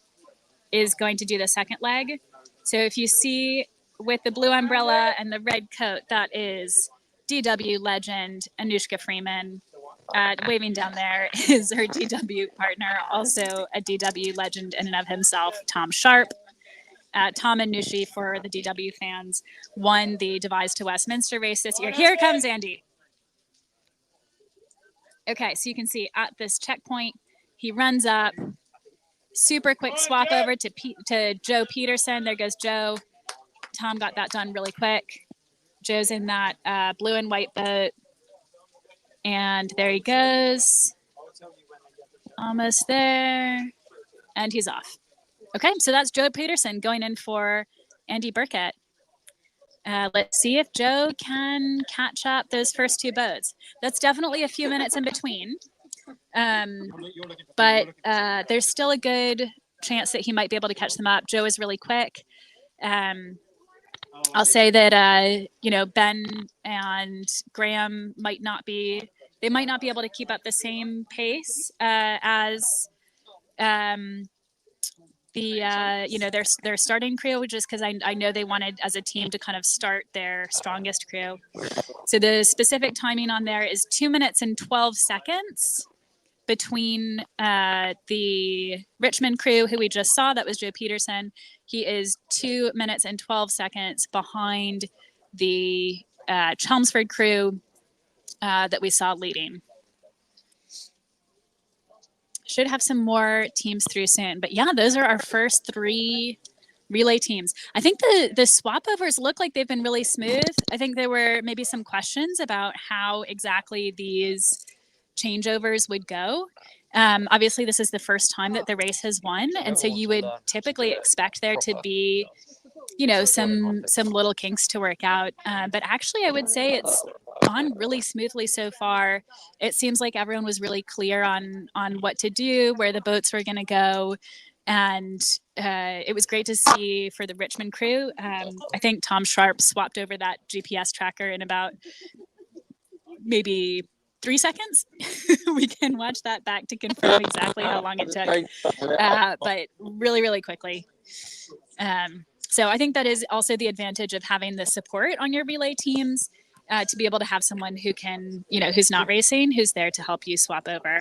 is going to do the second leg. So if you see with the blue umbrella and the red coat, that is DW legend Anushka Freeman. Waving down there is her DW partner, also a DW legend in and of himself, Tom Sharp. Tom and Nushi, for the DW fans, won the Devise to Westminster race this year. Here comes Andy. Okay, so you can see at this checkpoint, he runs up, super quick swap over to Joe Peterson. There goes Joe. Tom got that done really quick. Joe's in that blue and white boat. And there he goes. Almost there. And he's off. Okay, so that's Joe Peterson going in for Andy Burkett. Let's see if Joe can catch up those first two boats. That's definitely a few minutes in between. But there's still a good chance that he might be able to catch them up. Joe is really quick. I'll say that, Ben and Graham might not be able to keep up the same pace as their starting crew, just because I know they wanted as a team to kind of start their strongest crew. So the specific timing on there is 2 minutes and 12 seconds between the Richmond crew, who we just saw, that was Joe Peterson. He is 2 minutes and 12 seconds behind the Chelmsford crew that we saw leading. Should have some more teams through soon. But yeah, those are our first 3 relay teams. I think the swap overs look like they've been really smooth. I think there were maybe some questions about how exactly these changeovers would go. Obviously, this is the first time that the race has won. And so you would typically expect there to be, some little kinks to work out. But actually, I would say it's gone really smoothly so far. It seems like everyone was really clear on what to do, where the boats were going to go. And it was great to see for the Richmond crew. I think Tom Sharp swapped over that GPS tracker in about maybe 3 seconds. We can watch that back to confirm exactly how long it took, but really, really quickly. So I think that is also the advantage of having the support on your relay teams, to be able to have someone who can, who's not racing, who's there to help you swap over.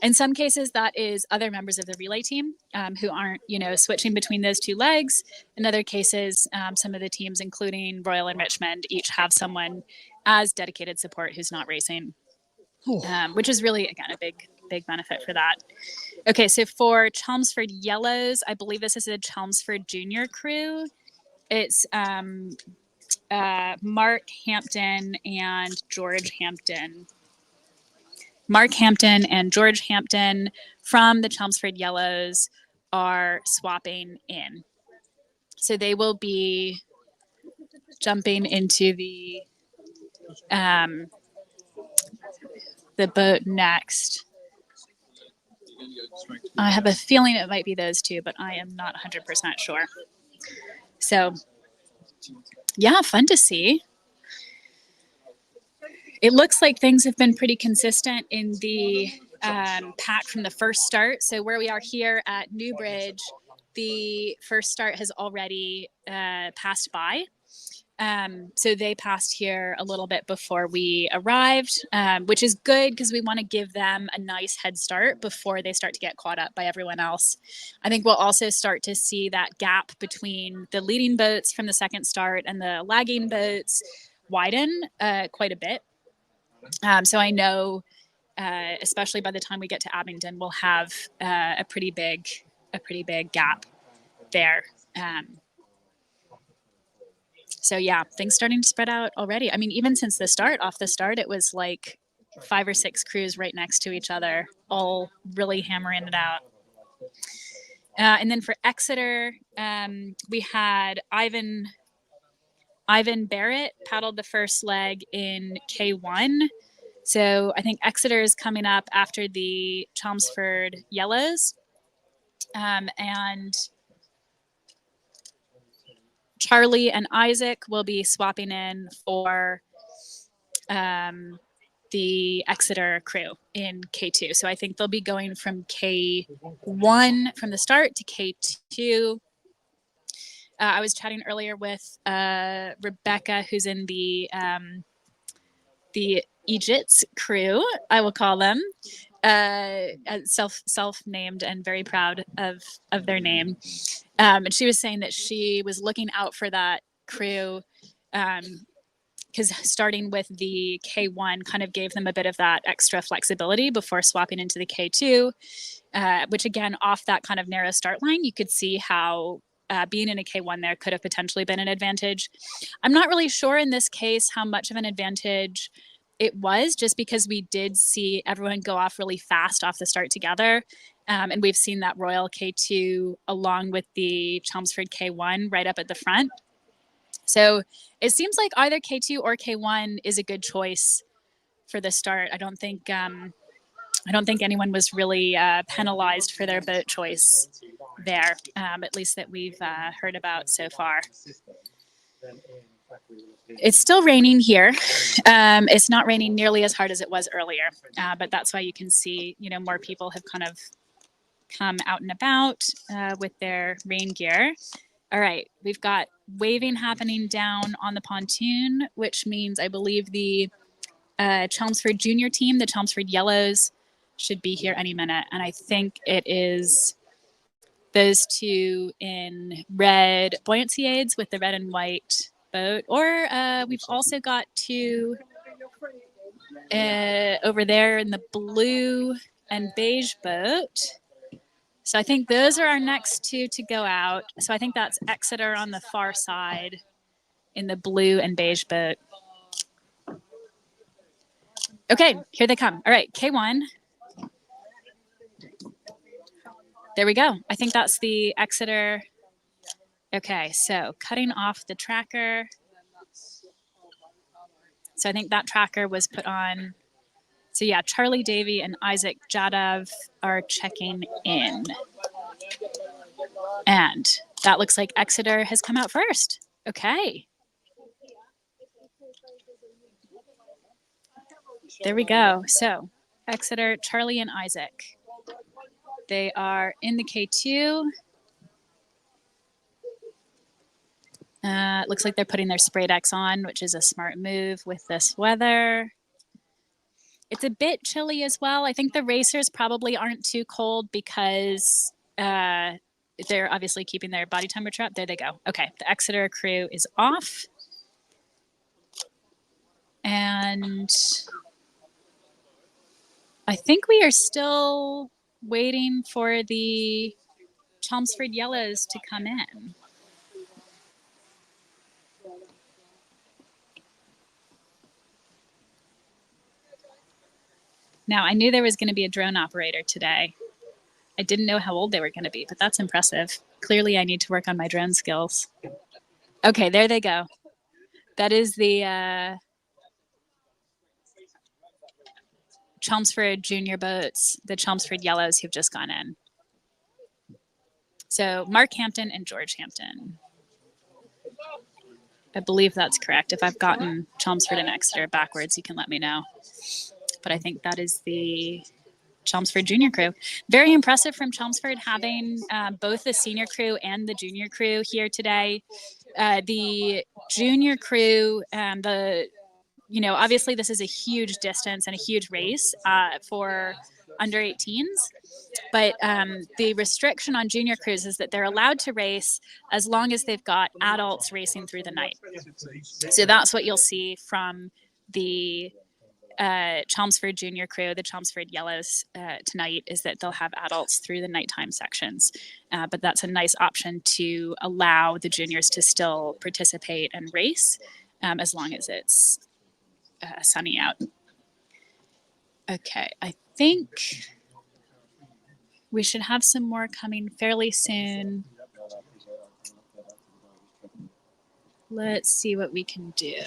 In some cases, that is other members of the relay team who aren't, switching between those 2 legs. In other cases, some of the teams, including Royal and Richmond, each have someone as dedicated support who's not racing, which is really, again, a big benefit for that. Okay, so for Chelmsford Yellows, I believe this is a Chelmsford Junior crew. It's Mark Hampton and George Hampton. Mark Hampton and George Hampton from the Chelmsford Yellows are swapping in. So they will be jumping into the boat next. I have a feeling it might be those two, but I am not 100% sure. So yeah, fun to see. It looks like things have been pretty consistent in the pack from the first start. So where we are here at Newbridge, the first start has already passed by. So they passed here a little bit before we arrived, which is good because we want to give them a nice head start before they start to get caught up by everyone else. I think we'll also start to see that gap between the leading boats from the second start and the lagging boats widen quite a bit. So I know, especially by the time we get to Abingdon, we'll have a pretty big gap there. So yeah, things starting to spread out already. I mean, even since the start, it was like 5 or 6 crews right next to each other, all really hammering it out. And then for Exeter, we had Ivan Barrett paddled the first leg in K1. So I think Exeter is coming up after the Chelmsford Yellows. And Charlie and Isaac will be swapping in for the Exeter crew in K2. So I think they'll be going from K1 from the start to K2. I was chatting earlier with Rebecca, who's in the Egypt's crew, I will call them, self-named and very proud of their name. And she was saying that she was looking out for that crew because starting with the K1 kind of gave them a bit of that extra flexibility before swapping into the K2, which again, off that kind of narrow start line, you could see how being in a K1 there could have potentially been an advantage. I'm not really sure in this case how much of an advantage it was, just because we did see everyone go off really fast off the start together. And we've seen that Royal K2 along with the Chelmsford K1 right up at the front. So it seems like either K2 or K1 is a good choice for the start. I don't think anyone was really penalized for their boat choice there, at least that we've heard about so far. It's still raining here. It's not raining nearly as hard as it was earlier, but that's why you can see, more people have kind of come out and about with their rain gear. All right, we've got waving happening down on the pontoon, which means I believe the Chelmsford junior team, the Chelmsford Yellows, should be here any minute. And I think it is those two in red buoyancy aids with the red and white boat. Or we've also got two over there in the blue and beige boat. So I think those are our next two to go out. So I think that's Exeter on the far side in the blue and beige boat. Okay, here they come. All right, K1. There we go. I think that's the Exeter. Okay, so cutting off the tracker. So I think that tracker was put on. So yeah, Charlie Davey and Isaac Jadav are checking in. And that looks like Exeter has come out first. Okay. There we go. So Exeter, Charlie and Isaac. They are in the K2. It looks like they're putting their spray decks on, which is a smart move with this weather. It's a bit chilly as well. I think the racers probably aren't too cold because they're obviously keeping their body temperature up. There they go. Okay, the Exeter crew is off. And I think we are still waiting for the Chelmsford Yellows to come in. Now, I knew there was going to be a drone operator today. I didn't know how old they were going to be, but that's impressive. Clearly, I need to work on my drone skills. Okay, there they go. That is the Chelmsford Junior boats, the Chelmsford Yellows who've just gone in. So Mark Hampton and George Hampton. I believe that's correct. If I've gotten Chelmsford and Exeter backwards, you can let me know. But I think that is the Chelmsford junior crew. Very impressive from Chelmsford having both the senior crew and the junior crew here today. The junior crew, obviously this is a huge distance and a huge race for under 18s. But the restriction on junior crews is that they're allowed to race as long as they've got adults racing through the night. So that's what you'll see from the Chelmsford Junior crew, the Chelmsford Yellows tonight, is that they'll have adults through the nighttime sections. But that's a nice option to allow the juniors to still participate and race as long as it's sunny out. Okay, I think we should have some more coming fairly soon. Let's see what we can do.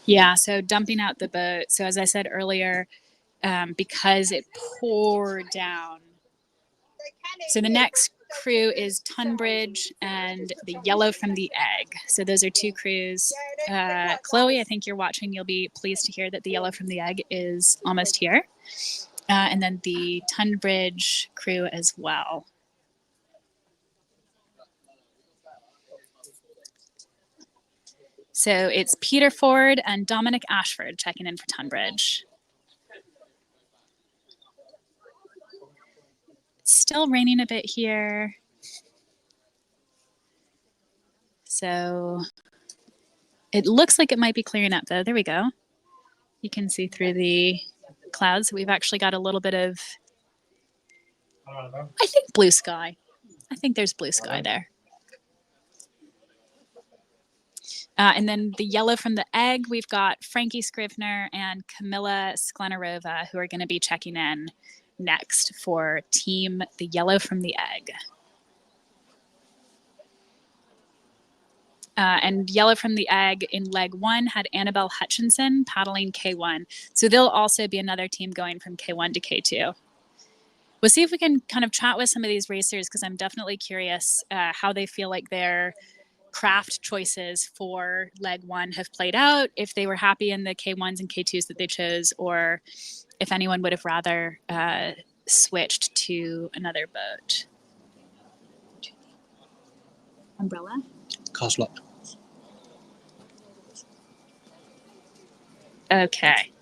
Yeah, so dumping out the boat. So as I said earlier, because it poured down. So the next crew is Tunbridge and the Yellow from the Egg. So those are two crews. Chloe, I think you're watching. You'll be pleased to hear that the Yellow from the Egg is almost here. And then the Tunbridge crew as well. So it's Peter Ford and Dominic Ashford checking in for Tunbridge. Still raining a bit here. So it looks like it might be clearing up though. There we go. You can see through the clouds. We've actually got a little bit of, I think, blue sky. I think there's blue sky there. And then the Yellow from the Egg, we've got Frankie Scrivener and Camilla Sklenarova who are going to be checking in next for Team the Yellow from the Egg. And Yellow from the Egg in leg one had Annabelle Hutchinson paddling K1. So they'll also be another team going from K1 to K2. We'll see if we can kind of chat with some of these racers because I'm definitely curious how they feel like their craft choices for leg one have played out, if they were happy in the K1s and K2s that they chose, or if anyone would have rather switched to another boat. Umbrella? Car's locked. Okay.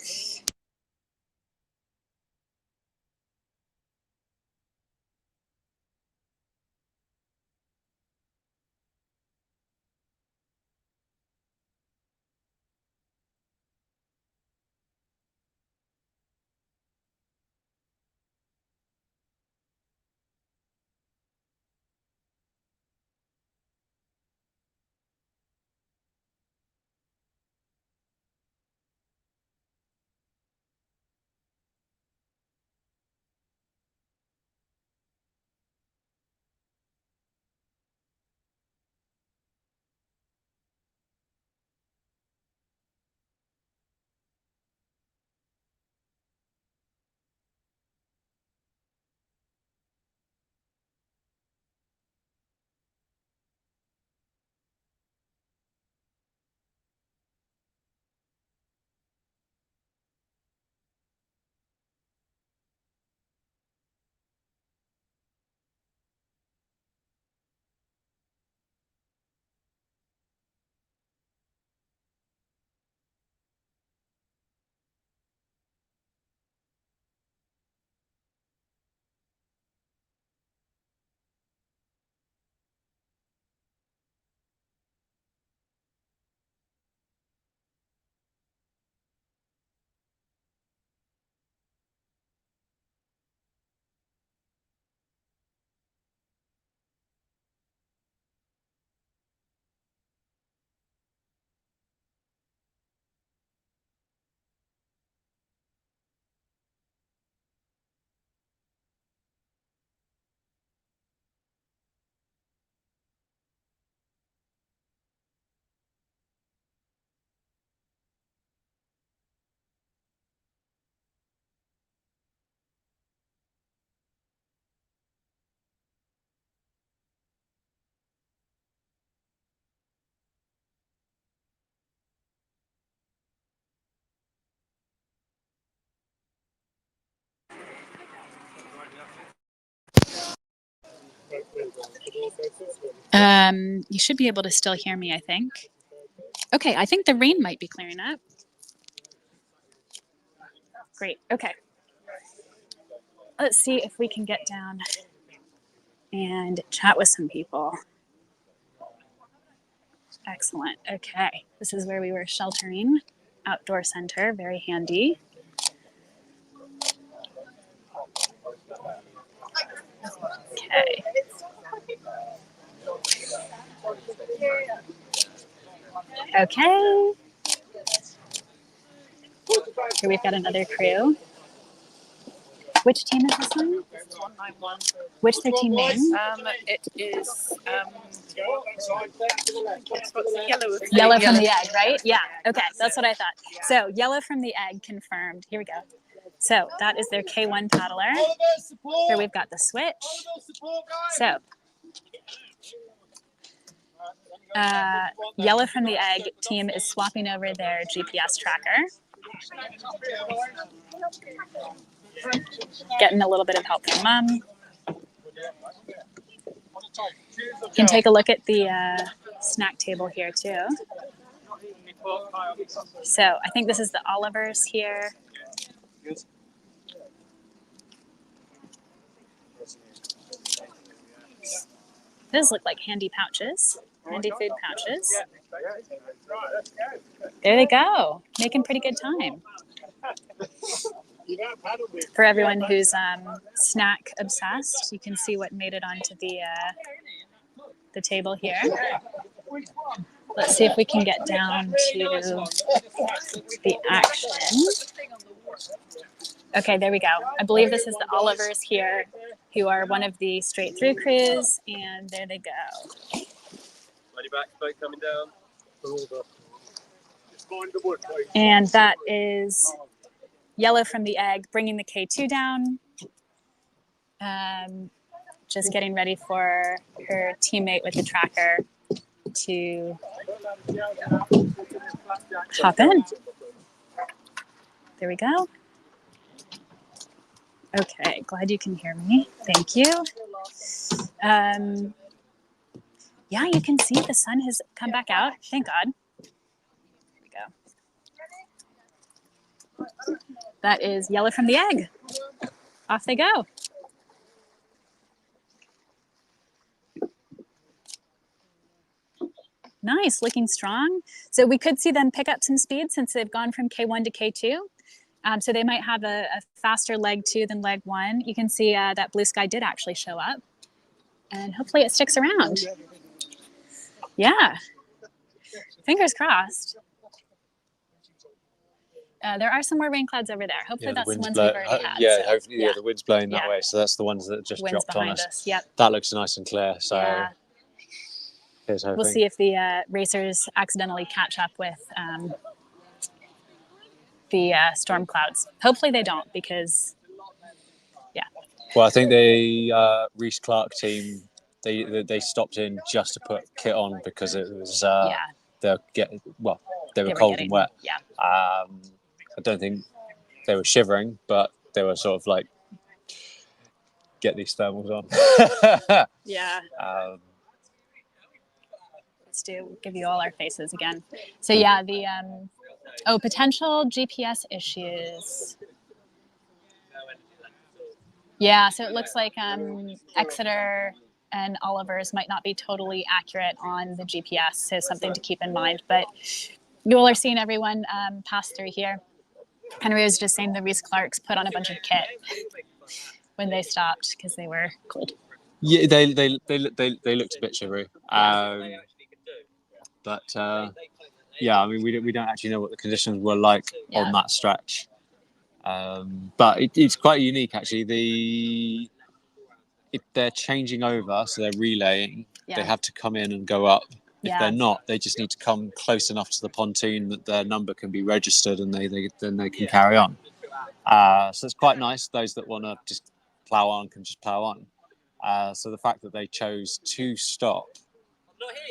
You should be able to still hear me, I think. Okay, I think the rain might be clearing up. Great, okay. Let's see if we can get down and chat with some people. Excellent, okay. This is where we were sheltering. Outdoor center, very handy. Okay. Okay. Here we've got another crew. Which team is this one? This is 191. What's their team name? It is what's Yellow from the egg, right? Yeah. Okay, that's what I thought. So yellow from the egg confirmed. Here we go. So that is their K1 paddler. Here we've got the switch. So yellow from the egg team is swapping over their GPS tracker. Getting a little bit of help from Mom. You can take a look at the snack table here too. So I think this is the Olivers here. Those look like handy pouches, handy food pouches. There they go, making pretty good time. For everyone who's snack obsessed, you can see what made it onto the table here. Let's see if we can get down to the action. Okay, there we go. I believe this is the Olivers here, who are one of the straight through crews, and there they go. Back coming down. And that is yellow from the egg, bringing the K2 down. Just getting ready for her teammate with the tracker to hop in. There we go. Okay, glad you can hear me. Thank you. Yeah, you can see the sun has come back out. Thank God. There we go. That is yellow from the egg. Off they go. Nice, looking strong. So we could see them pick up some speed since they've gone from K1 to K2. So they might have a faster leg 2 than leg 1. You can see that blue sky did actually show up. And hopefully it sticks around. Yeah. Fingers crossed. There are some more rain clouds over there. Hopefully that's the ones we've already had. Yeah, so, hopefully, the wind's blowing that way. So that's the ones that just Wind's dropped on behind us. Yep. That looks nice and clear. So Yeah. here's hoping. We'll see if the racers accidentally catch up with the storm clouds. Hopefully they don't, because, yeah. Well, I think the Reece Clark team, they stopped in just to put kit on because it was they were cold and wet. Yeah. I don't think they were shivering, but they were sort of like, get these thermals on. Yeah. Let's give you all our faces again. So yeah, the potential GPS issues. Yeah, so it looks like Exeter and Olivers might not be totally accurate on the GPS, so something to keep in mind. But you all are seeing everyone pass through here. Henry was just saying the Reece Clarks put on a bunch of kit when they stopped because they were cold. Yeah, they looked a bit shivery. But yeah, I mean, we don't actually know what the conditions were like on that stretch. But it's quite unique, actually. If they're changing over, so they're relaying, they have to come in and go up. If they're not, they just need to come close enough to the pontoon that their number can be registered, and then they can carry on. So it's quite nice. Those that want to just plough on can just plough on. So the fact that they chose to stop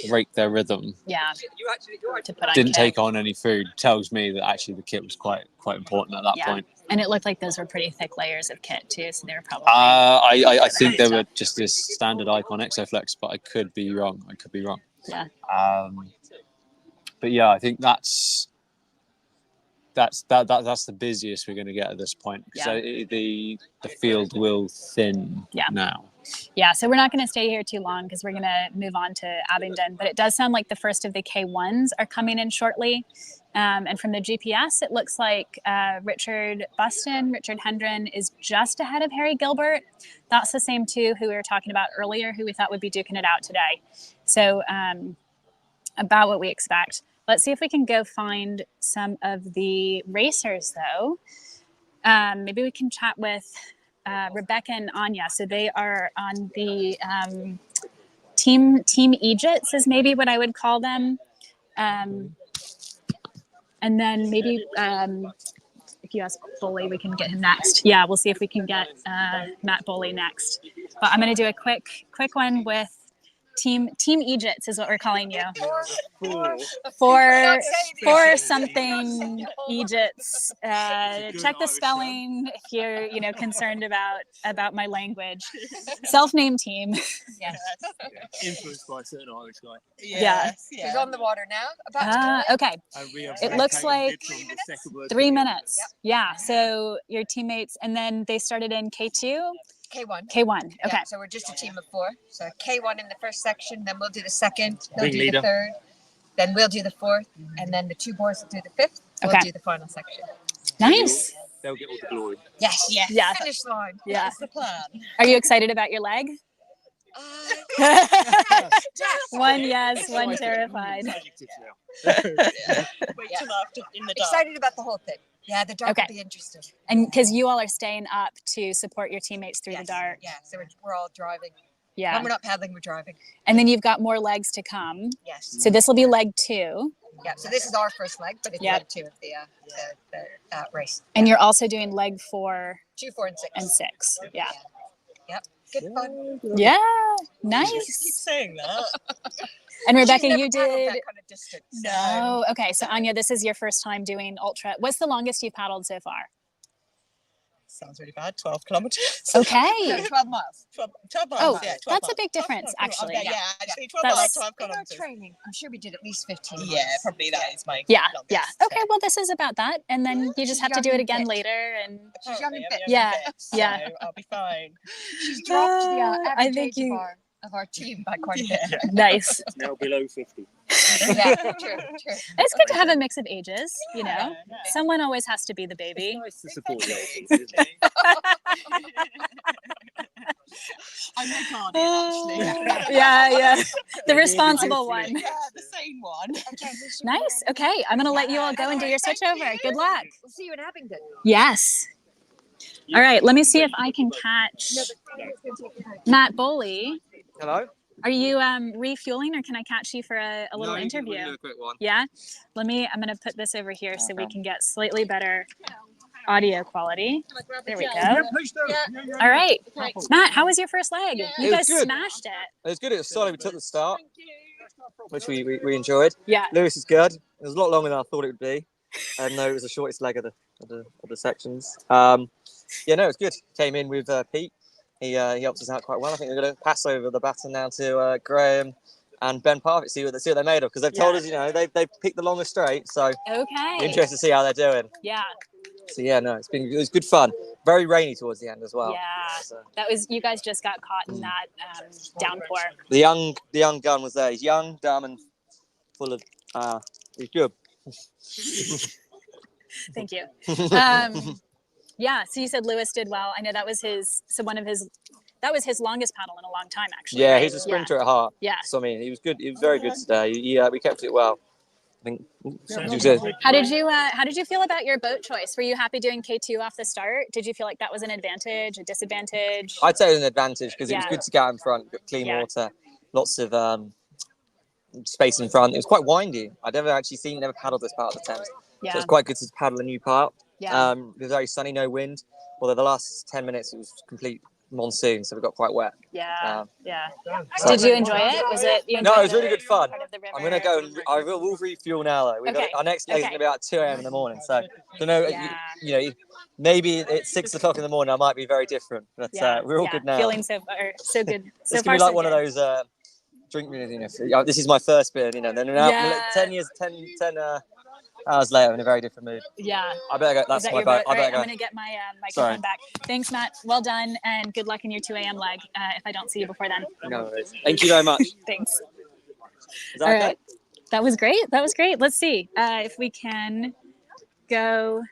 break their rhythm, Yeah. To put on didn't kit. take on any food, tells me that actually the kit was quite important at that point. And it looked like those were pretty thick layers of kit too, so they were probably. I think they were just this standard Icon Exoflex, but I could be wrong. Yeah. But yeah, I think that's the busiest we're going to get at this point. So the field will thin now. Yeah, so we're not going to stay here too long because we're going to move on to Abingdon. But it does sound like the first of the K1s are coming in shortly. And from the GPS, it looks like Richard Hendren is just ahead of Harry Gilbert. That's the same two who we were talking about earlier, who we thought would be duking it out today. So about what we expect. Let's see if we can go find some of the racers, though. Maybe we can chat with Rebecca and Anya. So they are on the Team Egypts is maybe what I would call them. And then maybe if you ask Boley, we can get him next. Yeah, we'll see if we can get Matt Boley next. But I'm going to do a quick one with Team Egypts is what we're calling you. For something Egypts. Check the spelling if you're concerned about my language. Self-named team. Yes. Influenced by a certain Irish guy. Yes. He's on the water now. About to do it. Okay. It looks like 3 minutes. Yep. Yeah. So your teammates, and then they started in K2. K1. K1. Okay. Yeah, so we're just a team of 4. So K1 in the first section, then we'll do the second, they'll do the third, then we'll do the fourth, and then the 2 boys will do the fifth. We'll do the final section. Nice. They'll get all the glory. Yes. Yeah. Finish line. Yeah. That's the plan. Are you excited about your leg? One yes, one terrified. Wait till after in the dark. Excited about the whole thing. Yeah, the dark will be interesting. And because you all are staying up to support your teammates through the dark. Yeah, so we're all driving. Yeah. When we're not paddling, we're driving. And then you've got more legs to come. Yes. So this will be leg 2. Yeah, so this is our first leg, but it's leg 2 of the race. And you're also doing leg 4. 2, 4, and 6. Yeah. Yep. Good fun. Yeah. Nice. Keep saying that. And Rebecca, you That did. kind of distance. No. Okay. So Anya, this is your first time doing ultra. What's the longest you've paddled so far? Sounds really bad. 12 kilometers. Okay. No, 12 miles. 12 miles. Oh, yeah, 12 that's miles. a big difference, actually. Yeah, actually 12 miles, 12 kilometers. In our training, I'm sure we did at least 15 miles. Yeah, probably that is my Yeah. longest. Yeah. Okay. Well, this is about that, and then you just have to do it again later. And She's young and fit. yeah, So yeah. I'll be fine. She's dropped the I average think age of our team by quite a bit. Nice. Now below 50. Yeah, true. It's good to have a mix of ages, you know. Someone always has to be the baby. It's nice to support the old things, isn't it? I'm the guardian, actually. Yeah. The responsible one. Yeah, the same one. Nice. Okay, I'm gonna let you all go and do your switch over. Good luck. We'll see you in Abingdon. Yes. All right. Let me see if I can catch Matt Boley. Hello. Are you refueling, or can I catch you for a little interview? We can do a quick one. Yeah. I'm gonna put this over here so we can get slightly better audio quality. There we go. All right. Matt, how was your first leg? You guys smashed it. It was good. It was solid. We took the start, which we enjoyed. Yeah. Lewis is good. It was a lot longer than I thought it would be. No, it was the shortest leg of the sections. Yeah, no, it was good. Came in with Pete. He helped us out quite well. I think we're going to pass over the baton now to Graham and Ben Parfitt, see what they're made of, because they've told us, they've picked the longest straight. So okay, interested to see how they're doing. Yeah. So yeah, no, it was good fun. Very rainy towards the end as well. Yeah, so. that was, you guys just got caught in that downpour. The young gun was there. He's young, dumb, and full of. He's good. Thank you. Yeah, so you said Lewis did well. I know that was his longest paddle in a long time, actually. Yeah, right? he's a sprinter at heart. Yeah. So I mean, he was good. He was very good today. We kept it well. I think. How did you feel about your boat choice? Were you happy doing K2 off the start? Did you feel like that was an advantage, a disadvantage? I'd say it was an advantage because it was good to get out in front, got clean water, lots of space in front. It was quite windy. I'd never paddled this part of the Thames. Yeah. So it's quite good to paddle a new part. Yeah. It was very sunny, no wind. Although the last 10 minutes it was complete monsoon, so we got quite wet. Yeah. So- Did you enjoy it? Was it? You No, enjoyed it was really the good fun. part of the river? I'm gonna go. I will refuel now though. Okay. Our next leg is Okay. gonna be about 2 a.m. in the morning. So don't know. You know, maybe it's 6 o'clock in the morning. I might be very different, but we're all good now. Feeling so far, so good. So It's far, gonna be like so one good. of those drink me. This is my first beer. Then now 10 hours later, I'm in a very different mood. Yeah. I better go. That's Is that my your boat. boat? I better All right, go. I'm gonna get my Sorry. microphone back. Thanks, Matt. Well done, and good luck in your 2 a.m. leg. If I don't see you before then. No worries. Thank you very much. Thanks. Is that All okay? right. That was great. That was great. Let's see if we can go.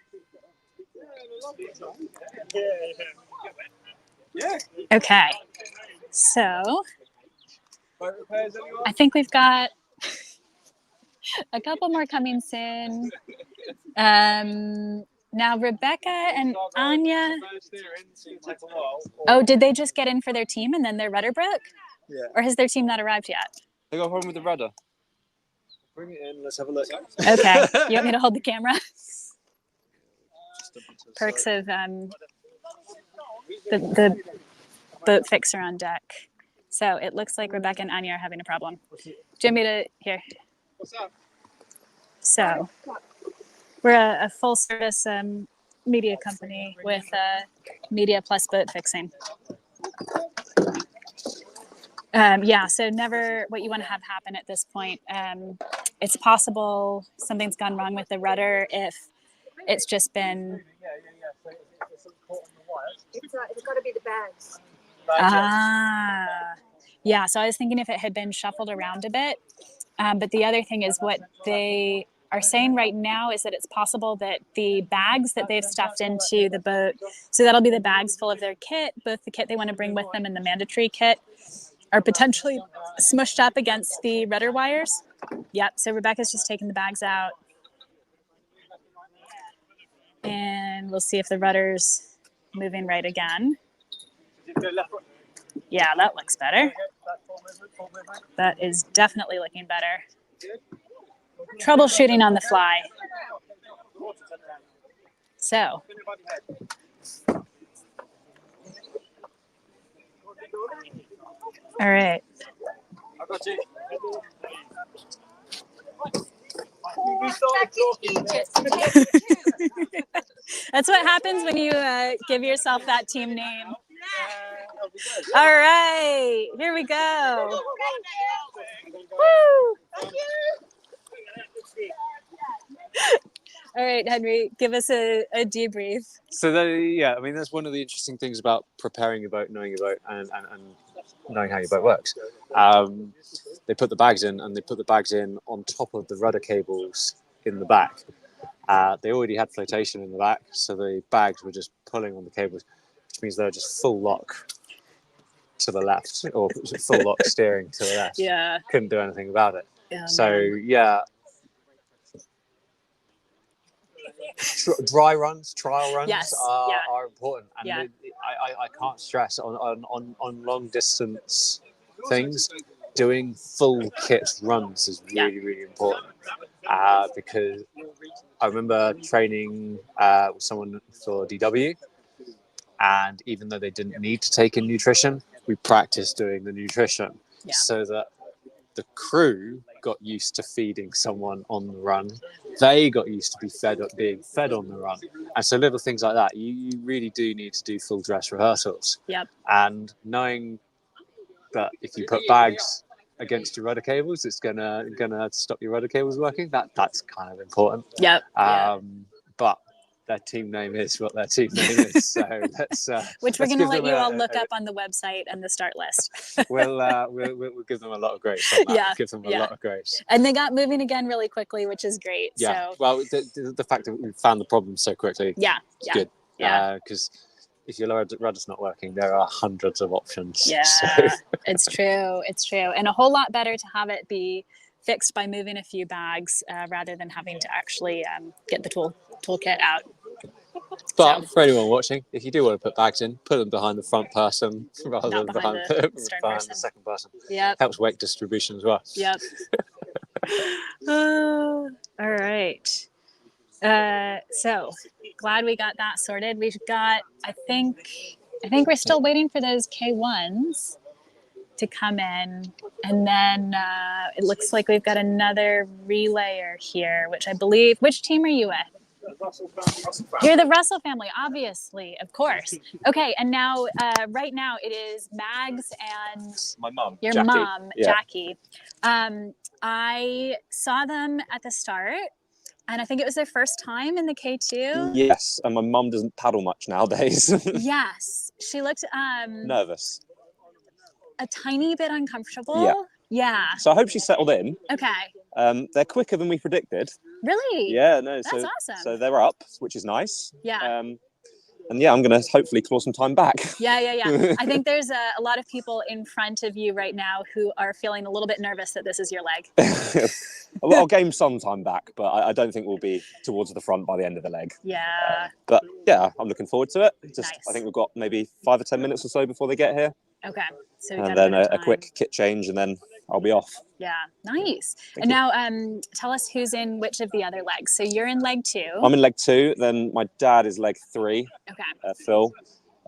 Okay. So I think we've got a couple more coming soon. Now Rebecca and Anya. Oh, did they just get in for their team and then their rudder broke? Yeah. Or has their team not arrived yet? They got a problem with the rudder. Bring it in. Let's have a look. Okay. You want me to hold the camera? Perks of the boat fixer on deck. So it looks like Rebecca and Anya are having a problem. Do you want me to here? What's up? So we're a full service media company with media plus boat fixing. So never what you want to have happen at this point. It's possible something's gone wrong with the rudder if it's just been. It's got to be the bags. Yeah. So I was thinking if it had been shuffled around a bit. But the other thing is what they are saying right now is that it's possible that the bags that they've stuffed into the boat, so that'll be the bags full of their kit, both the kit they want to bring with them and the mandatory kit, are potentially smushed up against the rudder wires. Yep. So Rebecca's just taking the bags out. And we'll see if the rudder's moving right again. Yeah, that looks better. That is definitely looking better. Troubleshooting on the fly. So. All right. I got you. That's what happens when you give yourself that team name. All right, here we go. Woo! All right, Henry, give us a debrief. So I mean, that's one of the interesting things about preparing your boat, knowing your boat, and knowing how your boat works. They put the bags in, and they put the bags in on top of the rudder cables in the back. They already had flotation in the back, so the bags were just pulling on the cables, which means they're just full lock to the left, or full lock steering to the left. Yeah. Couldn't do anything about it. Oh, so man. yeah. Trial runs Yes. are important, and Yeah. I can't stress on long distance things. Doing full kit runs is really important, because I remember training with someone for DW, and even though they didn't need to take in nutrition, we practiced doing the nutrition so that the crew got used to feeding someone on the run. They got used to being fed on the run. And so little things like that, you really do need to do full dress rehearsals. Yep. And knowing that if you put bags against your rudder cables, it's gonna stop your rudder cables working, that's kind of important. Yep. But their team name is what their team name is. So let's which we're let's going to give let them you all look up on the website and the start list. We'll give them a lot of grace on that. Yeah, Give them a lot of grace. And they got moving again really quickly, which is great. Yeah. So Well, the fact that we found the problem so quickly. It's good. Yeah. Because if your rudder's not working, there are hundreds of options. Yeah. So. It's true. It's true, and a whole lot better to have it be fixed by moving a few bags rather than having to actually get the toolkit out. But for anyone watching, if you do want to put bags in, put them behind the front person rather than behind the second person. Yep. Helps weight distribution as well. Yep. All right. So glad we got that sorted. We've got, I think, I think we're still waiting for those K1s to come in. And then it looks like we've got another relayer here, which I believe, which team are you with? You're the Russell family, obviously, of course. Okay, and now, right now it is Mags and my mum, your Jackie. mom, Yeah. Jackie. I saw them at the start, and I think it was their first time in the K2. Yes, and my mum doesn't paddle much nowadays. Yes, she looked Nervous. a tiny bit uncomfortable. Yeah. Yeah. So I hope she settled in. Okay. They're quicker than we predicted. Really? Yeah, no. That's awesome. So they're up, which is nice. Yeah. And yeah, I'm going to hopefully claw some time back. Yeah. I think there's a lot of people in front of you right now who are feeling a little bit nervous that this is your leg. Well, I'll gain some time back, but I don't think we'll be towards the front by the end of the leg. Yeah. But yeah, I'm looking forward to it. Nice. I think we've got maybe 5 or 10 minutes or so before they get here. Okay. So we've And got then bit of a time. quick kit change, and then I'll be off. Yeah. Nice. Thank And you. now tell us who's in which of the other legs. So you're in leg 2. I'm in leg 2, then my dad is leg 3, Okay. Phil.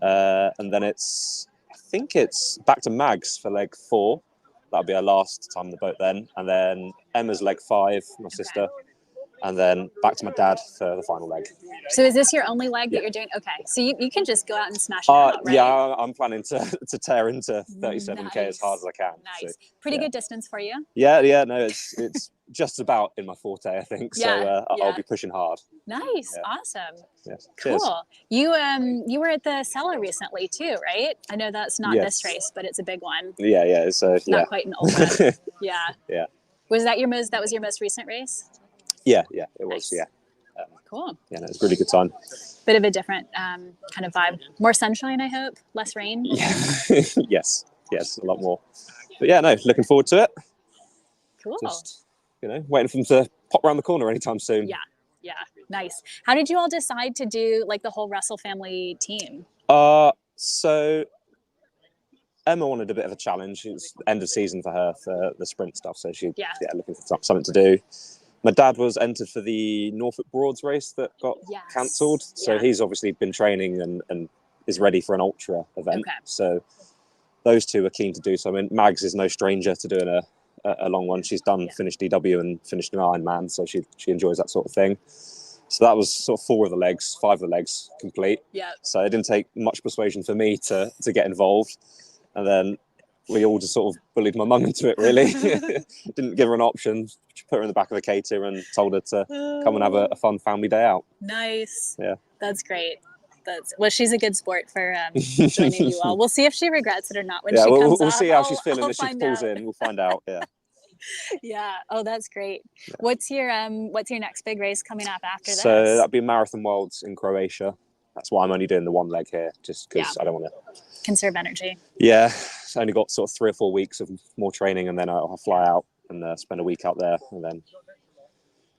And then I think it's back to Mags for leg 4. That'll be our last time on the boat then. And then Emma's leg 5, my sister. And then back to my dad for the final leg. So is this your only leg that you're doing? Okay. So you can just go out and smash it out, right? Yeah, I'm planning to tear into 37K as hard as I can. Nice. So, Pretty yeah. good distance for you. Yeah, no, it's just about in my forte, I think. So I'll be pushing hard. Nice. Yeah. Awesome. Yes. Cheers. Cool. You were at the cellar recently too, right? I know that's not this race, but it's a big one. Yeah. So Not quite an old one. Yeah. Yeah. Was that your most recent race? Yeah, it was. Yeah. Cool. Yeah, no, it was a really good time. Bit of a different kind of vibe. More sunshine, I hope. Less rain. Yeah. yes, a lot more. But yeah, no, looking forward to it. Cool. Just waiting for them to pop around the corner anytime soon. Yeah. Nice. How did you all decide to do like the whole Russell family team? So Emma wanted a bit of a challenge. It was end of season for her for the sprint stuff, so she looking for something to do. My dad was entered for the Norfolk Broads race that got cancelled, so he's obviously been training and is ready for an ultra event. Okay. So those two are keen to do so. I mean, Mags is no stranger to doing a long one. She's finished DW and finished an Ironman, so she enjoys that sort of thing. So that was sort of 5 of the legs complete. Yeah. So it didn't take much persuasion for me to get involved, and then we all just sort of bullied my mum into it, really. Didn't give her an option. Put her in the back of the K2 and told her to come and have a fun family day out. Nice. Yeah. That's great. Well, she's a good sport for joining you all. We'll see if she regrets it or not when she we'll, comes we'll up. see how she's feeling I'll as she find pulls out. in. We'll find out. Yeah. Yeah. Oh, that's great. Yeah. What's your next big race coming up after this? So that'll be Marathon Worlds in Croatia. That's why I'm only doing the one leg here, just because I don't want to conserve energy. Yeah, it's only got sort of 3 or 4 weeks of more training, and then I'll fly out and spend a week out there, and then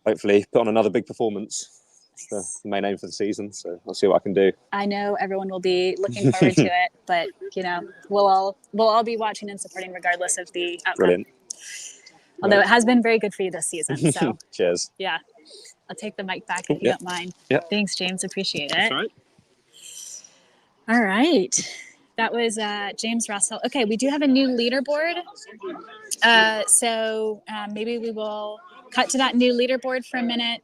hopefully put on another big performance. It's the main aim for the season, so I'll see what I can do. I know everyone will be looking forward to it, but we'll all be watching and supporting regardless of the outcome. Brilliant. Although it has been very good for you this season, so cheers. Yeah, I'll take the mic back if you don't mind. Yep. Thanks, James. Appreciate it. That's right. All right. That was James Russell. Okay, we do have a new leaderboard. So maybe we will cut to that new leaderboard for a minute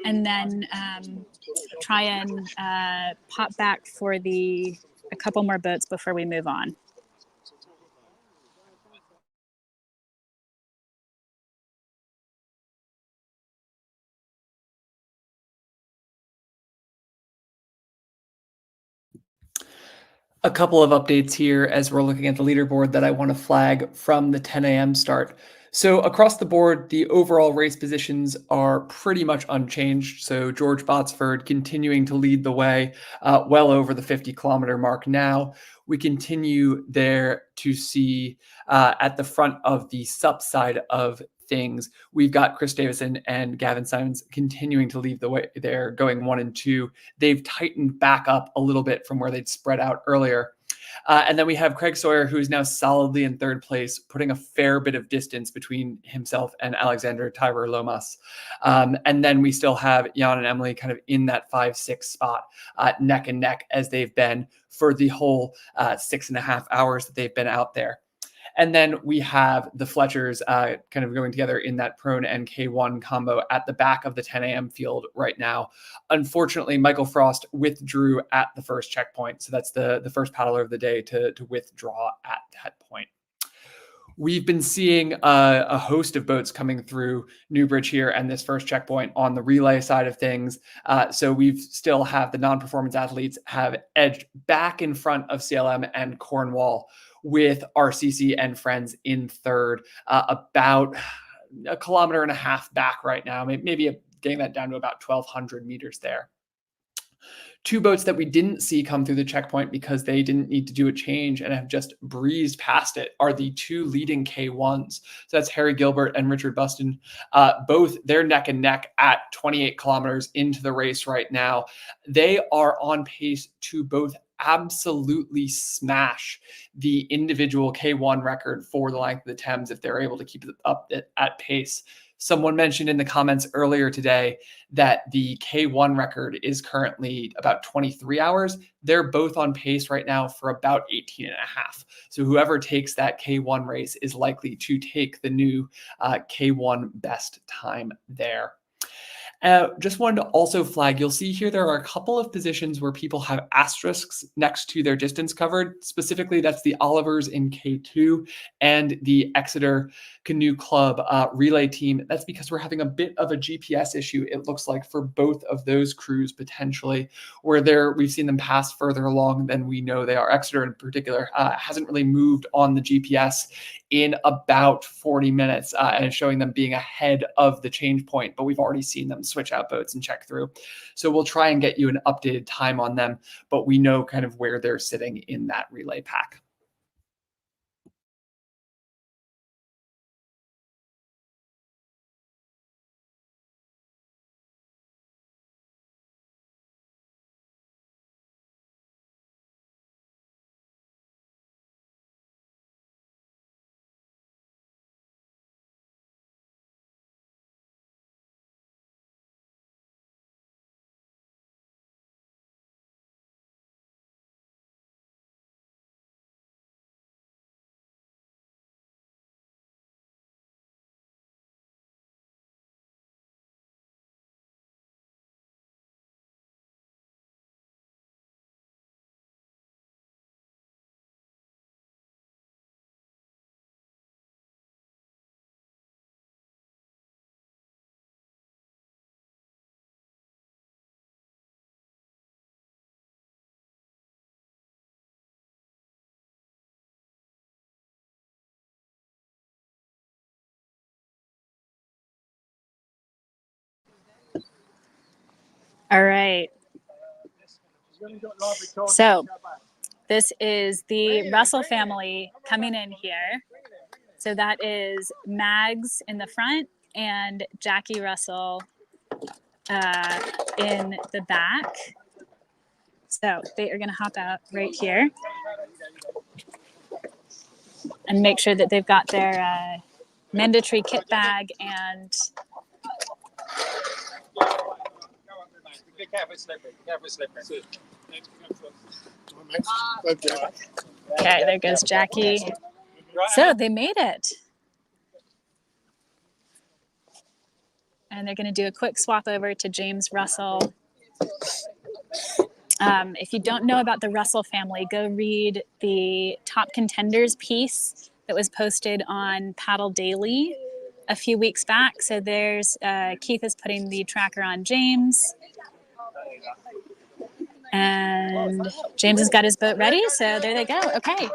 and then try and pop back for a couple more boats before we move on. A couple of updates here as we're looking at the leaderboard that I want to flag from the 10 a.m. start. So across the board, the overall race positions are pretty much unchanged. So George Botsford continuing to lead the way, well over the 50-kilometer mark now. We continue there to see at the front of the SUP side of things, we've got Chris Davison and Gavin Simons continuing to lead the way there, going 1 and 2. They've tightened back up a little bit from where they'd spread out earlier. And then we have Craig Sawyer, who is now solidly in third place, putting a fair bit of distance between himself and Alexander Tyrer Lomas. And then we still have Jan and Emily kind of in that 5-6 spot, neck and neck, as they've been for the whole 6.5 hours that they've been out there. And then we have the Fletchers kind of going together in that prone and K1 combo at the back of the 10 a.m. field right now. Unfortunately, Michael Frost withdrew at the first checkpoint. So that's the first paddler of the day to withdraw at that point. We've been seeing a host of boats coming through Newbridge here and this first checkpoint on the relay side of things. So we still have the non-performance athletes have edged back in front of CLM and Cornwall, with RCC and friends in third, about 1.5 kilometers back right now, maybe getting that down to about 1,200 meters there. Two boats that we didn't see come through the checkpoint because they didn't need to do a change and have just breezed past it are the two leading K1s. So that's Harry Gilbert and Richard Buston. Both they're neck and neck at 28 kilometers into the race right now. They are on pace to both absolutely smash the individual K1 record for the length of the Thames if they're able to keep it up at pace. Someone mentioned in the comments earlier today that the K1 record is currently about 23 hours. They're both on pace right now for about 18 and a half. So whoever takes that K1 race is likely to take the new K1 best time there. Just wanted to also flag, you'll see here there are a couple of positions where people have asterisks next to their distance covered. Specifically, that's the Olivers in K2 and the Exeter Canoe Club relay team. That's because we're having a bit of a GPS issue, it looks like, for both of those crews potentially, where we've seen them pass further along than we know they are. Exeter in particular hasn't really moved on the GPS in about 40 minutes and is showing them being ahead of the change point, but we've already seen them switch out boats and check through. So we'll try and get you an updated time on them, but we know kind of where they're sitting in that relay pack. All right. So this is the Russell family coming in here. So that is Mags in the front and Jackie Russell in the back. So they are going to hop out right here and make sure that they've got their mandatory kit bag and Be careful, slippery. Careful, slippery. okay, there goes Jackie. So they made it. And they're going to do a quick swap over to James Russell. If you don't know about the Russell family, go read the Top Contenders piece that was posted on Paddle Daily a few weeks back. So there's Keith is putting the tracker on James. And James has got his boat ready. So there they go. Okay.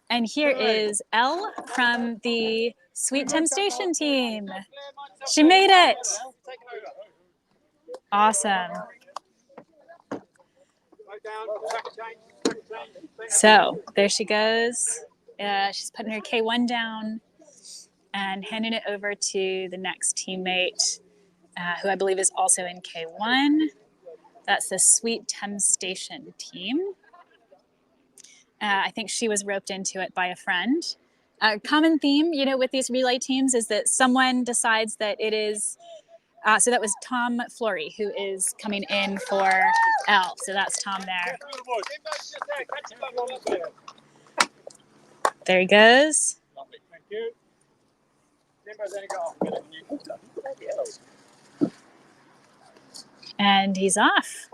And here is Elle from the Sweet Temptation team. She made it. Awesome. So there she goes. She's putting her K1 down and handing it over to the next teammate, who I believe is also in K1. That's the Sweet Thames Station team. I think she was roped into it by a friend. A common theme, you know, with these relay teams is that someone decides that it is, so that was Tom Flory, who is coming in for Elle. So that's Tom there. There he goes. Thank you. And he's off.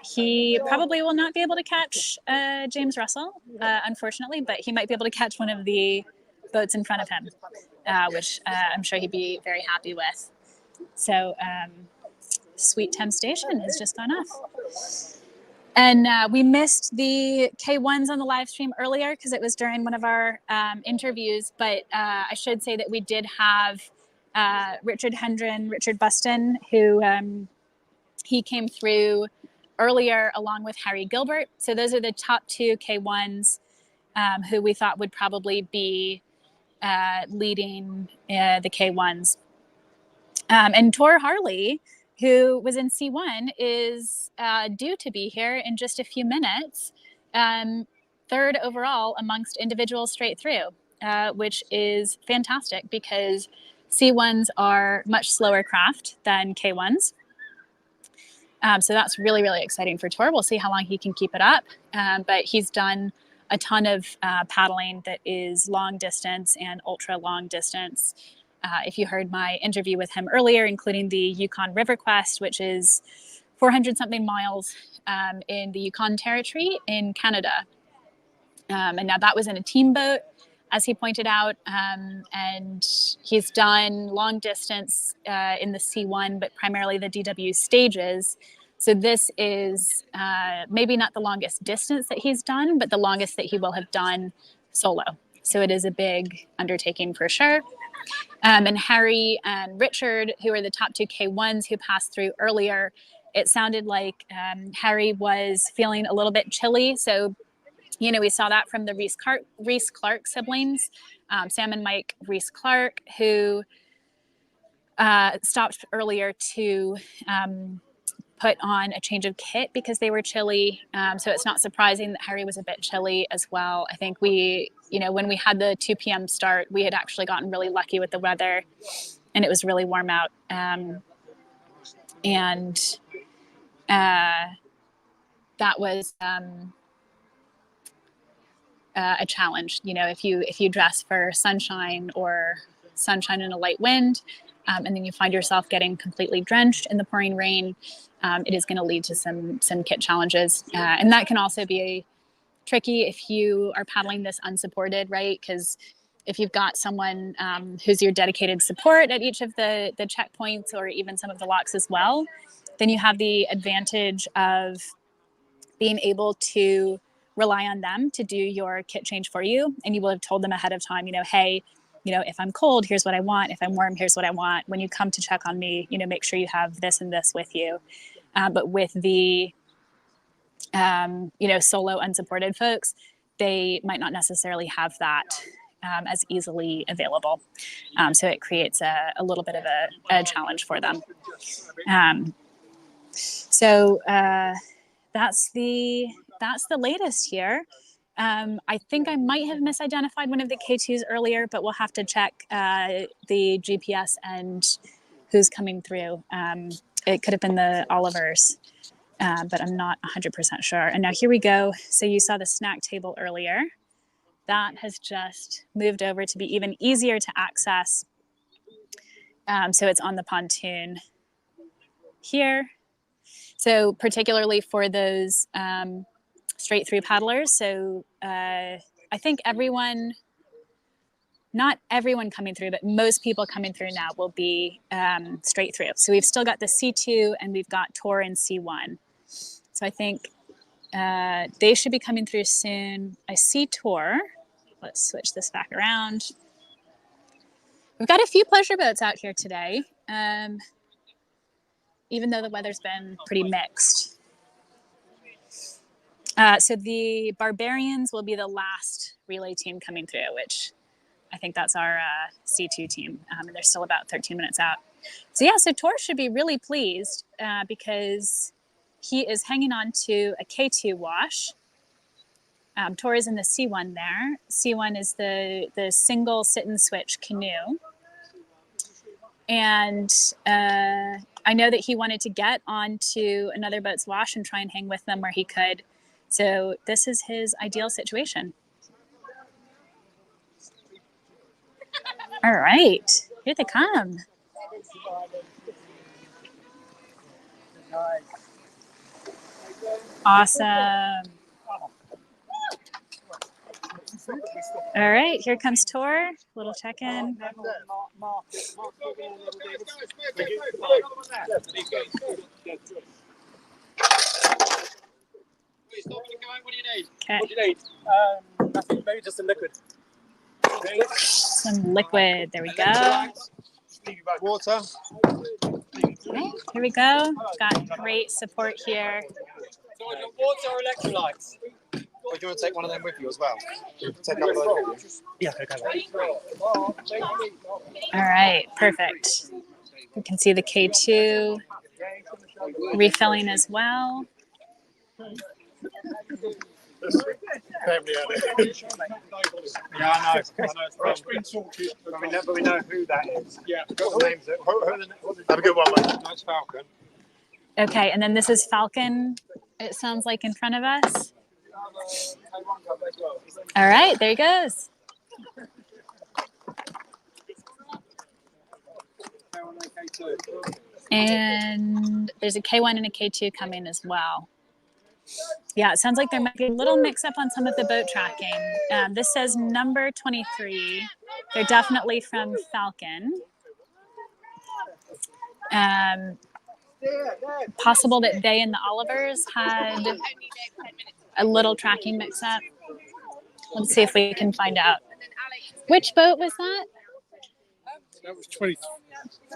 He probably will not be able to catch James Russell, unfortunately, but he might be able to catch one of the boats in front of him, which I'm sure he'd be very happy with. So Sweet Thames Station has just gone off. And we missed the K1s on the live stream earlier because it was during one of our interviews, but I should say that we did have Richard Hendren, Richard Buston, who he came through earlier along with Harry Gilbert. So those are the top two K1s who we thought would probably be leading the K1s. And Tor Harley, who was in C1, is due to be here in just a few minutes, third overall amongst individuals straight through, which is fantastic because C1s are much slower craft than K1s. So that's really, really exciting for Tor. We'll see how long he can keep it up. But he's done a ton of paddling that is long distance and ultra long distance. If you heard my interview with him earlier, including the Yukon River Quest, which is 400 something miles in the Yukon Territory in Canada. And now that was in a team boat, as he pointed out, and he's done long distance in the C1, but primarily the DW stages. So this is maybe not the longest distance that he's done, but the longest that he will have done solo. So it is a big undertaking for sure. And Harry and Richard, who are the top two K1s who passed through earlier, it sounded like Harry was feeling a little bit chilly. So, you know, we saw that from the Reese Clark siblings, Sam and Mike Reese Clark, who stopped earlier to put on a change of kit because they were chilly. So it's not surprising that Harry was a bit chilly as well. I think we, you know, when we had the 2 p.m. start, we had actually gotten really lucky with the weather and it was really warm out. That was a challenge. You know, if you dress for sunshine or sunshine and a light wind, and then you find yourself getting completely drenched in the pouring rain, it is going to lead to some kit challenges. And that can also be tricky if you are paddling this unsupported, right? Because if you've got someone who's your dedicated support at each of the checkpoints or even some of the locks as well, then you have the advantage of being able to rely on them to do your kit change for you. And you will have told them ahead of time, you know, hey, you know, if I'm cold, here's what I want. If I'm warm, here's what I want. When you come to check on me, you know, make sure you have this and this with you. But with the, you know, solo unsupported folks, they might not necessarily have that as easily available. So it creates a little bit of a challenge for them. So that's the latest here. I think I might have misidentified one of the K2s earlier, but we'll have to check the GPS and who's coming through. It could have been the Olivers, but I'm not 100% sure. And now here we go. So you saw the snack table earlier. That has just moved over to be even easier to access. So it's on the pontoon here. So particularly for those straight through paddlers. So I think everyone, not everyone coming through, but most people coming through now will be straight through. So we've still got the C2 and we've got Tor and C1. So I think they should be coming through soon. I see Tor. Let's switch this back around. We've got a few pleasure boats out here today, even though the weather's been pretty mixed. So the Barbarians will be the last relay team coming through, which I think that's our C2 team, and they're still about 13 minutes out. So yeah, so Tor should be really pleased because he is hanging on to a K2 wash. Tor is in the C1 there. C1 is the single sit and switch canoe. And I know that he wanted to get onto another boat's wash and try and hang with them where he could. So this is his ideal situation. All right, here they come. Awesome. All right, here comes Tor. Little check-in. Okay. What do you need? I think maybe just some liquid. Some liquid. There we go. Water. Okay, here we go. Got great support here. So I got water or electrolytes? Or do you want to take one of them with you as well? Take up with you? Yeah, okay. All right, perfect. You can see the K2 refilling as well. Yeah, I know. It's been sorted, but we know who that is. Yeah, got the names. Have a good one, mate. That's Falcon. Okay, and then this is Falcon, it sounds like in front of us. All right, there he goes. And there's a K1 and a K2 coming as well. Yeah, it sounds like there might be a little mix up on some of the boat tracking. This says number 23. They're definitely from Falcon. Possible that they and the Olivers had a little tracking mix up. Let's see if we can find out. Which boat was that? That was 20.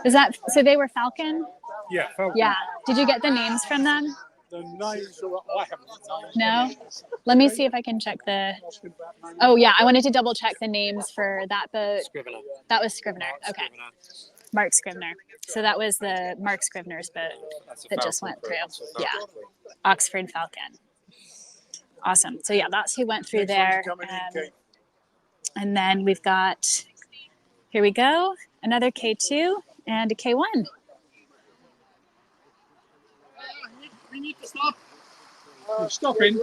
Is that, so they were Falcon? Yeah, Falcon. Yeah. Did you get the names from them? The names are, I haven't got names. No? Let me see if I can check the, oh yeah, I wanted to double check the names for that boat. Scrivener. That was Scrivener, okay. Mark Scrivener. So that was the Mark Scrivener's boat that just went through. Yeah, Oxford Falcon. Awesome. So yeah, that's who went through there. And then we've got, here we go, another K2 and a K1. We need to stop. Stopping.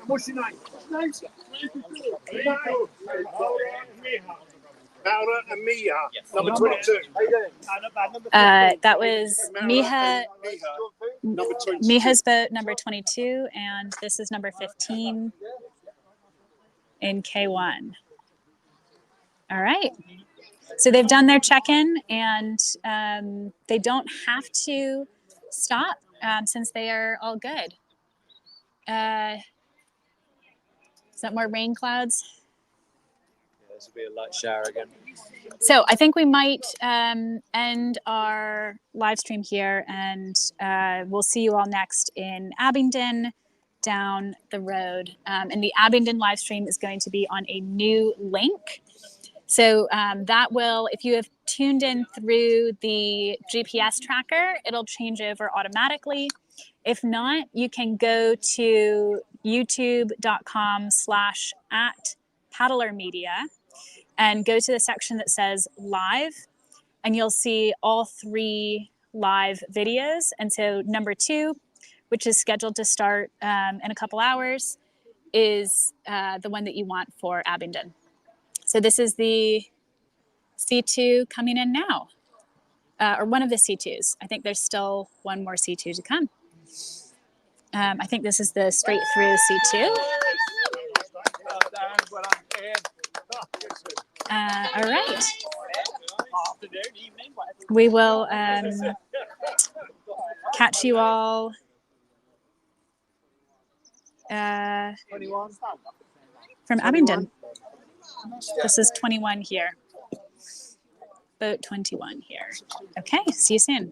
What's your name? Laura and Mia, number 22. That was Miha's boat, number 22, and this is number 15 in K1. All right. So they've done their check-in, and they don't have to stop since they are all good. Is that more rain clouds? Yeah, this will be a light shower again. So I think we might end our live stream here, and we'll see you all next in Abingdon down the road. And the Abingdon live stream is going to be on a new link. So that will, if you have tuned in through the GPS tracker, it'll change over automatically. If not, you can go to youtube.com/@paddlermedia and go to the section that says live, and you'll see all 3 live videos. And so number 2, which is scheduled to start in a couple hours, is the one that you want for Abingdon. So this is the C2 coming in now, or one of the C2s. I think there's still one more C2 to come. I think this is the straight through C2. All right. We will catch you all from Abingdon. This is 21 here. Boat 21 here. Okay, see you soon.